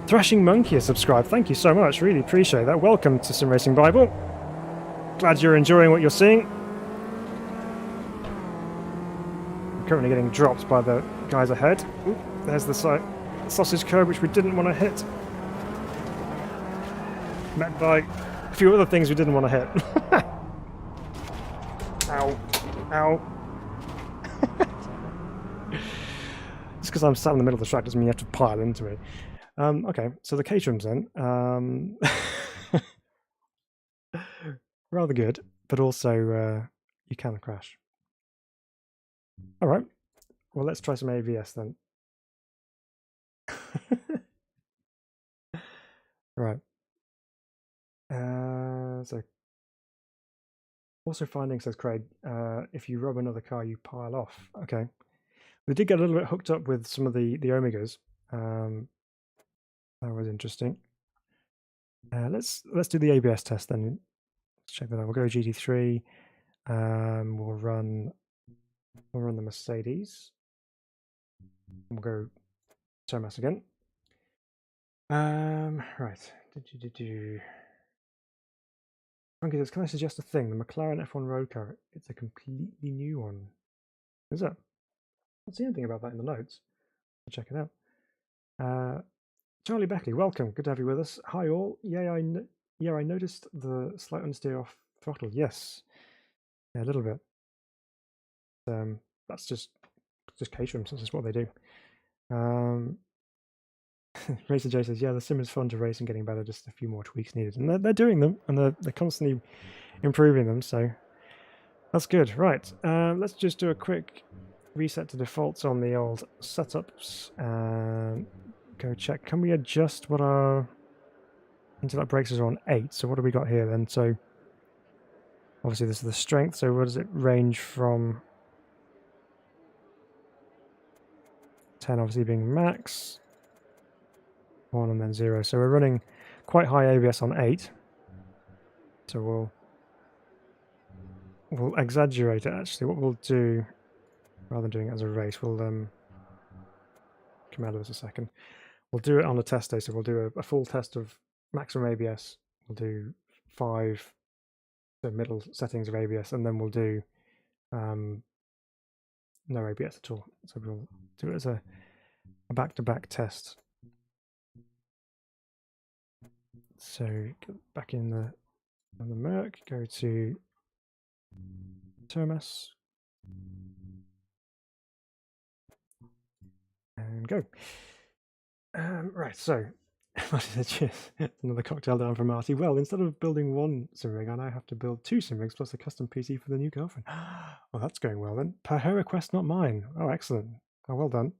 Thrashing Monkey has subscribed. Thank you so much. Really appreciate that. Welcome to Sim Racing Bible. Glad you're enjoying what you're seeing. I'm currently getting dropped by the guys ahead. Oop, there's the sausage curb, which we didn't want to hit. Met by a few other things we didn't want to hit. Ow. Ow. Just because I'm sat in the middle of the track doesn't mean you have to pile into me. Okay, so the Caterhams then. Rather good, but also you can crash. All right, well, let's try some AVS then. Right. So, also finding, says Craig, if you rob another car, you pile off. Okay. We did get a little bit hooked up with some of the Omegas. That was interesting. Let's do the ABS test then. Let's check that out. We'll go GT3. We'll run the Mercedes. We'll go Thomas again. Right. Funky says, can I suggest a thing? The McLaren F1 road car. It's a completely new one. Is it? I don't see anything about that in the notes. I'll check it out. Charlie Beckley, welcome. Good to have you with us. Hi all. Yeah, I noticed the slight understeer off throttle. Yes, yeah, a little bit. That's just Caterhams. That's just what they do. Racer J says, yeah, the sim is fun to race and getting better. Just a few more tweaks needed, and they're doing them, and they're constantly improving them. So that's good. Right. Let's just do a quick reset to defaults on the old setups and go check. Can we adjust what our internet brakes are on 8? So what do we got here then? So obviously this is the strength. So what does it range from? 10 obviously being max. 1 and then 0. So we're running quite high ABS on 8. So we'll exaggerate it actually. What we'll do, rather than doing it as a race, we'll come out of this a second. We'll do it on a test day. So we'll do a full test of maximum ABS. We'll do 5 the middle settings of ABS, and then we'll do no ABS at all. So we'll do it as a back-to-back test. So back in the Merc, go to Termas and go. Right, so another cocktail down from Marty. Well, instead of building one sim rig, I now have to build 2 sim rigs plus a custom PC for the new girlfriend. Well, that's going well then. Per her request, not mine. Oh, excellent. Oh, well done.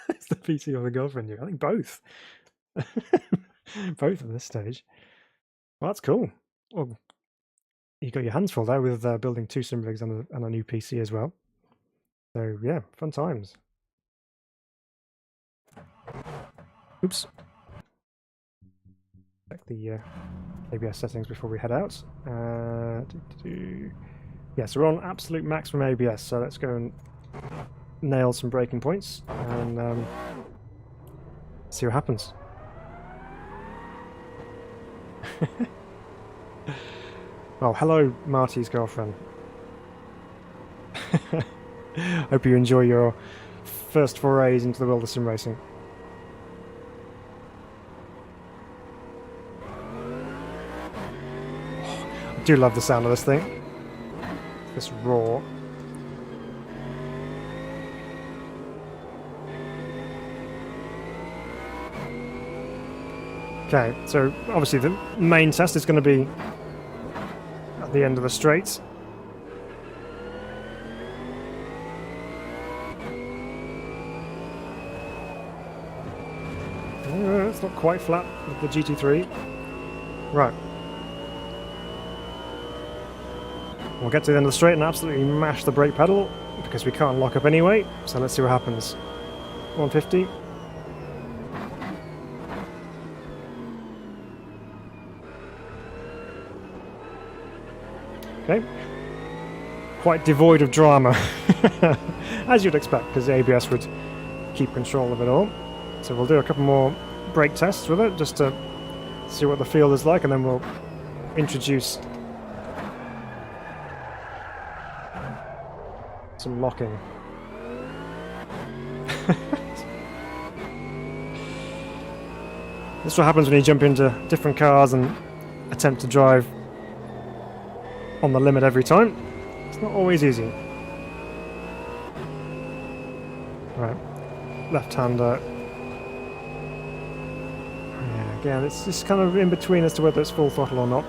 It's the PC or the girlfriend. I think both. Both at this stage. Well, that's cool. Well, you got your hands full there with building 2 sim rigs and a new PC as well. So yeah, fun times. Oops. Check the ABS settings before we head out. Yeah, so we're on absolute maximum ABS. So let's go and nail some braking points and see what happens. Well, hello, Marty's girlfriend. Hope you enjoy your first forays into the world of sim racing. I do love the sound of this thing. This roar. Okay, so obviously the main test is going to be at the end of the straight. It's not quite flat with the GT3. Right. We'll get to the end of the straight and absolutely mash the brake pedal because we can't lock up anyway. So let's see what happens. 150. Okay. Quite devoid of drama, as you'd expect, because the ABS would keep control of it all. So we'll do a couple more brake tests with it, just to see what the feel is like, and then we'll introduce some locking. This is what happens when you jump into different cars and attempt to drive on the limit every time. It's not always easy. Right, left-hander. Yeah, again, it's just kind of in between as to whether it's full throttle or not.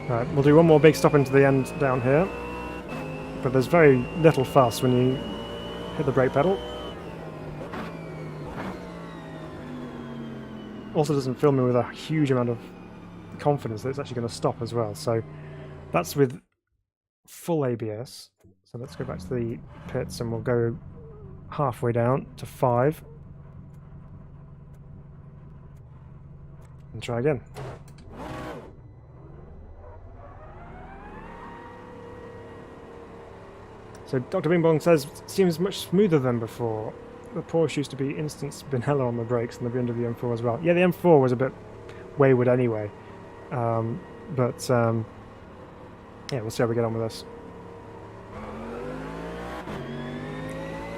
Right, we'll do one more big stop into the end down here. But there's very little fuss when you hit the brake pedal. Also doesn't fill me with a huge amount of confidence that it's actually going to stop as well. So that's with full ABS. So let's go back to the pits and we'll go halfway down to 5. And try again. So Dr. Bing Bong says, seems much smoother than before. The Porsche used to be instant spinella on the brakes and the end of the M4 as well. Yeah, the M4 was a bit wayward anyway. Yeah, we'll see how we get on with this.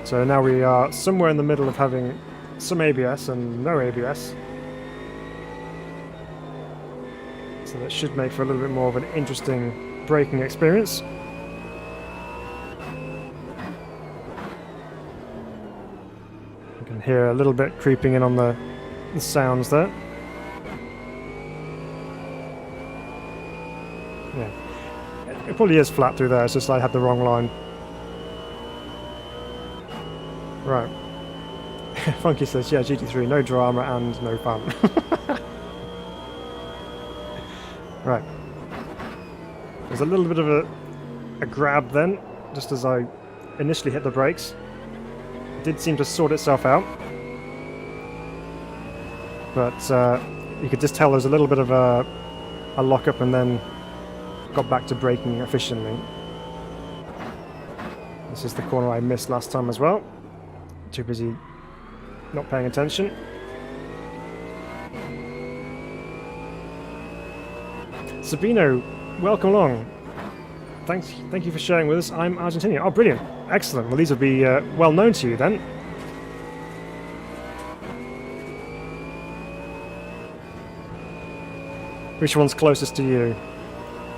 So now we are somewhere in the middle of having some ABS and no ABS. So that should make for a little bit more of an interesting braking experience. You can hear a little bit creeping in on the sounds there. Yeah, it probably is flat through there, it's just I had the wrong line. Right. Funky says, yeah, GT3, no drama and no fun. Right. There's a little bit of a grab then, just as I initially hit the brakes. It did seem to sort itself out. But you could just tell there's a little bit of a lock-up and then got back to braking efficiently. This is the corner I missed last time as well. Too busy not paying attention. Sabino, welcome along. Thank you for sharing with us. I'm Argentinian. Oh, brilliant. Excellent. Well, these will be well known to you then. Which one's closest to you?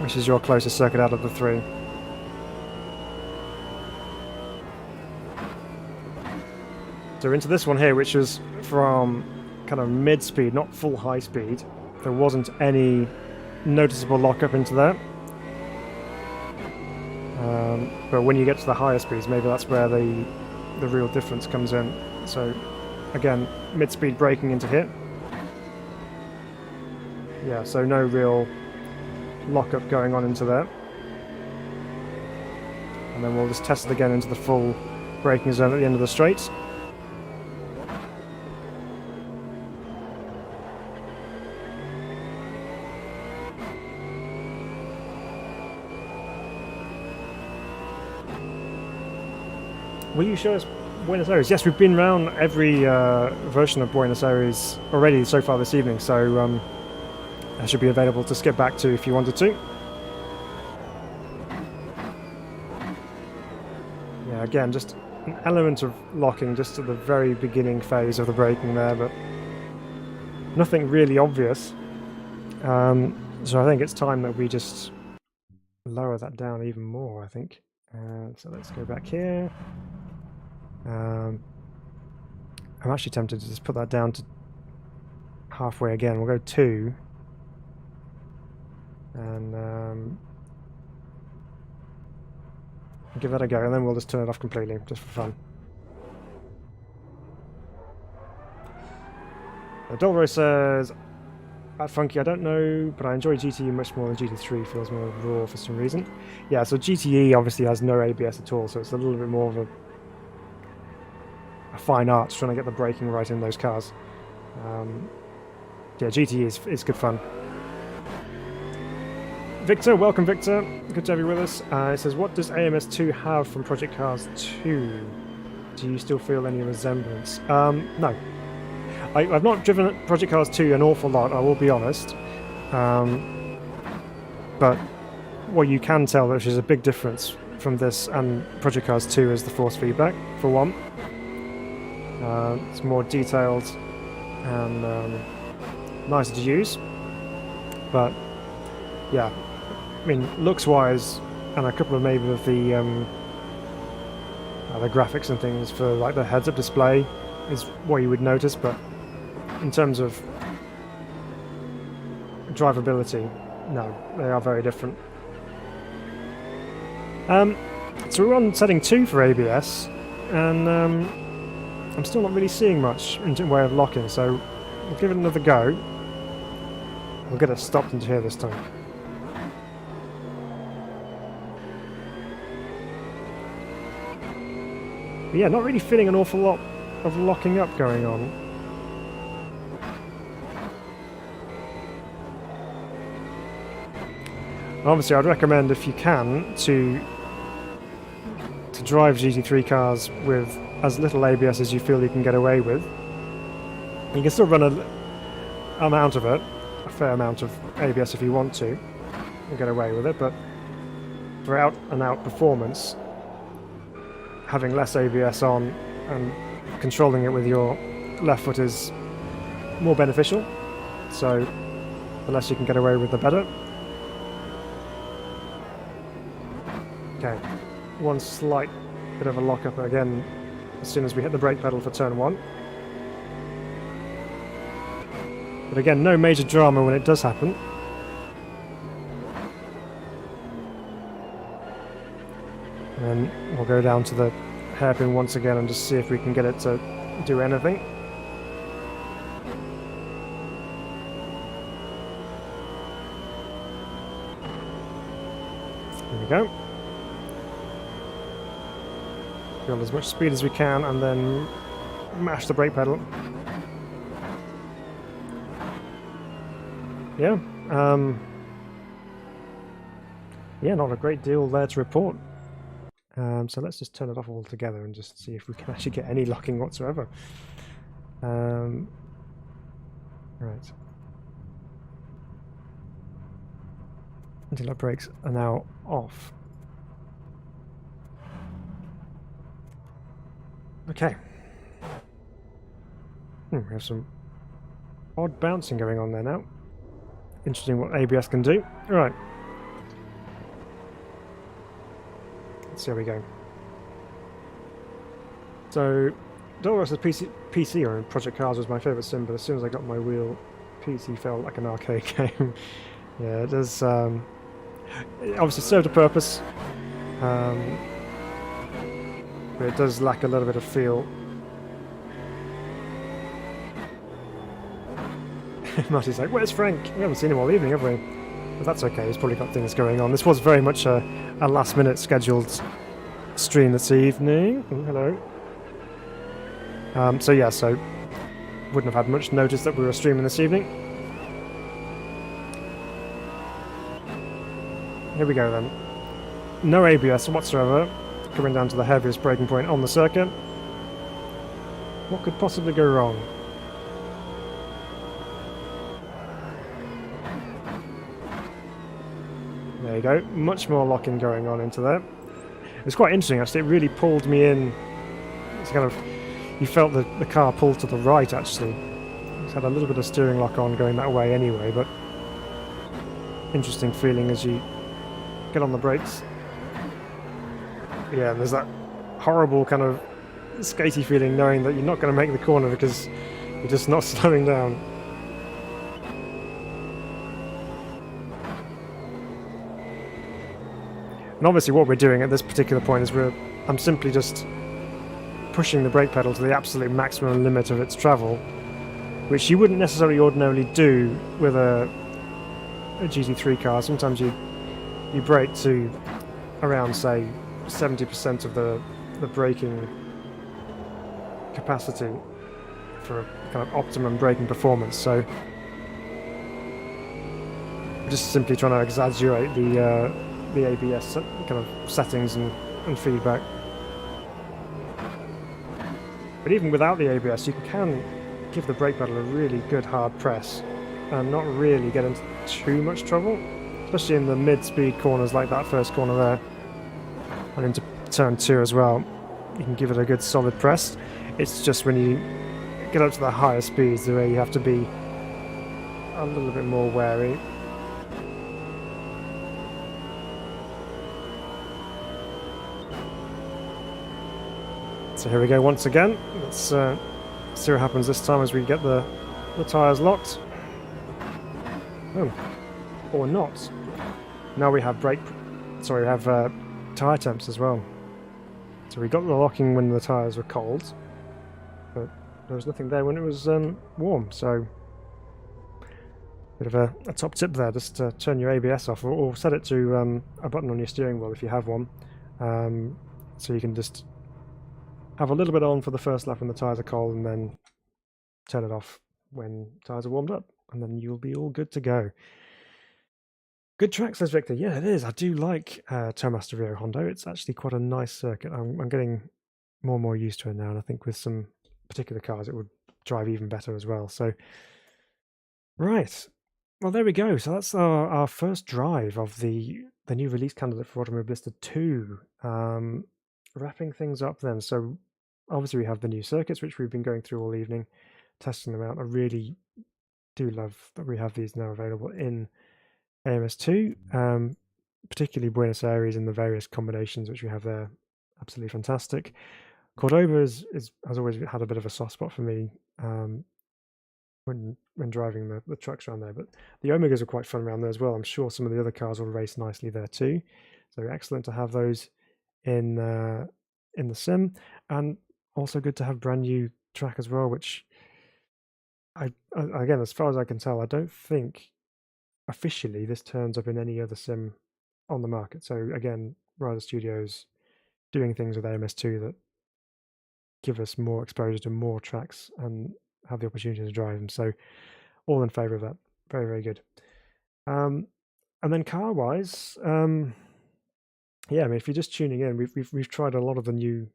Which is your closest circuit out of the three? So into this one here, which was from kind of mid-speed, not full high speed. There wasn't any noticeable lock-up into that. But when you get to the higher speeds, maybe that's where the real difference comes in. So again, mid-speed braking into here. Yeah, so no real lock-up going on into there. And then we'll just test it again into the full braking zone at the end of the straight. Will you show us Buenos Aires? Yes, we've been around every version of Buenos Aires already so far this evening, so that should be available to skip back to if you wanted to. Yeah, again, just an element of locking just at the very beginning phase of the braking there, but nothing really obvious. So I think it's time that we just lower that down even more, I think. So let's go back here. I'm actually tempted to just put that down to halfway again. We'll go 2. And give that a go, and then we'll just turn it off completely, just for fun. Dolro says, "At Funky, I don't know, but I enjoy GTE much more than GT3, feels more raw for some reason." Yeah, so GTE obviously has no ABS at all, so it's a little bit more of a fine art trying to get the braking right in those cars. Yeah, GTE is good fun. Victor, welcome Victor. Good to have you with us. It says, what does AMS2 have from Project Cars 2? Do you still feel any resemblance? No. I've not driven Project Cars 2 an awful lot, I will be honest. But what you can tell, which is a big difference from this and Project Cars 2, is the force feedback, for one. It's more detailed and nicer to use. But yeah, I mean, looks-wise, and a couple of maybe of the graphics and things for like the heads-up display is what you would notice, but in terms of drivability, no, they are very different. So we're on setting 2 for ABS, and I'm still not really seeing much in the way of locking, so we'll give it another go. We'll get it stopped into here this time. But yeah, not really feeling an awful lot of locking up going on. Obviously, I'd recommend, if you can, to drive GT3 cars with as little ABS as you feel you can get away with. You can still run a fair amount of ABS if you want to, and get away with it, but for out-and-out performance, having less ABS on and controlling it with your left foot is more beneficial, so the less you can get away with, the better. Okay, one slight bit of a lock-up again as soon as we hit the brake pedal for turn 1. But again, no major drama when it does happen. And then we'll go down to the hairpin once again and just see if we can get it to do anything. There we go. Build as much speed as we can and then mash the brake pedal. Yeah, yeah, not a great deal there to report. So let's just turn it off altogether and just see if we can actually get any locking whatsoever. Right. Anti-lock brakes are now off. Okay. We have some odd bouncing going on there now. Interesting what ABS can do. Right. Let's see how we go. So, Dolores' PC or Project Cars was my favourite sim, but as soon as I got my wheel, PC felt like an arcade game. Yeah, it does. It obviously served a purpose, but it does lack a little bit of feel. Marty's like, where's Frank? We haven't seen him all evening, have we? But that's okay, he's probably got things going on. This was very much a last-minute scheduled stream this evening. Oh, hello. So yeah, so wouldn't have had much notice that we were streaming this evening. Here we go then. No ABS whatsoever, coming down to the heaviest braking point on the circuit. What could possibly go wrong? There you go, much more locking going on into there. It was quite interesting actually, it really pulled me in. It's kind of, you felt the car pull to the right actually. It's had a little bit of steering lock on going that way anyway, but interesting feeling as you get on the brakes. Yeah, and there's that horrible kind of skatey feeling knowing that you're not going to make the corner because you're just not slowing down. And obviously what we're doing at this particular point is I'm simply just pushing the brake pedal to the absolute maximum limit of its travel, which you wouldn't necessarily ordinarily do with a GT3 car. Sometimes you brake to around, say, 70% of the braking capacity for a kind of optimum braking performance. So we're just simply trying to exaggerate the ABS kind of settings and feedback. But even without the ABS, you can give the brake pedal a really good hard press and not really get into too much trouble, especially in the mid-speed corners like that first corner there, and into turn 2 as well. You can give it a good solid press. It's just when you get up to the higher speeds where you have to be a little bit more wary. So here we go once again. Let's see what happens this time as we get the tyres locked. Oh, or not. Now we have tyre temps as well. So we got the locking when the tyres were cold, but there was nothing there when it was warm. So bit of a top tip there, just turn your ABS off or set it to a button on your steering wheel if you have one, so you can just have a little bit on for the first lap when the tyres are cold and then turn it off when tyres are warmed up, and then you'll be all good to go. Good track, says Victor. Yeah, it is. I do like Tomas de Rio Hondo. It's actually quite a nice circuit. I'm getting more and more used to it now, and I think with some particular cars, it would drive even better as well. So, right. Well, there we go. So that's our first drive of the new release candidate for Automobilista 2. Wrapping things up then. So obviously we have the new circuits, which we've been going through all evening, testing them out. I really do love that we have these now available in AMS2, particularly Buenos Aires and the various combinations which we have there. Absolutely fantastic. Cordoba has always had a bit of a soft spot for me. When driving the trucks around there. But the Omegas are quite fun around there as well. I'm sure some of the other cars will race nicely there too. So excellent to have those in the sim, and also good to have brand new track as well. Which again, as far as I can tell, I don't think officially this turns up in any other sim on the market. So again, Rider Studios doing things with AMS2 that give us more exposure to more tracks and have the opportunity to drive them. So all in favor of that. Very, very good. And then car wise, yeah, I mean, if you're just tuning in, we've tried a lot of the new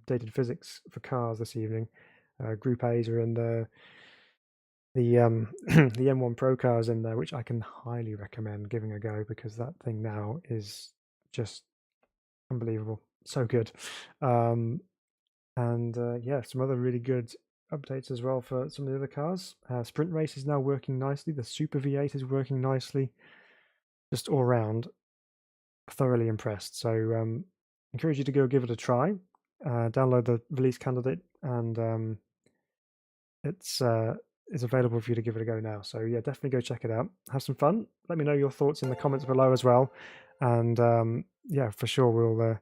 updated physics for cars this evening. Group A's are in there. The the M1 Pro cars in there, which I can highly recommend giving a go because that thing now is just unbelievable, so good. And yeah, some other really good updates as well for some of the other cars. Sprint Race is now working nicely. The Super V8 is working nicely. Just all round, thoroughly impressed. So encourage you to go give it a try. Download the release candidate, and it's available for you to give it a go now. So yeah, definitely go check it out. Have some fun. Let me know your thoughts in the comments below as well. And yeah, for sure we'll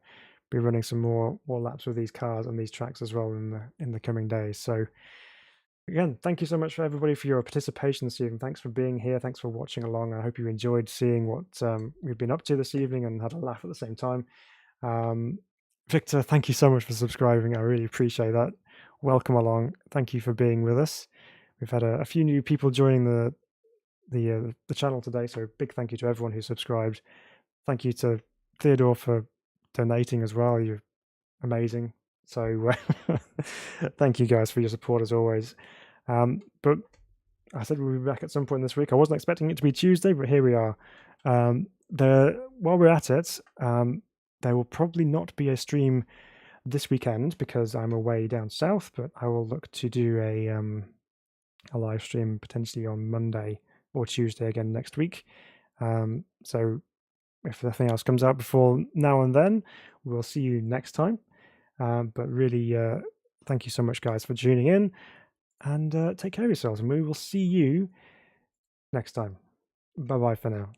be running some more laps with these cars and these tracks as well in the coming days. So again, thank you so much for everybody for your participation this evening. Thanks for being here. Thanks for watching along. I hope you enjoyed seeing what we've been up to this evening and had a laugh at the same time. Victor, thank you so much for subscribing. I really appreciate that. Welcome along. Thank you for being with us. We've had a few new people joining the channel today, so big thank you to everyone who subscribed. Thank you to Theodore for donating as well. You're amazing. So thank you guys for your support as always. But I said we'll be back at some point this week. I wasn't expecting it to be Tuesday, but here we are. While we're at it, there will probably not be a stream this weekend because I'm away down south, but I will look to do a live stream potentially on Monday or Tuesday again next week. So if nothing else comes out before now and then, we'll see you next time. But really, thank you so much, guys, for tuning in, and take care of yourselves, and we will see you next time. Bye bye for now.